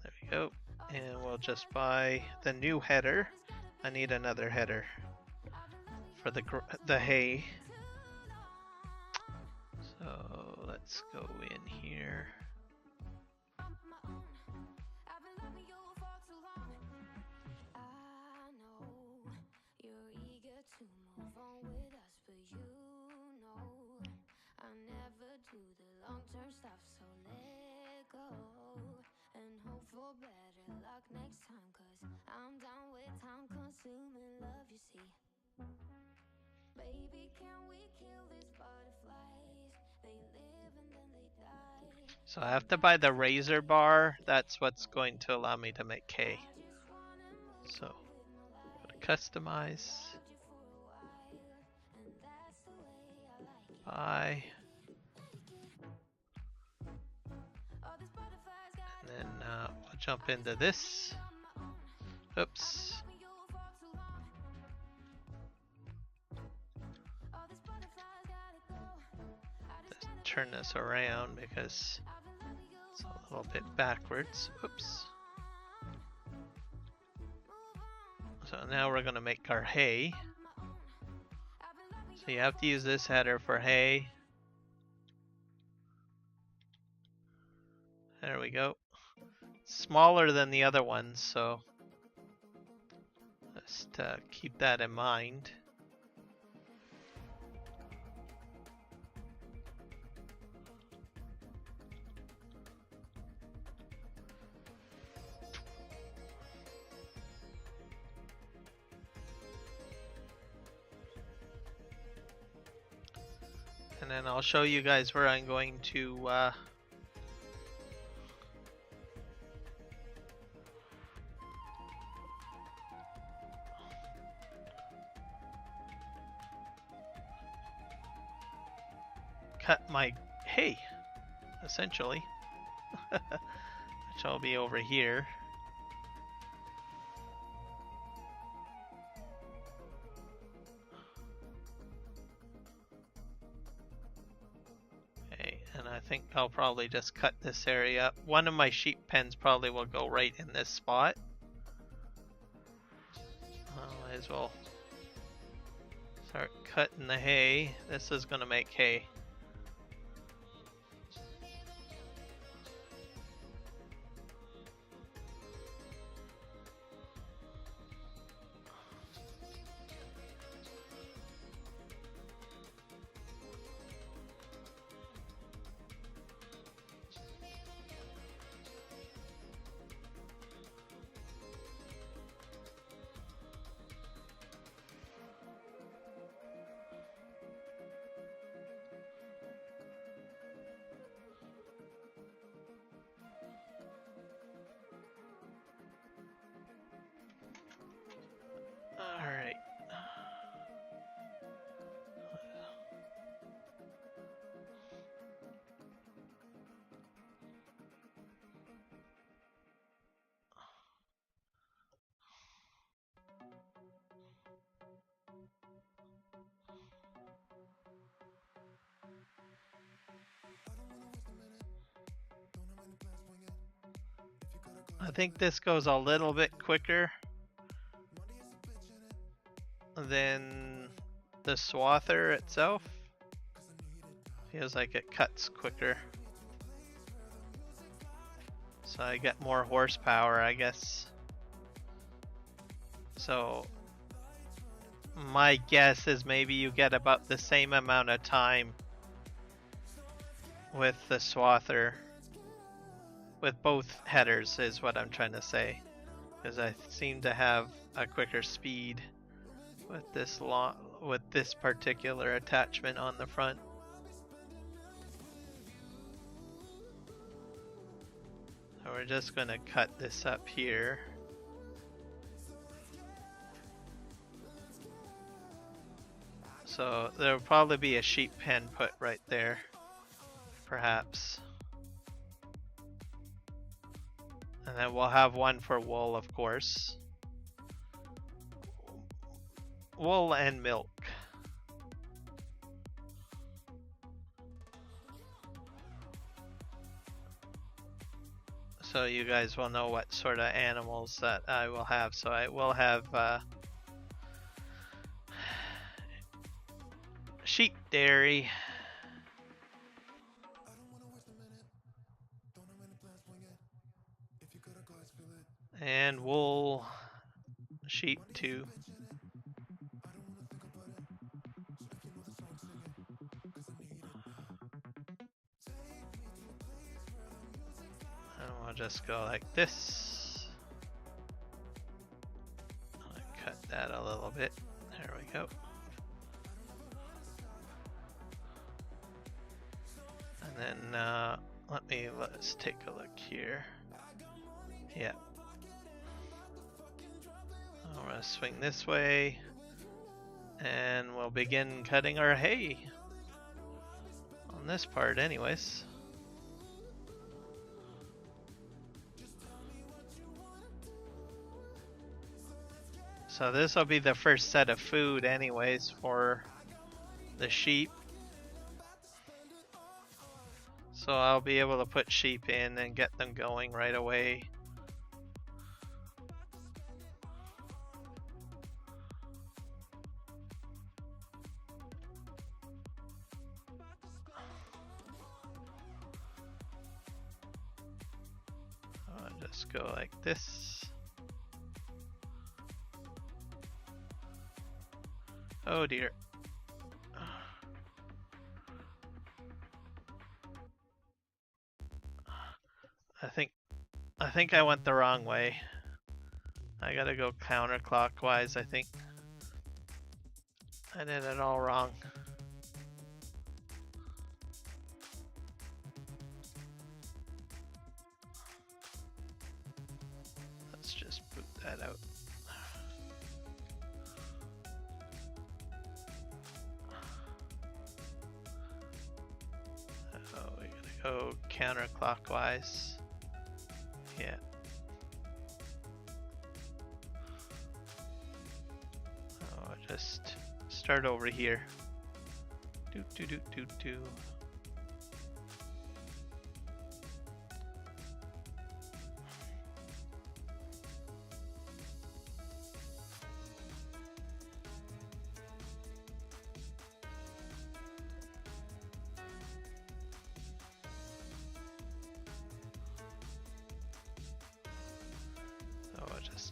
There we go. And we'll just buy the new header. I need another header for the hay. So let's go in here. Next time, 'cause I'm down with time consuming love, you see. Baby, can we kill these butterflies? They live and then they die. So I have to buy the razor bar. That's what's going to allow me to make hay. So go to customize. Buy. And then we'll jump into this. Oops. Just turn this around because it's a little bit backwards. Oops. So now we're going to make our hay. So you have to use this header for hay. There we go. Smaller than the other ones, so just keep that in mind. And then I'll show you guys where I'm going to cut my hay, essentially, which will be over here. Okay, and I think I'll probably just cut this area up. One of my sheep pens probably will go right in this spot. I might as well start cutting the hay. This is going to make hay. Alright. I think this goes a little bit quicker than the swather itself. Feels like it cuts quicker. So I get more horsepower, I guess. So my guess is maybe you get about the same amount of time with the swather. With both headers is what I'm trying to say. Because I seem to have a quicker speed with this particular attachment on the front. So we're just going to cut this up here. So there'll probably be a sheep pen put right there. perhaps. And then we'll have one for wool, of course. Wool and milk. So you guys will know what sort of animals that I will have. So I will have sheep dairy. And wool sheep too. And we'll just go like this. I'll cut that a little bit. There we go. And then let's take a look here. Yeah. I'm gonna swing this way, and we'll begin cutting our hay on this part anyways. So this will be the first set of food anyways for the sheep. So I'll be able to put sheep in and get them going right away. I'll just go like this. Oh dear. I think I went the wrong way. I gotta go counterclockwise, I think. I did it all wrong. Let's just boot that out. Oh, we gotta go counterclockwise. Yeah. Oh, just start over here. Do do do do do.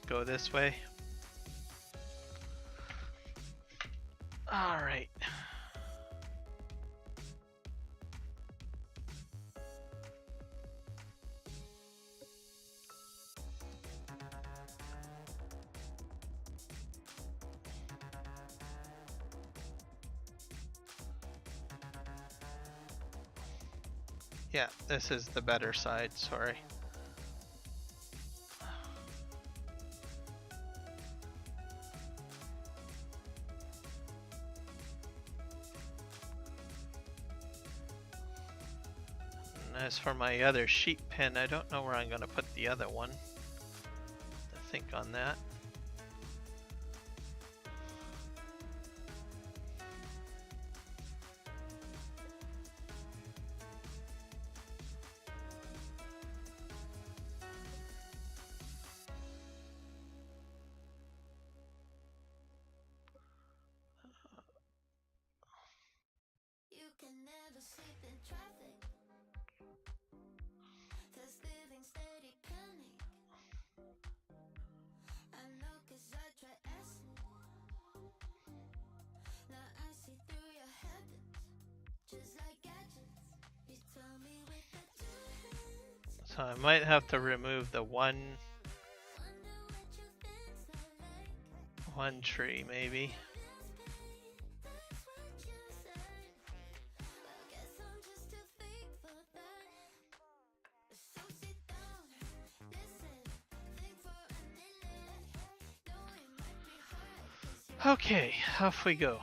Go this way. All right. Yeah, this is the better side, sorry. As for my other sheep pen, I don't know where I'm going to put the other one. To think on that. You can never sleep in traffic. Steady panic. I know 'cause I try acid. Now I see through your habits, just like gadgets. You tell me with the two hands. So I might have to remove the one tree maybe. Okay, off we go.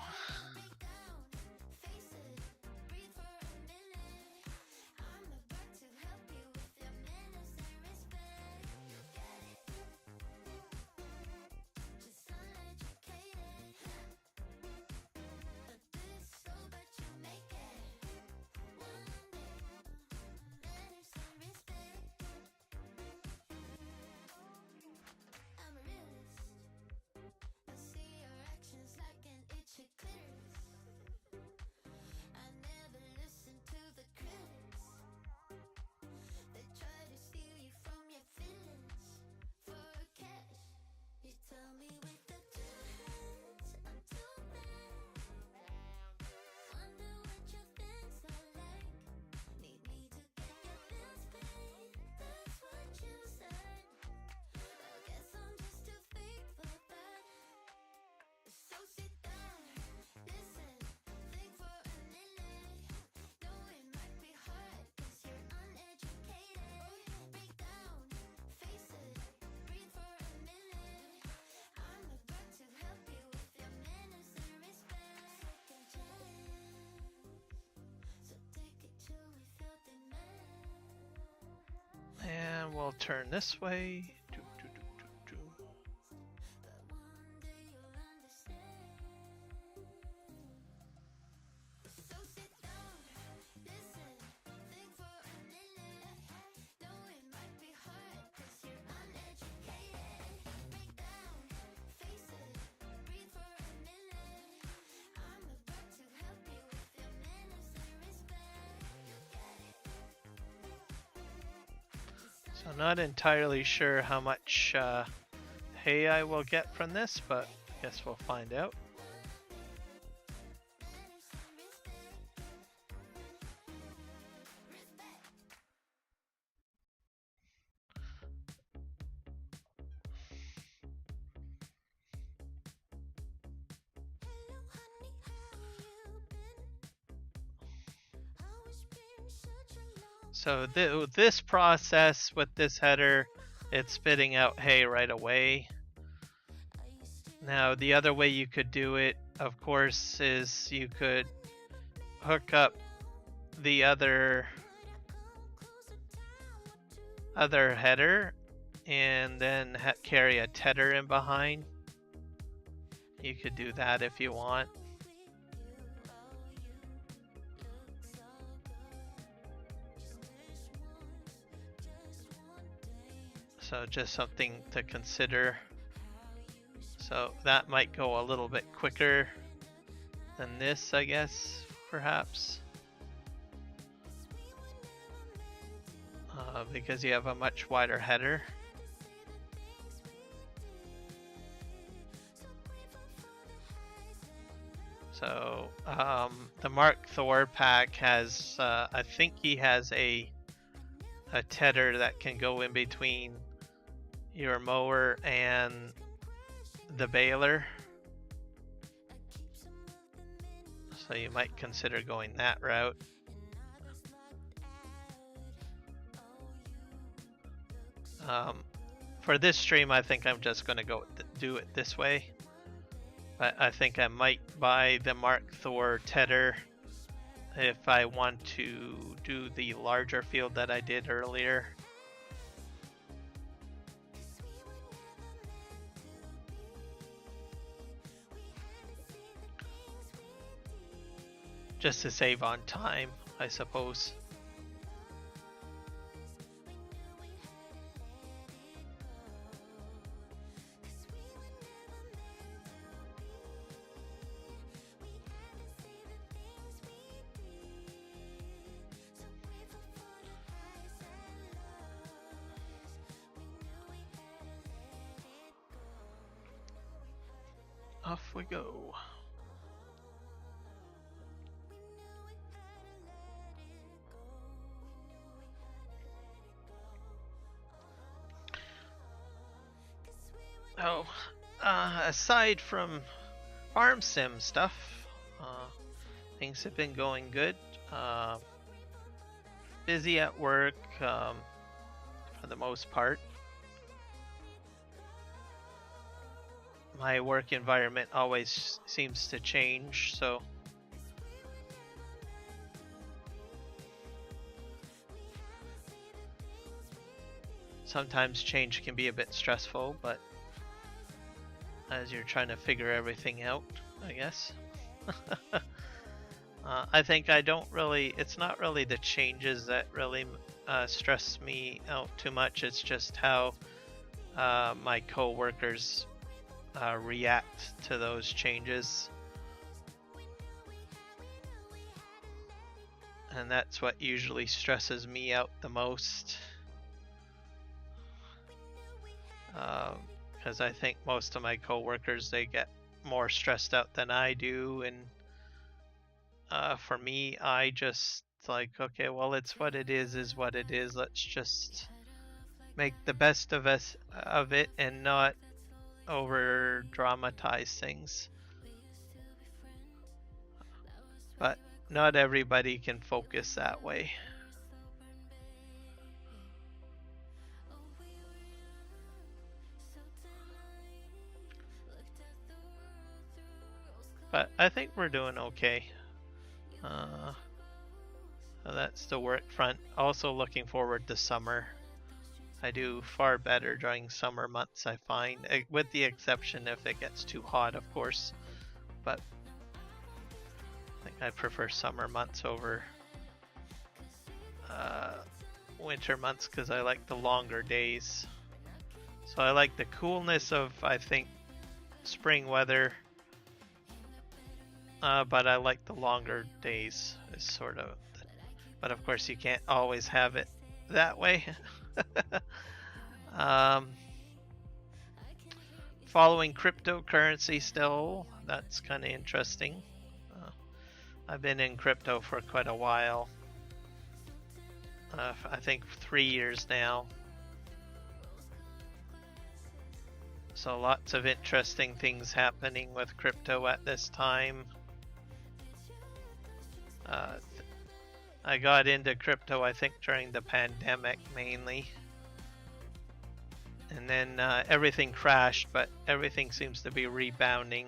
I'll turn this way. So not entirely sure how much hay I will get from this, but I guess we'll find out. So this process with this header, it's spitting out hay right away. Now the other way you could do it, of course, is you could hook up the other header and then carry a tedder in behind. You could do that if you want. So just something to consider. So that might go a little bit quicker than this, I guess, perhaps. Because you have a much wider header. So the Mark Thor pack has, I think he has a tedder that can go in between your mower and the baler. So you might consider going that route. For this stream, I think I'm just going to do it this way. But I think I might buy the Mark Thor tedder if I want to do the larger field that I did earlier. Just to save on time, I suppose. Off we go. Oh, aside from farm sim stuff, things have been going good. Busy at work for the most part. My work environment always seems to change, so sometimes change can be a bit stressful, but as you're trying to figure everything out, I guess. I think it's not really the changes that really stress me out too much. It's just how my co-workers react to those changes. And that's what usually stresses me out the most. Because I think most of my co-workers, they get more stressed out than I do, and for me, I just like, okay, well, it's what it is what it is. Let's just make the best of it and not over dramatize things. But not everybody can focus that way. But I think we're doing okay. So that's the work front. Also looking forward to summer. I do far better during summer months, I find, with the exception if it gets too hot, of course. But I think I prefer summer months over winter months because I like the longer days. So I like the coolness of, I think, spring weather, but I like the longer days. Is sort of, but of course you can't always have it that way. Following cryptocurrency still, that's kind of interesting. I've been in crypto for quite a while. I think 3 years now. So lots of interesting things happening with crypto at this time. I got into crypto, I think, during the pandemic mainly. And then everything crashed, but everything seems to be rebounding.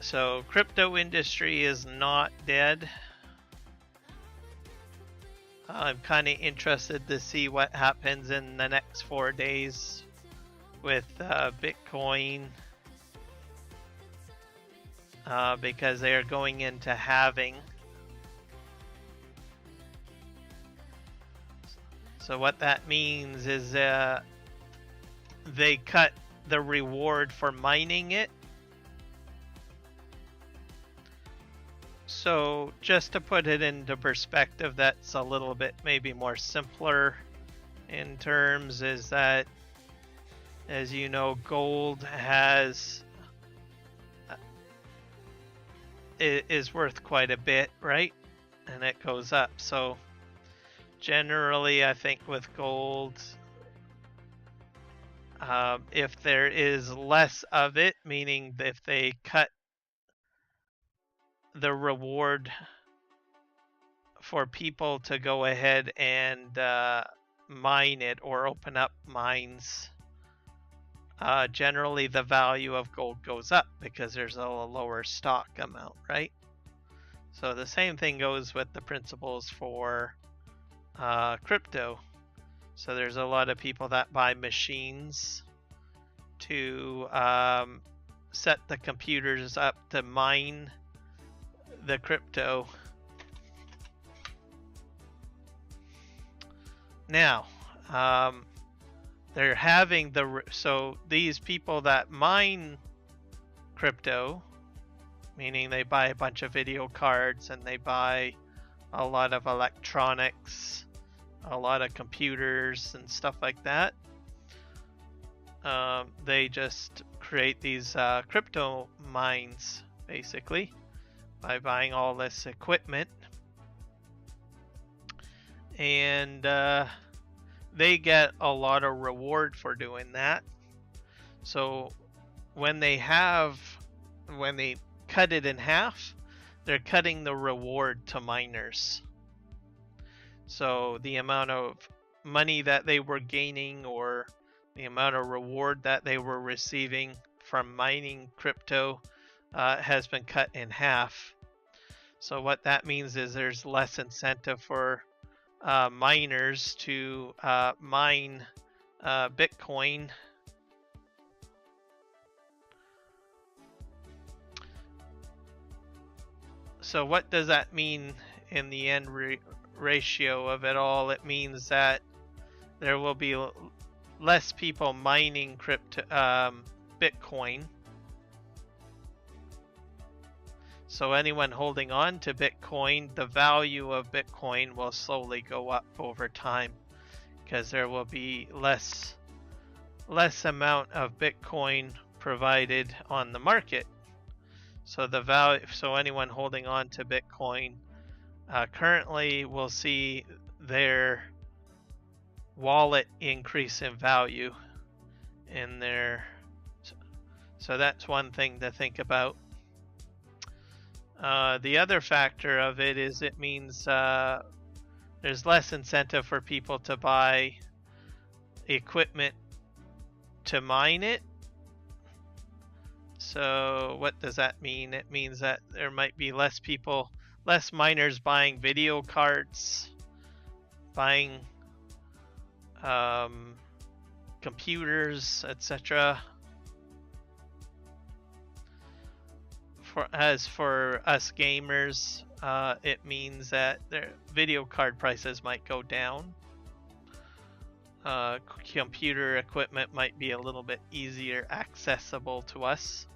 So crypto industry is not dead. I'm kind of interested to see what happens in the next 4 days with Bitcoin. Because they are going into halving. So what that means is they cut the reward for mining it. So just to put it into perspective, that's a little bit maybe more simpler in terms is that, as you know, gold is worth quite a bit, right? And it goes up. So generally, I think with gold, if there is less of it, meaning if they cut the reward for people to go ahead and mine it or open up mines, generally the value of gold goes up because there's a lower stock amount, right? So the same thing goes with the principles for crypto. So there's a lot of people that buy machines to set the computers up to mine the crypto. Now, they're having so these people that mine crypto, meaning they buy a bunch of video cards and they buy a lot of electronics, a lot of computers and stuff like that. They just create these crypto mines basically by buying all this equipment, and they get a lot of reward for doing that. So when they cut it in half, they're cutting the reward to miners. So the amount of money that they were gaining or the amount of reward that they were receiving from mining crypto has been cut in half. So what that means is there's less incentive for miners to mine Bitcoin. So what does that mean in the end ratio of it all? It means that there will be less people mining Bitcoin. So anyone holding on to Bitcoin, the value of Bitcoin will slowly go up over time because there will be less amount of Bitcoin provided on the market. So the value, so anyone holding on to Bitcoin currently will see their wallet increase in value in their. So that's one thing to think about. The other factor of it is it means there's less incentive for people to buy equipment to mine it. So what does that mean? It means that there might be less people less miners buying video cards, buying computers, etc. As for us gamers, it means that their video card prices might go down. Computer equipment might be a little bit easier accessible to us.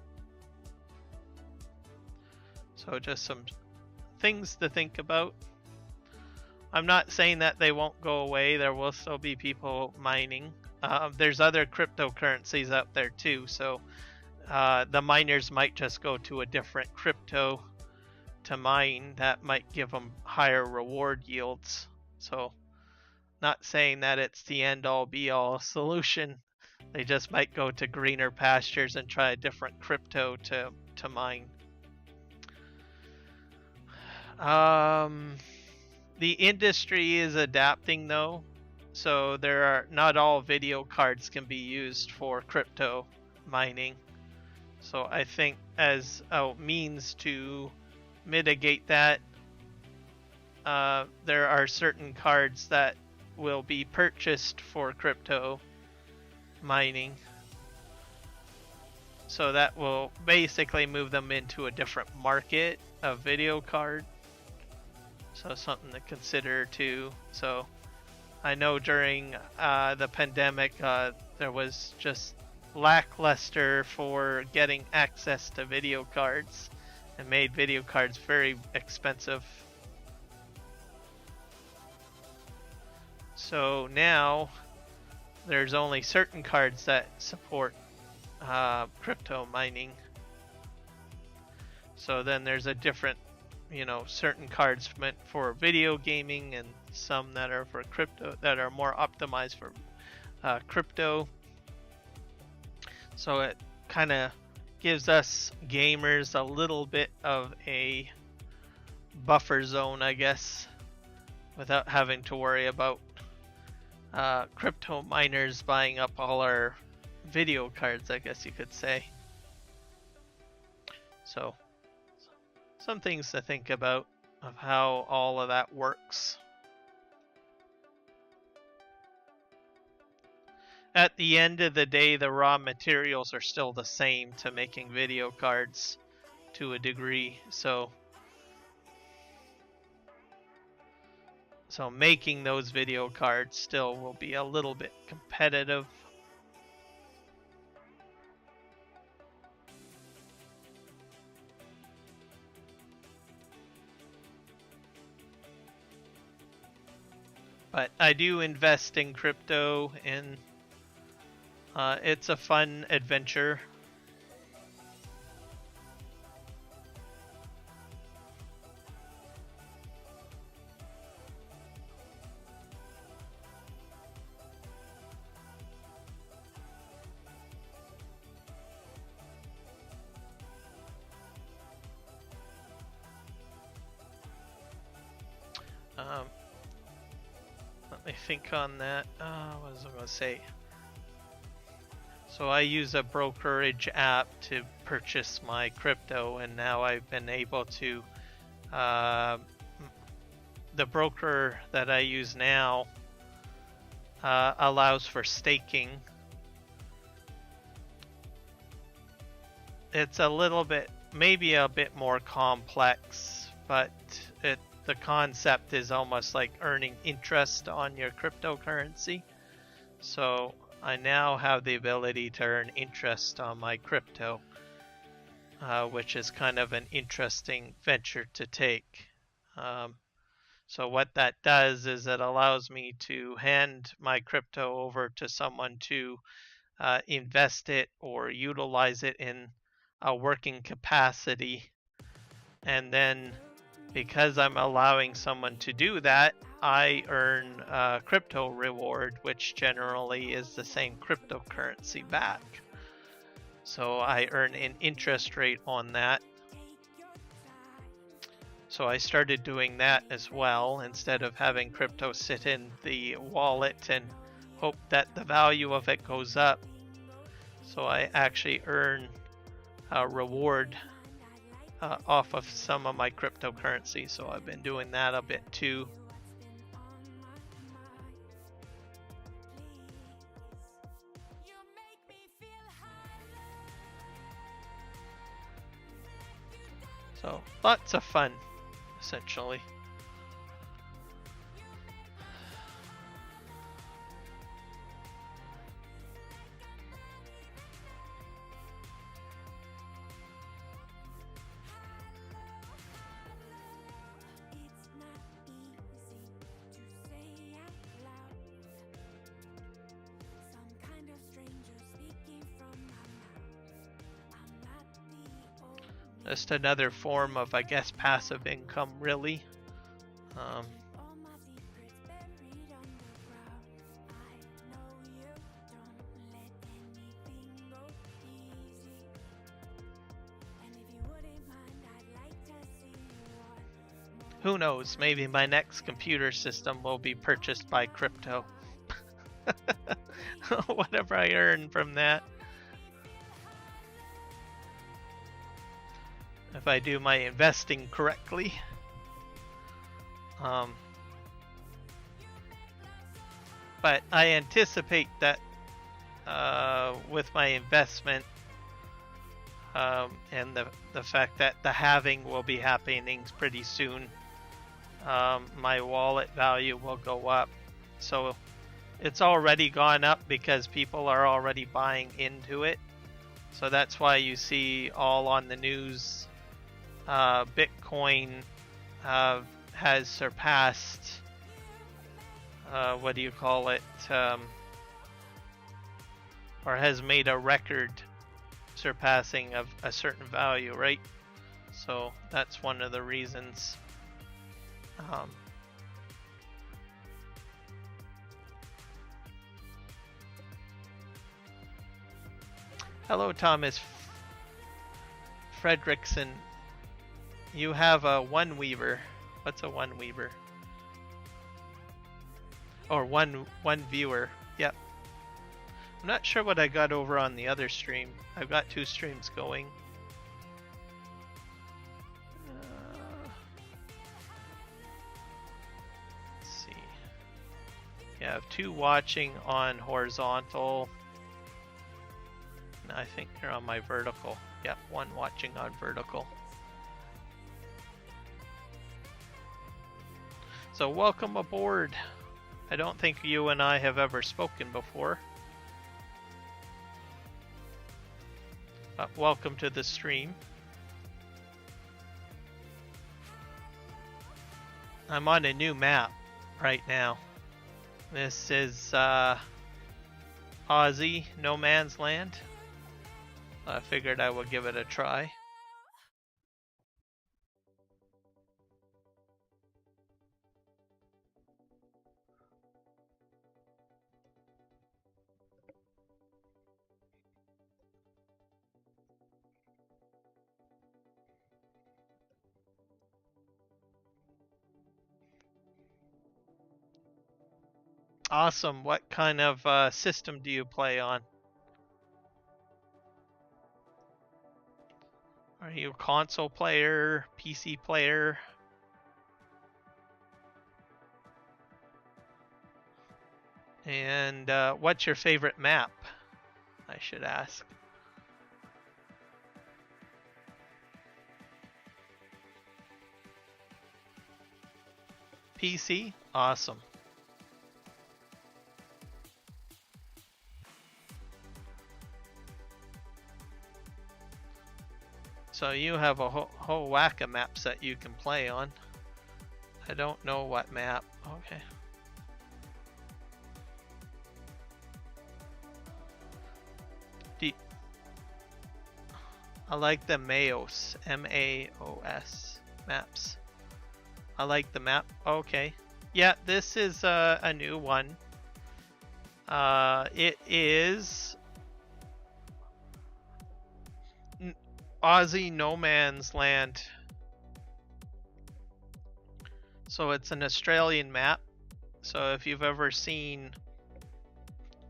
So just some things to think about. I'm not saying that they won't go away. There will still be people mining. There's other cryptocurrencies out there too, so the miners might just go to a different crypto to mine. That might give them higher reward yields. So not saying that it's the end all be all solution. They just might go to greener pastures and try a different crypto to mine. The industry is adapting though, so there are not all video cards can be used for crypto mining. So I think as a means to mitigate that, there are certain cards that will be purchased for crypto mining. So that will basically move them into a different market of video card. So something to consider too. So I know during the pandemic there was just lackluster for getting access to video cards and made video cards very expensive. So now there's only certain cards that support crypto mining. So then there's a different, certain cards meant for video gaming and some that are for crypto, that are more optimized for crypto. So it kind of gives us gamers a little bit of a buffer zone, I guess, without having to worry about crypto miners buying up all our video cards, I guess you could say. So some things to think about of how all of that works. At the end of the day, the raw materials are still the same to making video cards to a degree. So making those video cards still will be a little bit competitive. But I do invest in crypto, and it's a fun adventure. Let me think on that. What was I going to say? So I use a brokerage app to purchase my crypto, and now I've been able to, the broker that I use now allows for staking. It's a little bit, maybe a bit more complex, but the concept is almost like earning interest on your cryptocurrency. So I now have the ability to earn interest on my crypto, which is kind of an interesting venture to take. So what that does is it allows me to hand my crypto over to someone to invest it or utilize it in a working capacity. And then because I'm allowing someone to do that, I earn a crypto reward, which generally is the same cryptocurrency back. So I earn an interest rate on that. So I started doing that as well, instead of having crypto sit in the wallet and hope that the value of it goes up. So I actually earn a reward off of some of my cryptocurrency, so I've been doing that a bit too. So lots of fun, essentially. Just another form of, I guess, passive income, really. Who knows? Maybe my next computer system will be purchased by crypto. Whatever I earn from that. If I do my investing correctly. But I anticipate that with my investment and the fact that the halving will be happening pretty soon, my wallet value will go up. So it's already gone up because people are already buying into it. So that's why you see all on the news Bitcoin has surpassed what do you call it, or has made a record surpassing of a certain value, right? So that's one of the reasons. Hello, Thomas Fredrickson. You have a one weaver. What's a one weaver? Or one viewer. Yep. I'm not sure what I got over on the other stream. I've got two streams going. Let's see. Yeah, I have two watching on horizontal. And I think they're on my vertical. Yep, one watching on vertical. So welcome aboard. I don't think you and I have ever spoken before. But welcome to the stream. I'm on a new map right now. This is Aussie, No Man's Land. I figured I would give it a try. Awesome. What kind of system do you play on? Are you a console player, PC player? And what's your favorite map? I should ask. PC? Awesome. So you have a whole whack of maps that you can play on. I don't know what map. Okay. I like the Mayos, M-A-O-S maps. I like the map. Okay. Yeah, this is a new one. It is Aussie No Man's Land. So it's an Australian map. So if you've ever seen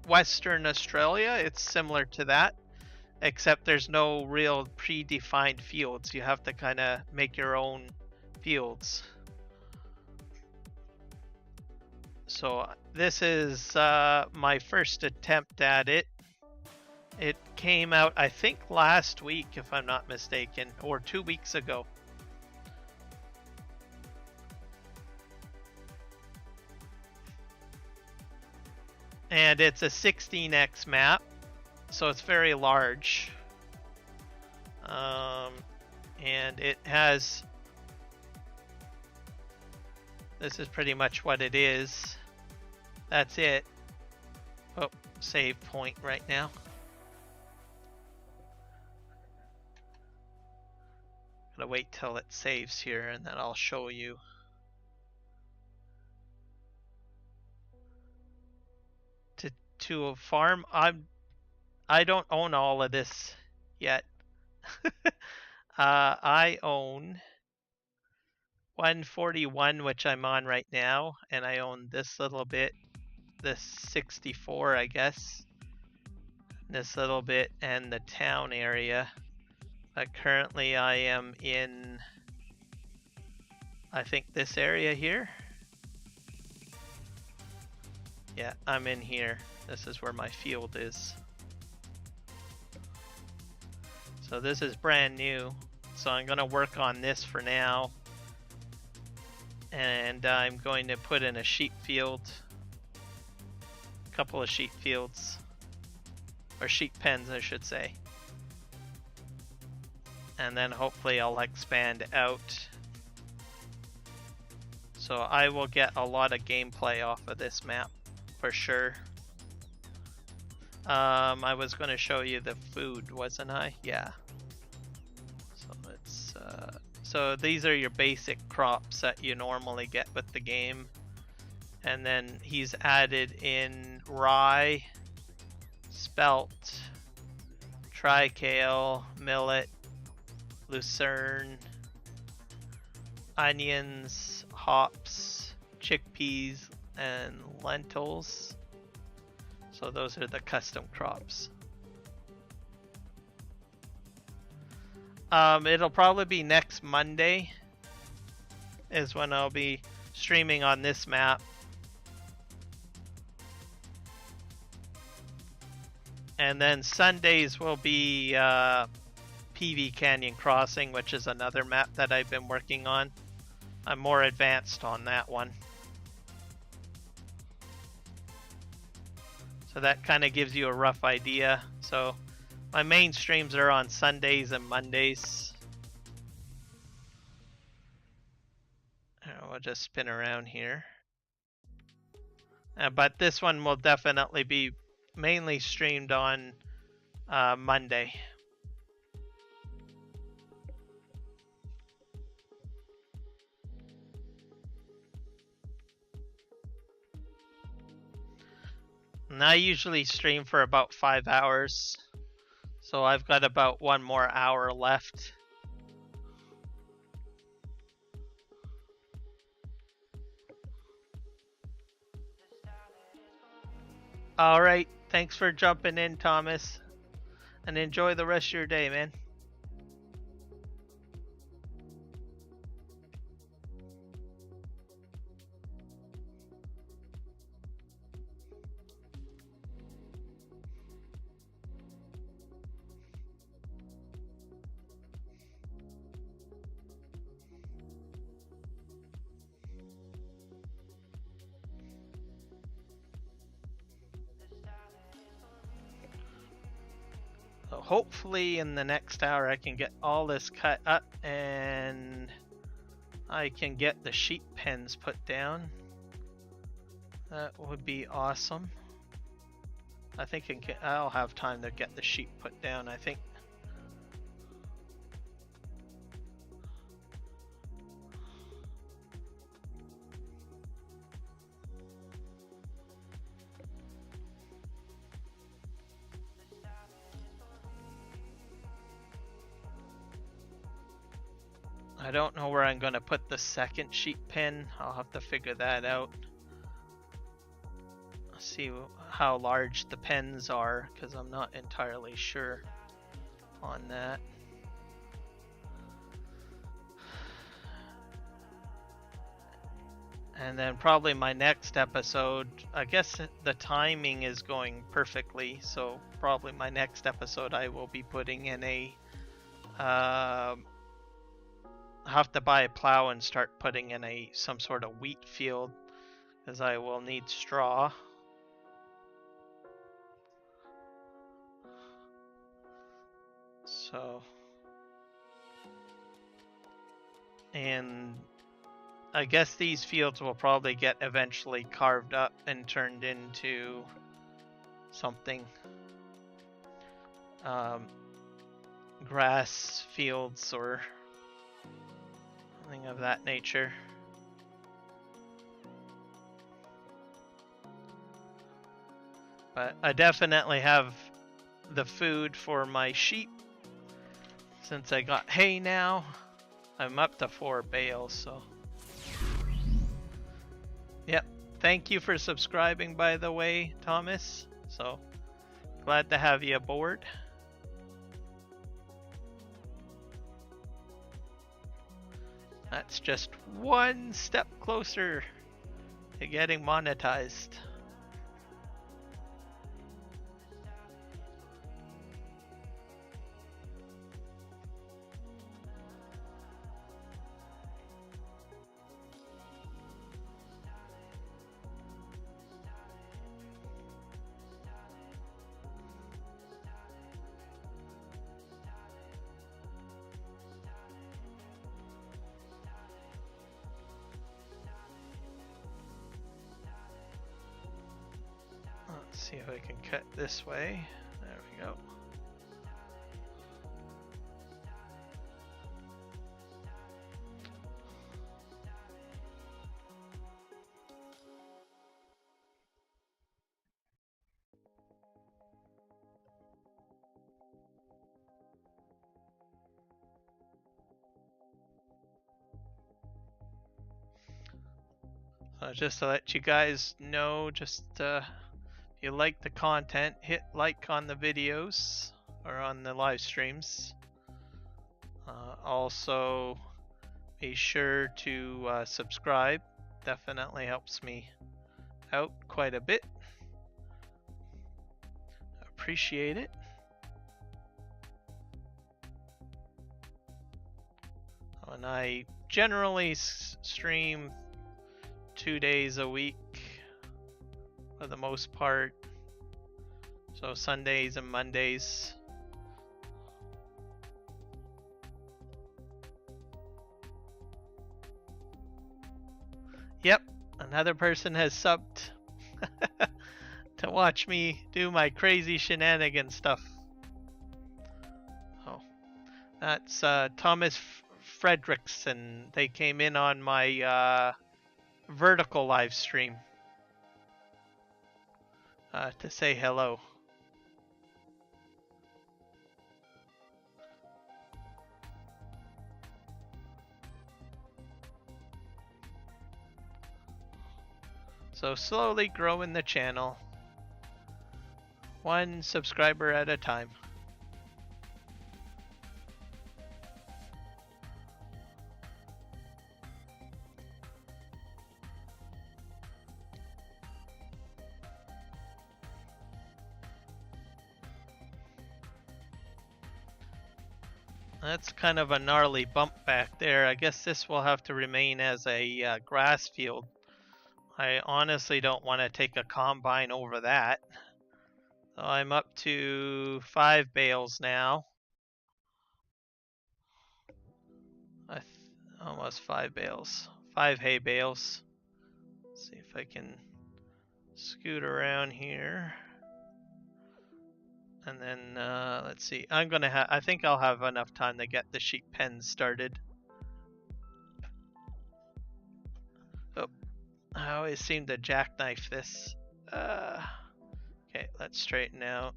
Western Australia, it's similar to that. except there's no real predefined fields. You have to kind of make your own fields. So this is my first attempt at it. It came out, I think, last week, if I'm not mistaken, or 2 weeks ago. And it's a 16x map, so it's very large. And it has... This is pretty much what it is. That's it. Oh, save point right now. Gotta wait till it saves here and then I'll show you. To a farm, I don't own all of this yet. I own 141, which I'm on right now, and I own this little bit, this 64, I guess, this little bit, and the town area. But currently I am in, I think, this area here. Yeah, I'm in here. This is where my field is. So this is brand new. So I'm going to work on this for now. And I'm going to put in a sheep field. A couple of sheep fields. Or sheep pens, I should say. And then hopefully I'll expand out. So I will get a lot of gameplay off of this map, for sure. I was going to show you the food, wasn't I? Yeah. So it's so these are your basic crops that you normally get with the game, and then he's added in rye, spelt, triticale, millet, lucerne, onions, hops, chickpeas, and lentils. So those are the custom crops. It'll probably be next Monday is when I'll be streaming on this map. And then Sundays will be PV Canyon Crossing, which is another map that I've been working on. I'm more advanced on that one. So that kind of gives you a rough idea. So my main streams are on Sundays and Mondays. We'll just spin around here. But this one will definitely be mainly streamed on Monday. And I usually stream for about 5 hours. So I've got about 1 more hour left. Alright, thanks for jumping in, Thomas. And enjoy the rest of your day, man. So hopefully in the next hour I can get all this cut up and I can get the sheep pens put down. That would be awesome. I think I'll have time to get the sheep put down, I think. I don't know where I'm going to put the second sheep pen. I'll have to figure that out. See how large the pens are, because I'm not entirely sure. on that. And then probably my next episode, I guess the timing is going perfectly, so probably my next episode I will be putting in a have to buy a plow and start putting in some sort of wheat field, because I will need straw. So, and I guess these fields will probably get eventually carved up and turned into something. Grass fields or something of that nature. But I definitely have the food for my sheep. Since I got hay now, I'm up to 4 bales, so. Yep. Thank you for subscribing, by the way, Thomas. So, glad to have you aboard. That's just one step closer to getting monetized. Let's see if I can cut this way. There we go. Just to let you guys know, just if you like the content, hit like on the videos or on the live streams. Also, be sure to subscribe. Definitely helps me out quite a bit. Appreciate it. And I generally stream 2 days a week for the most part. So Sundays and Mondays. Yep, another person has subbed to watch me do my crazy shenanigan stuff. Oh, that's Thomas Fredrickson. They came in on my vertical live stream to say hello. So slowly growing the channel, one subscriber at a time. That's kind of a gnarly bump back there. I guess this will have to remain as a grass field. I honestly don't want to take a combine over that. So I'm up to 5 bales now. Almost 5 bales. 5 hay bales. Let's see if I can scoot around here. And then let's see. I think I'll have enough time to get the sheep pen started. Oh, I always seem to jackknife this. Okay, let's straighten out.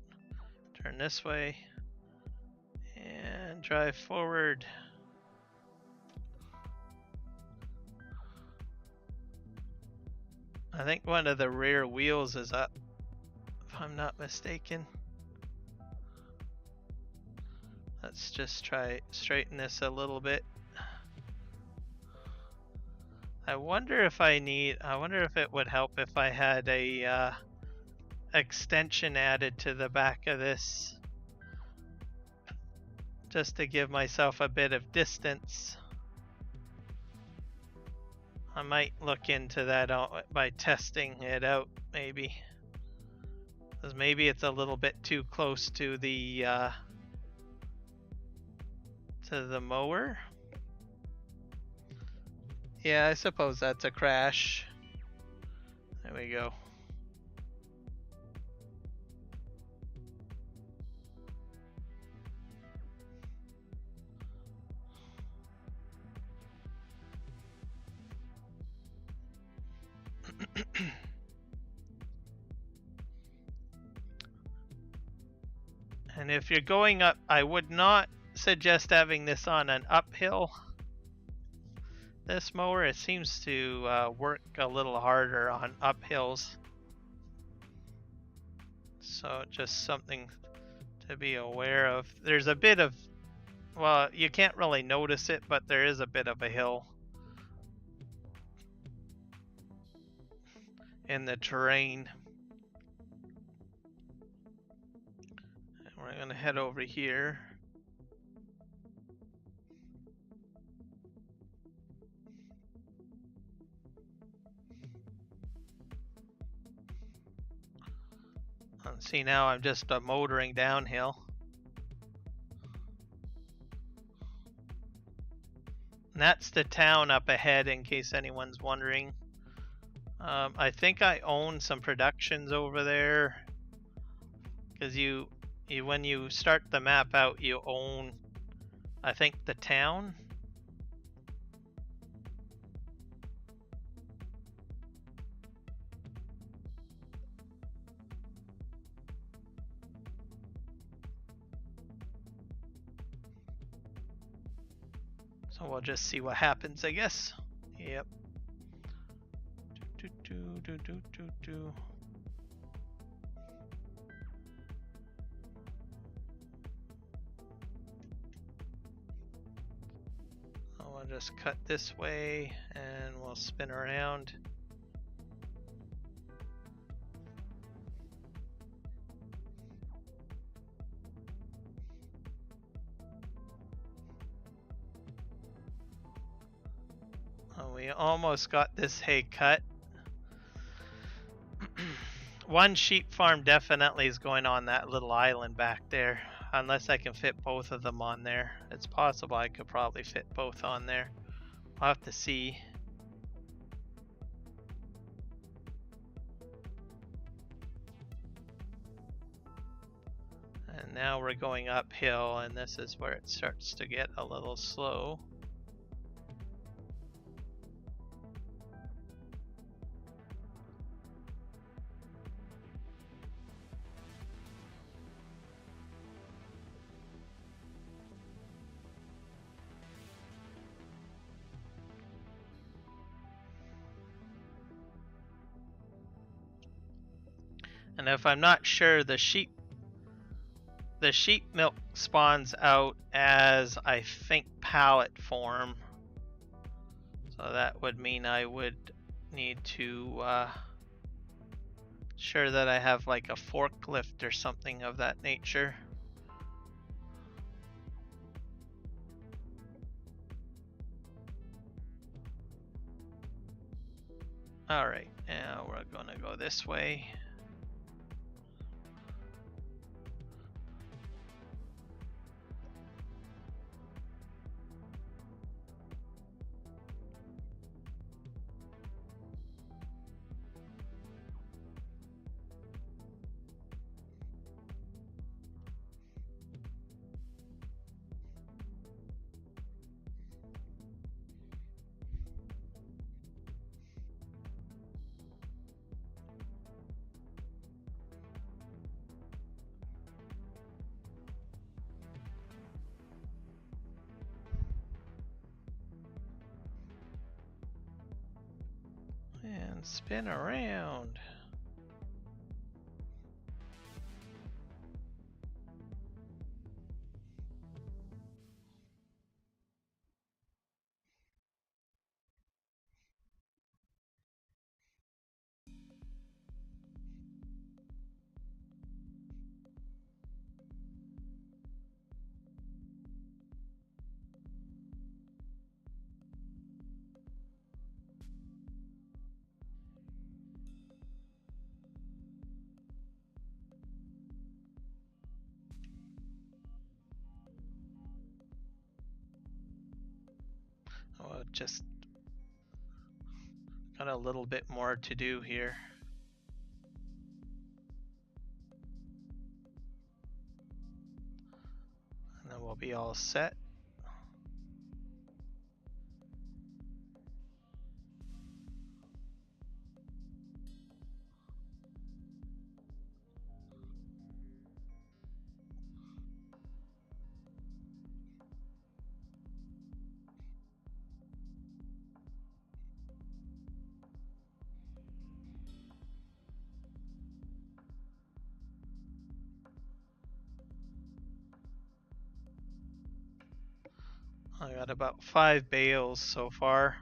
Turn this way. And drive forward. I think one of the rear wheels is up, if I'm not mistaken. Let's just try straighten this a little bit. I wonder if it would help if I had a extension added to the back of this, just to give myself a bit of distance. I might look into that by testing it out, maybe. Because maybe it's a little bit too close to the mower. Yeah, I suppose that's a crash. There we go. And if you're going up, I would not suggest having this on an uphill. This mower, it seems to work a little harder on uphills. So just something to be aware of. There's a bit of, well, you can't really notice it, but there is a bit of a hill in the terrain. And we're gonna head over here. And see, now I'm just motoring downhill. And that's the town up ahead, in case anyone's wondering. I think I own some productions over there, because you when you start the map out, you own, I think, the town. So we'll just see what happens, I guess. Yep. I'll just cut this way and we'll spin around. We almost got this hay cut. One sheep farm definitely is going on that little island back there, unless I can fit both of them on there. It's possible I could probably fit both on there. I'll have to see. And now we're going uphill, and this is where it starts to get a little slow. And if I'm not sure, the sheep milk spawns out as, I think, pallet form. So that would mean I would need to sure that I have like a forklift or something of that nature. Alright, now we're gonna go this way. And spin around. just got a little bit more to do here. And then we'll be all set. I got about 5 bales so far.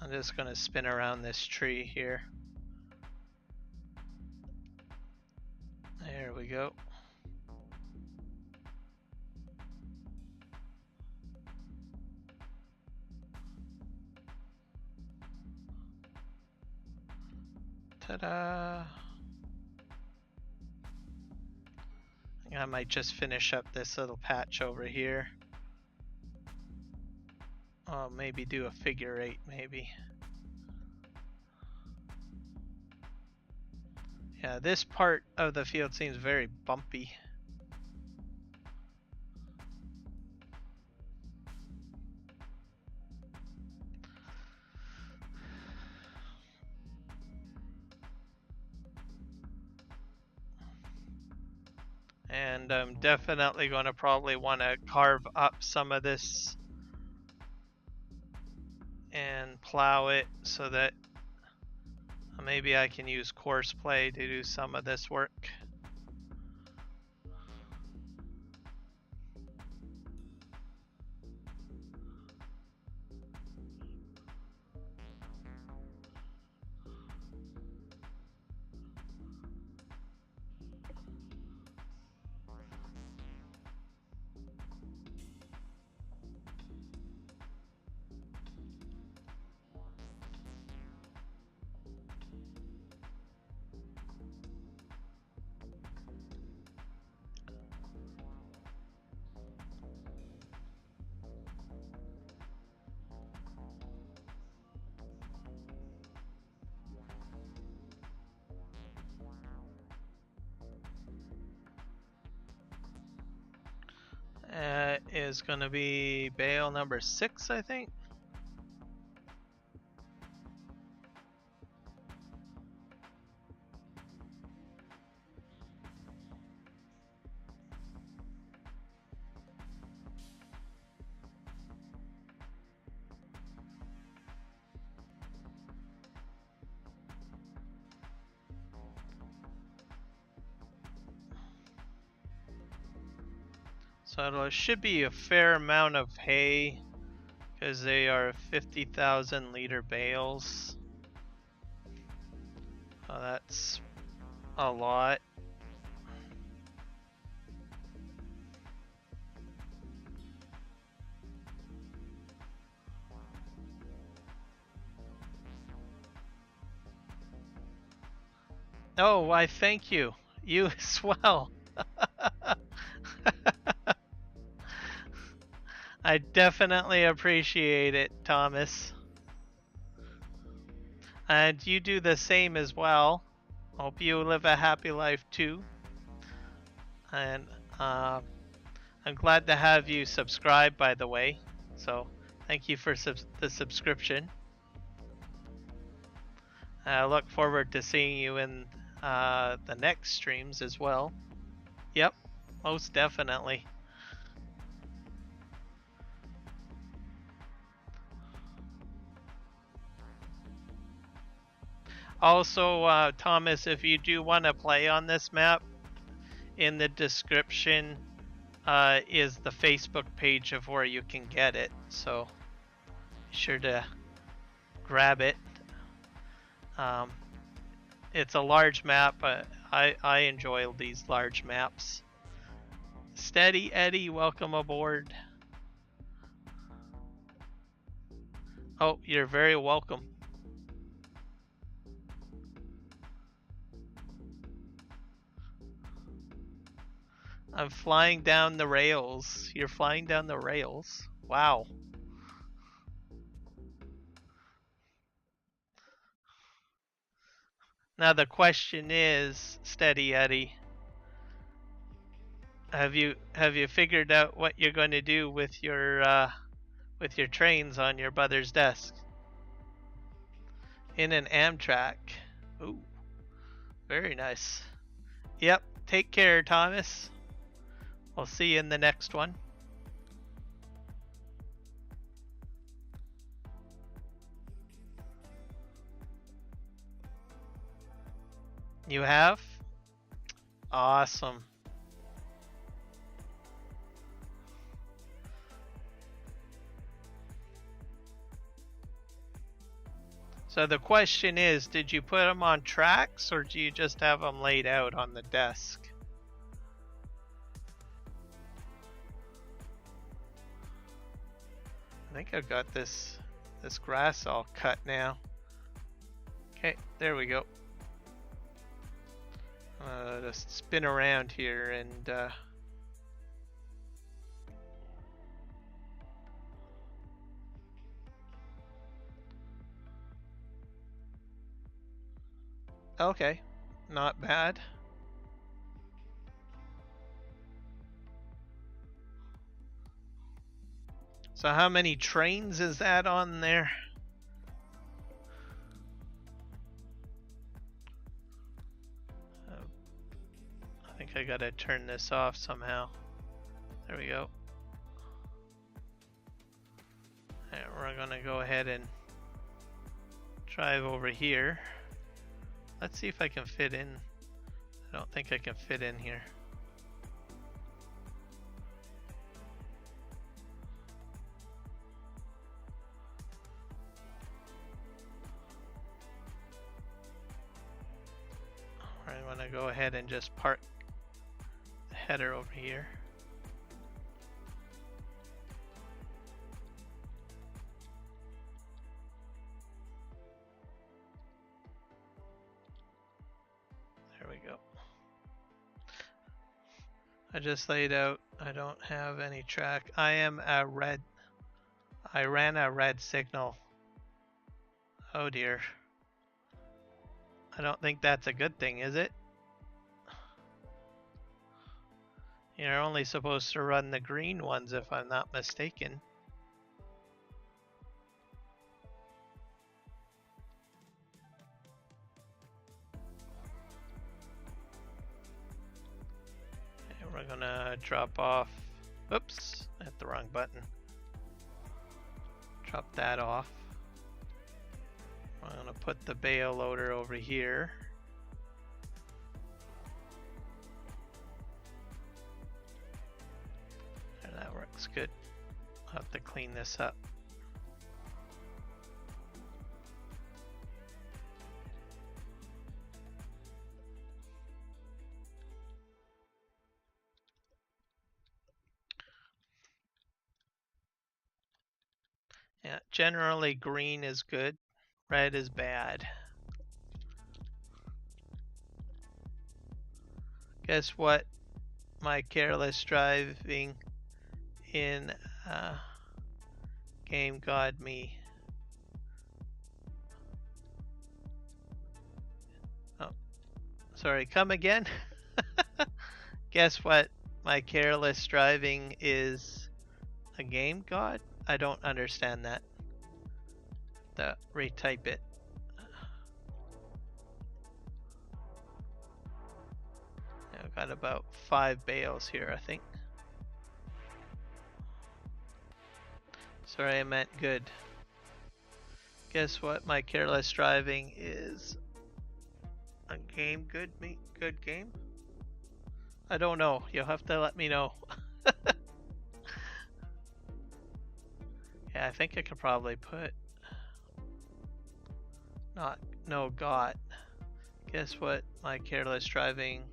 I'm just going to spin around this tree here. There we go. Ta-da! I might just finish up this little patch over here. Oh, maybe do a figure 8, maybe. Yeah, this part of the field seems very bumpy. And I'm definitely going to probably want to carve up some of this and plow it so that maybe I can use course play to do some of this work. Is going to be bale number 6, I think. So it should be a fair amount of hay because they are 50,000 liter bales. Oh, that's a lot. Oh, why thank you. You as well. I definitely appreciate it, Thomas. And you do the same as well. Hope you live a happy life too. And I'm glad to have you subscribe, by the way. So thank you for the subscription. I look forward to seeing you in the next streams as well. Yep, most definitely. Also, Thomas, if you do want to play on this map, in the description is the Facebook page of where you can get it. So be sure to grab it. It's a large map. I enjoy these large maps. Steady Eddie, welcome aboard. Oh, you're very welcome. I'm flying down the rails. You're flying down the rails. Wow. Now the question is, Steady Eddie, have you figured out what you're going to do with your trains on your brother's desk? In an Amtrak. Ooh, very nice. Yep. Take care, Thomas. I'll see you in the next one. You have? Awesome. So the question is, did you put them on tracks or do you just have them laid out on the desk? I think I've got this grass all cut now. Okay, there we go. Just spin around here and okay, not bad. So how many trains is that on there? I think I gotta turn this off somehow. There we go. And we're gonna go ahead and drive over here. Let's see if I can fit in. I don't think I can fit in here. I'm gonna go ahead and just park the header over here. There we go. I just laid out, I don't have any track. I am a red. I ran a red signal. Oh dear. I don't think that's a good thing, is it? You're only supposed to run the green ones if I'm not mistaken. And we're gonna drop off. Oops, I hit the wrong button. Drop that off. I'm gonna put the bale loader over here. And that works good. I'll have to clean this up. Yeah, generally green is good. Red is bad. Guess what? My careless driving in game got me. Oh, sorry, come again? Guess what? My careless driving is a game god? I don't understand that. Retype it. I've got about 5 bales here, I think. Sorry, I meant good. Guess what? My careless driving is a game good game? I don't know. You'll have to let me know. Yeah, I think I could probably put no got. Guess what? My careless driving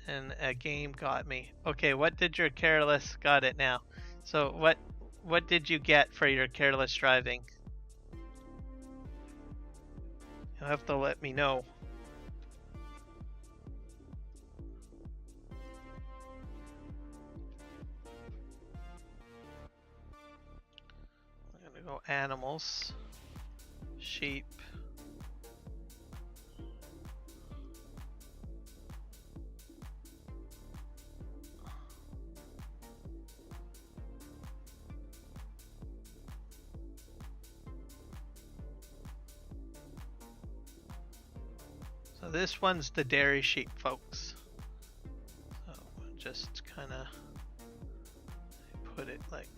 and a game got me. Okay, what did your careless got it now? So what did you get for your careless driving? You'll have to let me know. I'm gonna go animals, sheep. So this one's the dairy sheep, folks. So we'll just kind of put it like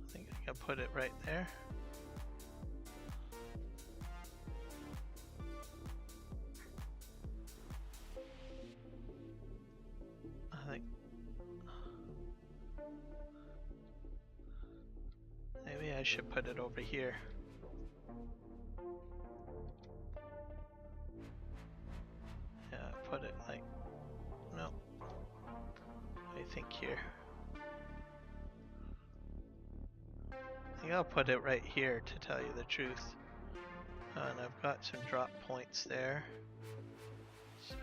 I think I can put it right there. I think maybe I should put it over here. Yeah, put it like, no, I think here. I think I'll put it right here to tell you the truth. And I've got some drop points there. So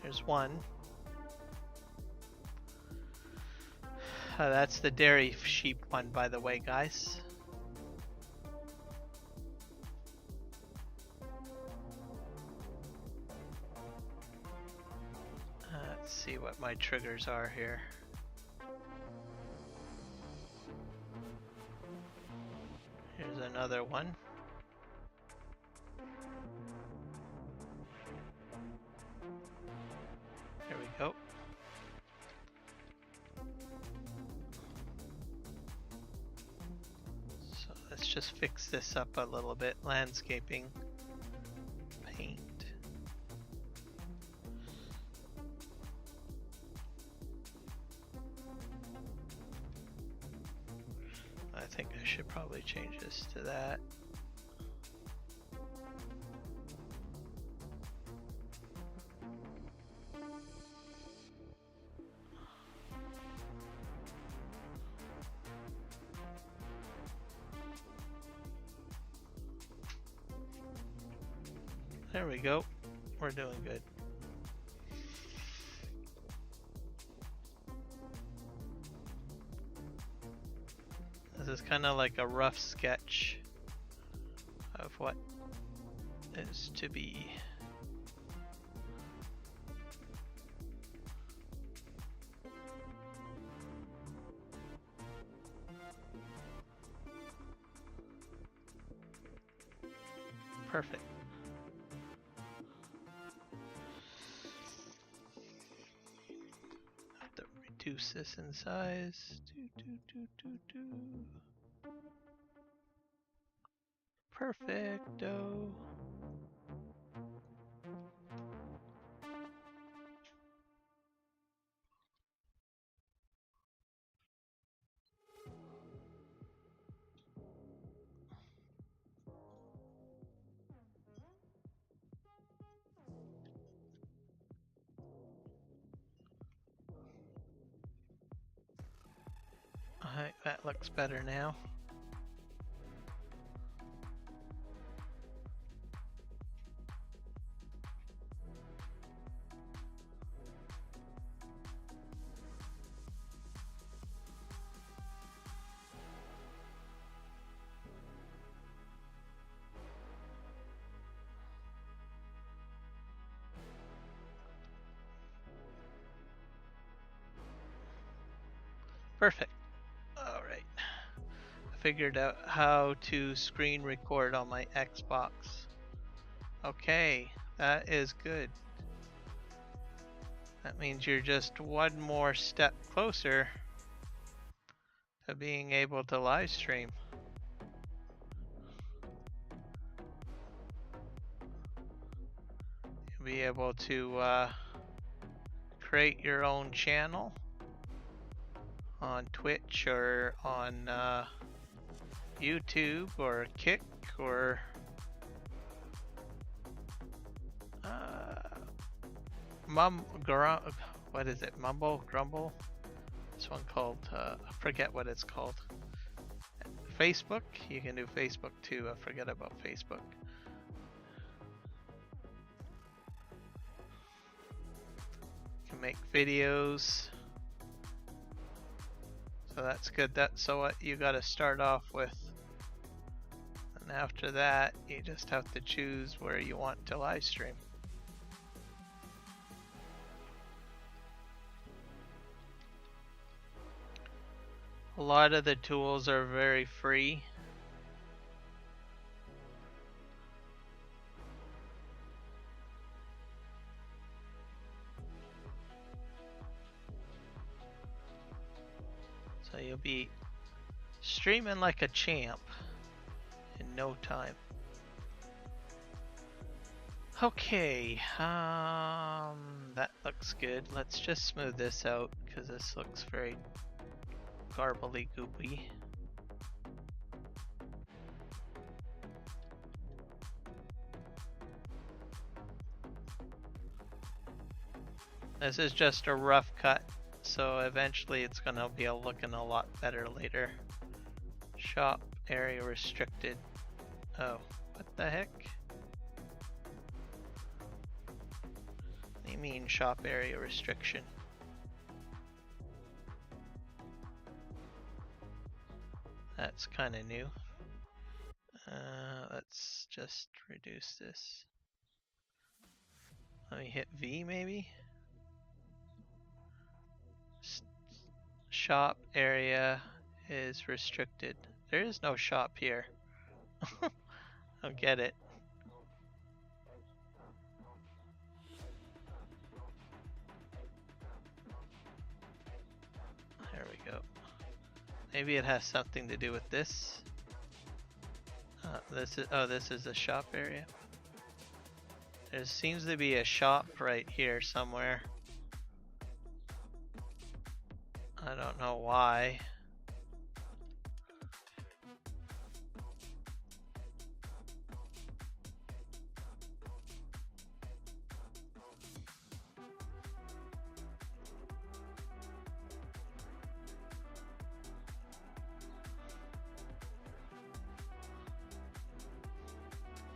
there's one. That's the dairy sheep one, by the way, guys. Let's see what my triggers are here. Here's another one. There we go. So let's just fix this up a little bit. Landscaping. Paint. I think I should probably change this to that. There we go. We're doing good. This is kind of like a rough sketch of what is to be. Perfect. Have to reduce this in size. Perfecto. Alright, that looks better now. Perfect. Alright. I figured out how to screen record on my Xbox. Okay, that is good. That means you're just one more step closer to being able to live stream. be able to create your own channel on Twitch or on YouTube or Kick or what is it? Mumble Grumble? This one called I forget what it's called. Facebook? You can do Facebook too. I forget about Facebook. You can make videos. So that's good. That's what you got to start off with. And after that, you just have to choose where you want to live stream. A lot of the tools are very free. So you'll be streaming like a champ in no time. Okay, that looks good. Let's just smooth this out because this looks very garbly goopy. This is just a rough cut, so eventually it's gonna be looking a lot better later. Shop area restricted. Oh, what the heck? What do you mean shop area restriction? That's kind of new. Let's just reduce this. Let me hit V maybe. Shop area is restricted. There is no shop here. I don't get it. There we go. Maybe it has something to do with this. This is a shop area. There seems to be a shop right here somewhere. I don't know why.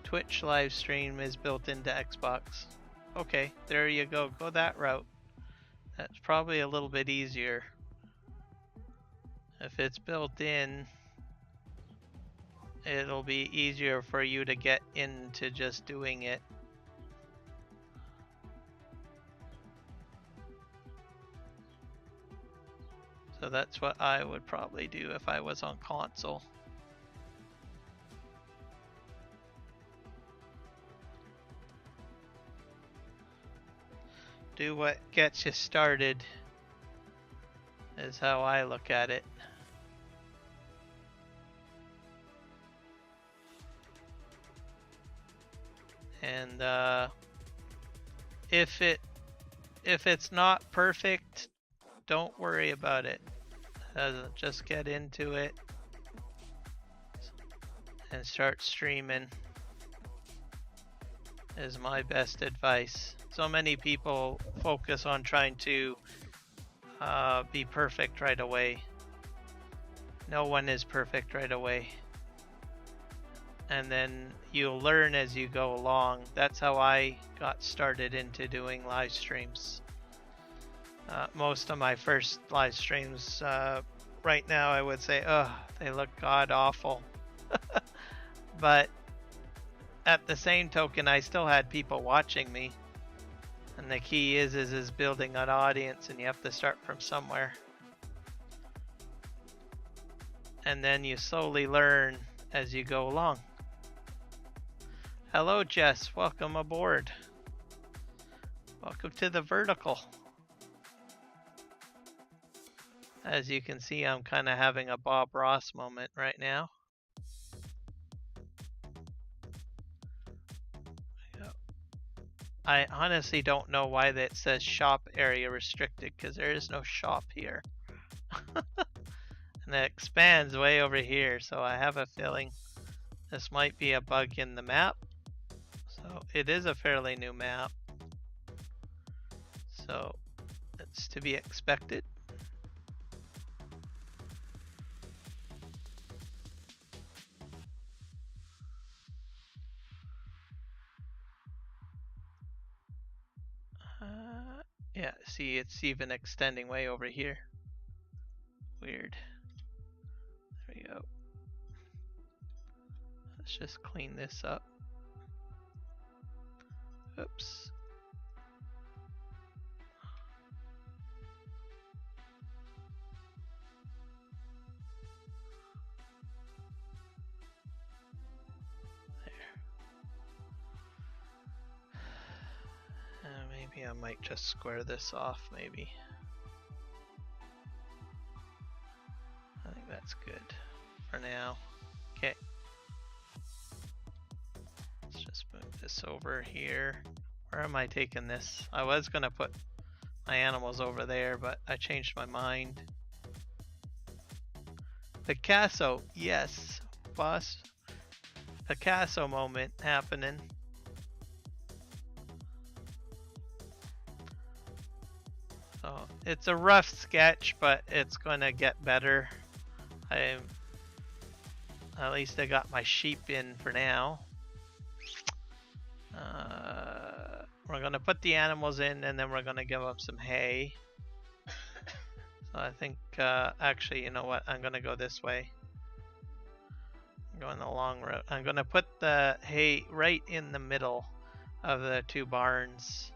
Twitch live stream is built into Xbox. Okay, there you go. Go that route. That's probably a little bit easier. If it's built in, it'll be easier for you to get into just doing it. So that's what I would probably do if I was on console. Do what gets you started is how I look at it. And if it's not perfect, don't worry about it. Just get into it and start streaming is my best advice. So many people focus on trying to be perfect right away. No one is perfect right away. And then you'll learn as you go along. That's how I got started into doing live streams. Most of my first live streams right now, I would say, oh, they look god awful. But at the same token, I still had people watching me. And the key is building an audience, and you have to start from somewhere. And then you slowly learn as you go along. Hello, Jess. Welcome aboard. Welcome to the vertical. As you can see, I'm kind of having a Bob Ross moment right now. I honestly don't know why that says shop area restricted, because there is no shop here. And it expands way over here, so I have a feeling this might be a bug in the map. So it is a fairly new map, so it's to be expected. Yeah, see, it's even extending way over here. Weird. There we go. Let's just clean this up. Oops. Maybe I might just square this off, maybe. I think that's good for now. Okay. Let's just move this over here. Where am I taking this? I was gonna put my animals over there, but I changed my mind. Picasso, yes, boss. Picasso moment happening. So it's a rough sketch, but it's gonna get better. At least I got my sheep in for now. We're gonna put the animals in, and then we're gonna give them some hay. So I think, actually, you know what? I'm gonna go this way. I'm going the long route. I'm gonna put the hay right in the middle of the two barns.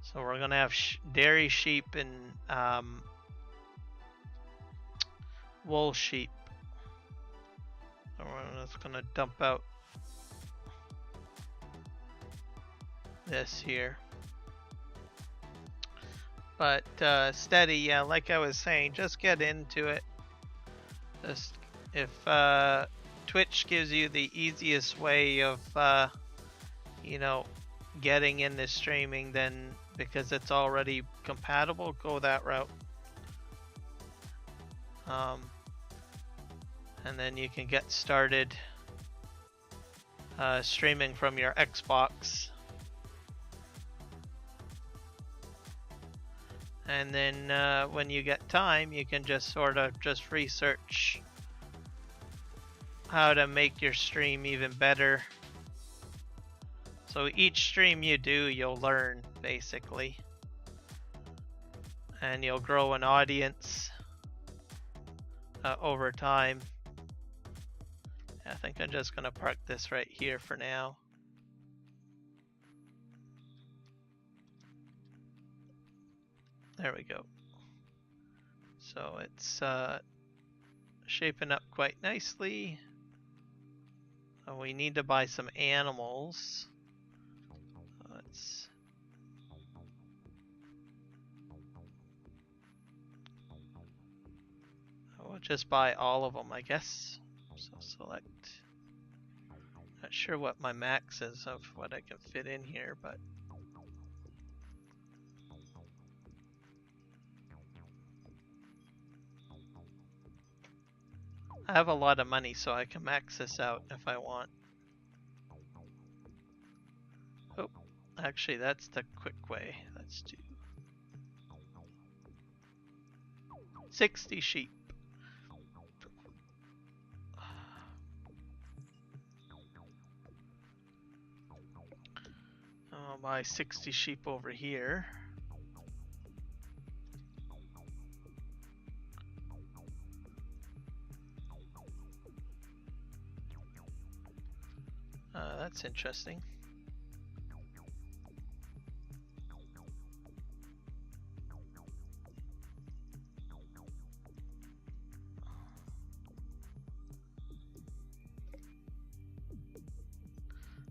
So we're gonna have dairy sheep and wool sheep. So we're just gonna dump out this here. But steady, yeah, like I was saying, just get into it. Just if Twitch gives you the easiest way of you know, getting into streaming, then because it's already compatible, go that route. And then you can get started streaming from your Xbox. And then when you get time, you can just sort of just research how to make your stream even better. So each stream you do, you'll learn, basically. And you'll grow an audience over time. I think I'm just going to park this right here for now. There we go. So it's shaping up quite nicely. We need to buy some animals. We'll just buy all of them, I guess. So select. Not sure what my max is of what I can fit in here, but I have a lot of money, so I can max this out if I want. Oh, actually, that's the quick way. Let's do 60 sheep. I'll buy 60 sheep over here. That's interesting.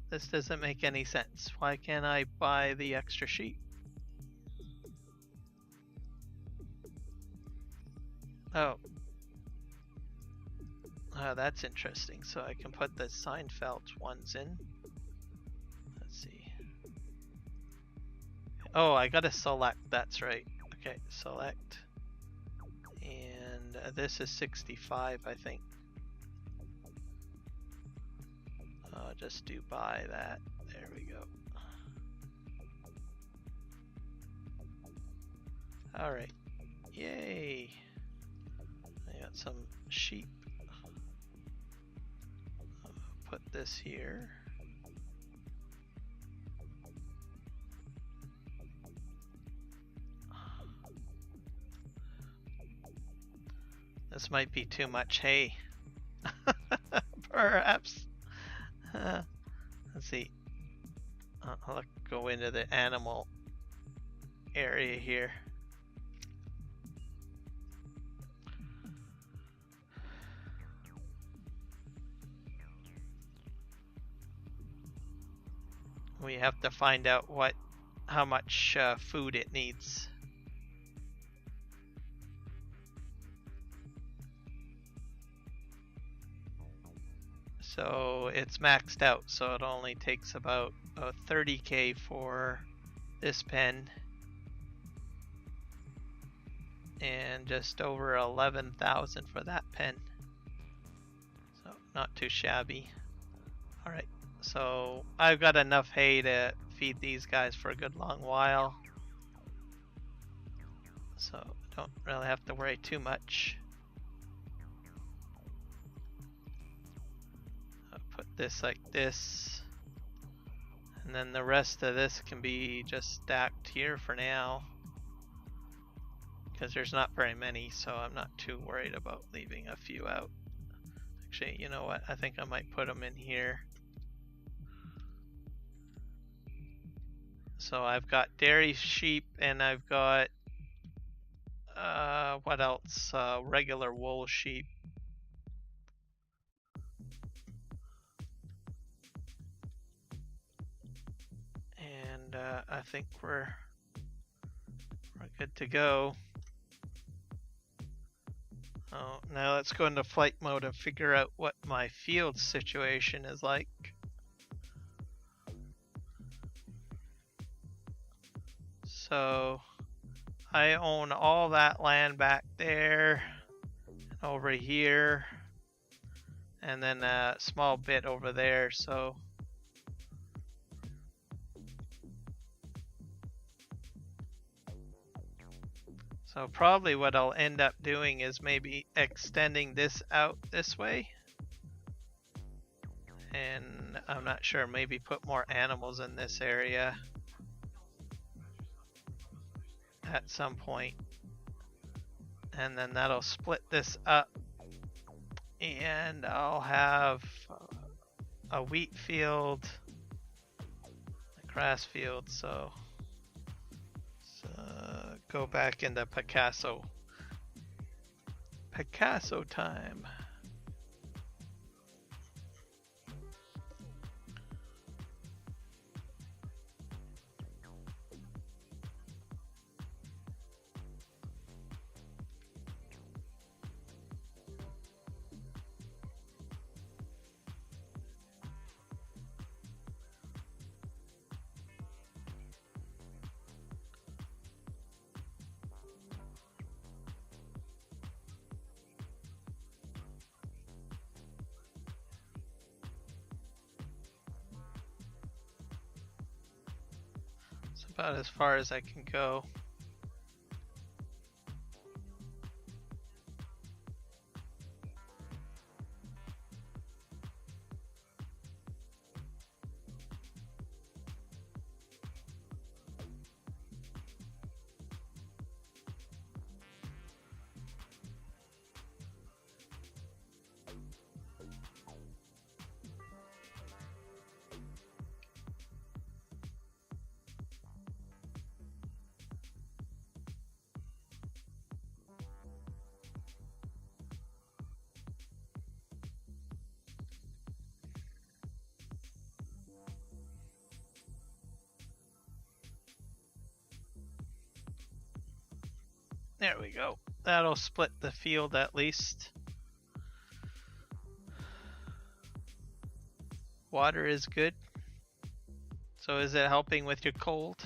This doesn't make any sense. Why can't I buy the extra sheep? Oh. That's interesting. So I can put the Seinfeld ones in. Let's see. Oh, I gotta select. That's right. Okay, select. And this is 65, I think. I'll just do buy that. There we go. Alright. Yay! I got some sheep. I'll put this here. This might be too much hay. Perhaps. Let's see. I'll go into the animal area here. We have to find out how much food it needs. So it's maxed out, so it only takes about 30k for this pen and just over 11,000 for that pen. So not too shabby. Alright, so I've got enough hay to feed these guys for a good long while. So don't really have to worry too much. Put this like this, and then the rest of this can be just stacked here for now because there's not very many, so I'm not too worried about leaving a few out. Actually, you know what, I think I might put them in here. So I've got dairy sheep and I've got what else, regular wool sheep. And I think we're good to go. Oh, now let's go into flight mode and figure out what my field situation is like. So I own all that land back there, over here, and then a small bit over there. So probably what I'll end up doing is maybe extending this out this way. And I'm not sure, maybe put more animals in this area at some point. And then that'll split this up. And I'll have a wheat field, a grass field, so go back into Picasso. Picasso time. About as far as I can go. There we go. That'll split the field at least. Water is good. So is it helping with your cold?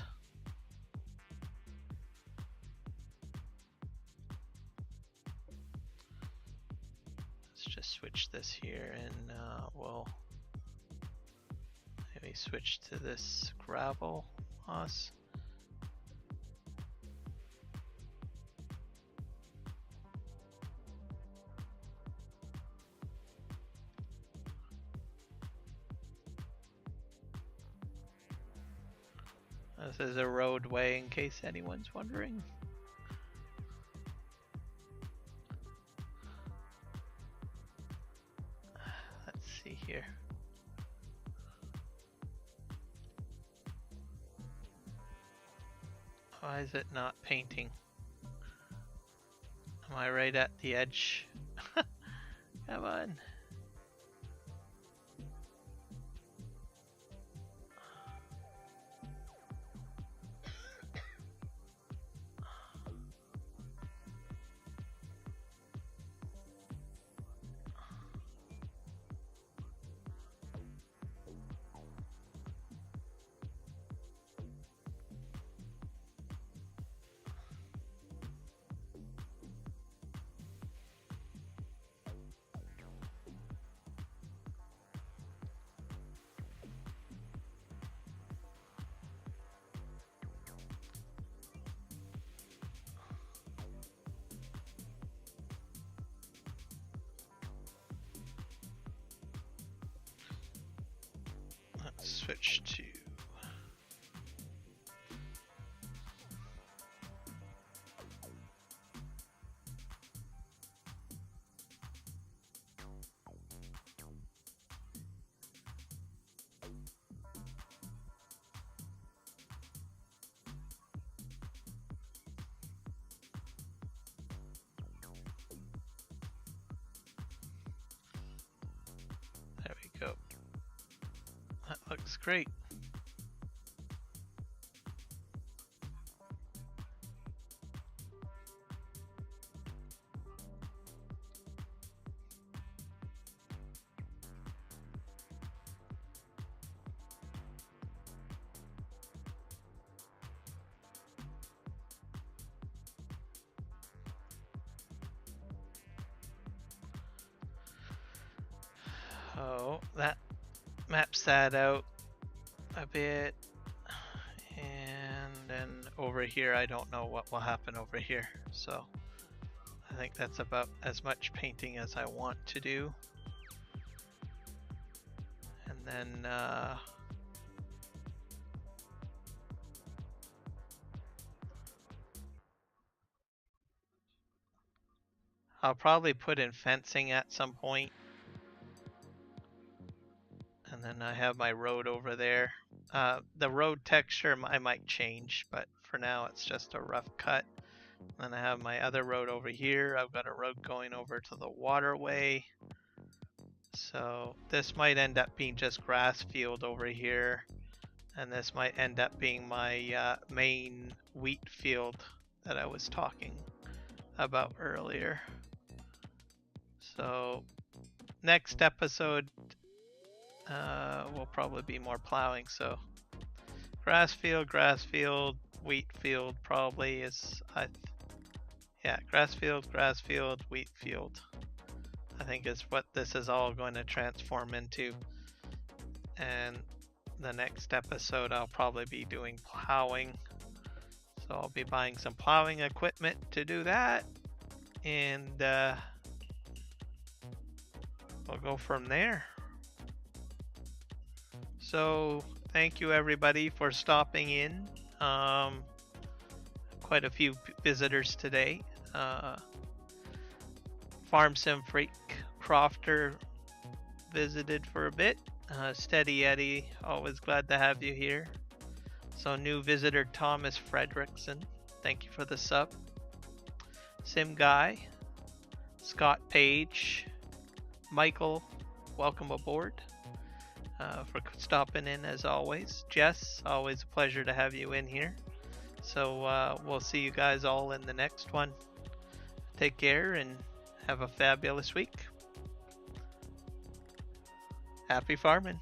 switch to this gravel moss. This is a roadway in case anyone's wondering. Let's see here. Why is it not painting? Am I right at the edge? Come on. Let's switch to there we go. That looks great. Oh, that maps that out a bit. And then over here, I don't know what will happen over here. So I think that's about as much painting as I want to do. And then I'll probably put in fencing at some point. And then I have my road over there. The road texture I might change, but for now it's just a rough cut. Then I have my other road over here. I've got a road going over to the waterway. So this might end up being just grass field over here. And this might end up being my main wheat field that I was talking about earlier. So next episode will probably be more plowing. So grass field, wheat field probably is, yeah, grass field, wheat field. I think is what this is all going to transform into. And the next episode I'll probably be doing plowing. So I'll be buying some plowing equipment to do that. And we'll go from there. So thank you everybody for stopping in. Quite a few visitors today. Farm Sim Freak Crofter visited for a bit. Steady Eddie, always glad to have you here. So new visitor Thomas Fredrickson, thank you for the sub. Sim Guy, Scott Page, Michael, welcome aboard. For stopping in as always. Jess, always a pleasure to have you in here. So we'll see you guys all in the next one. Take care and have a fabulous week. Happy farming.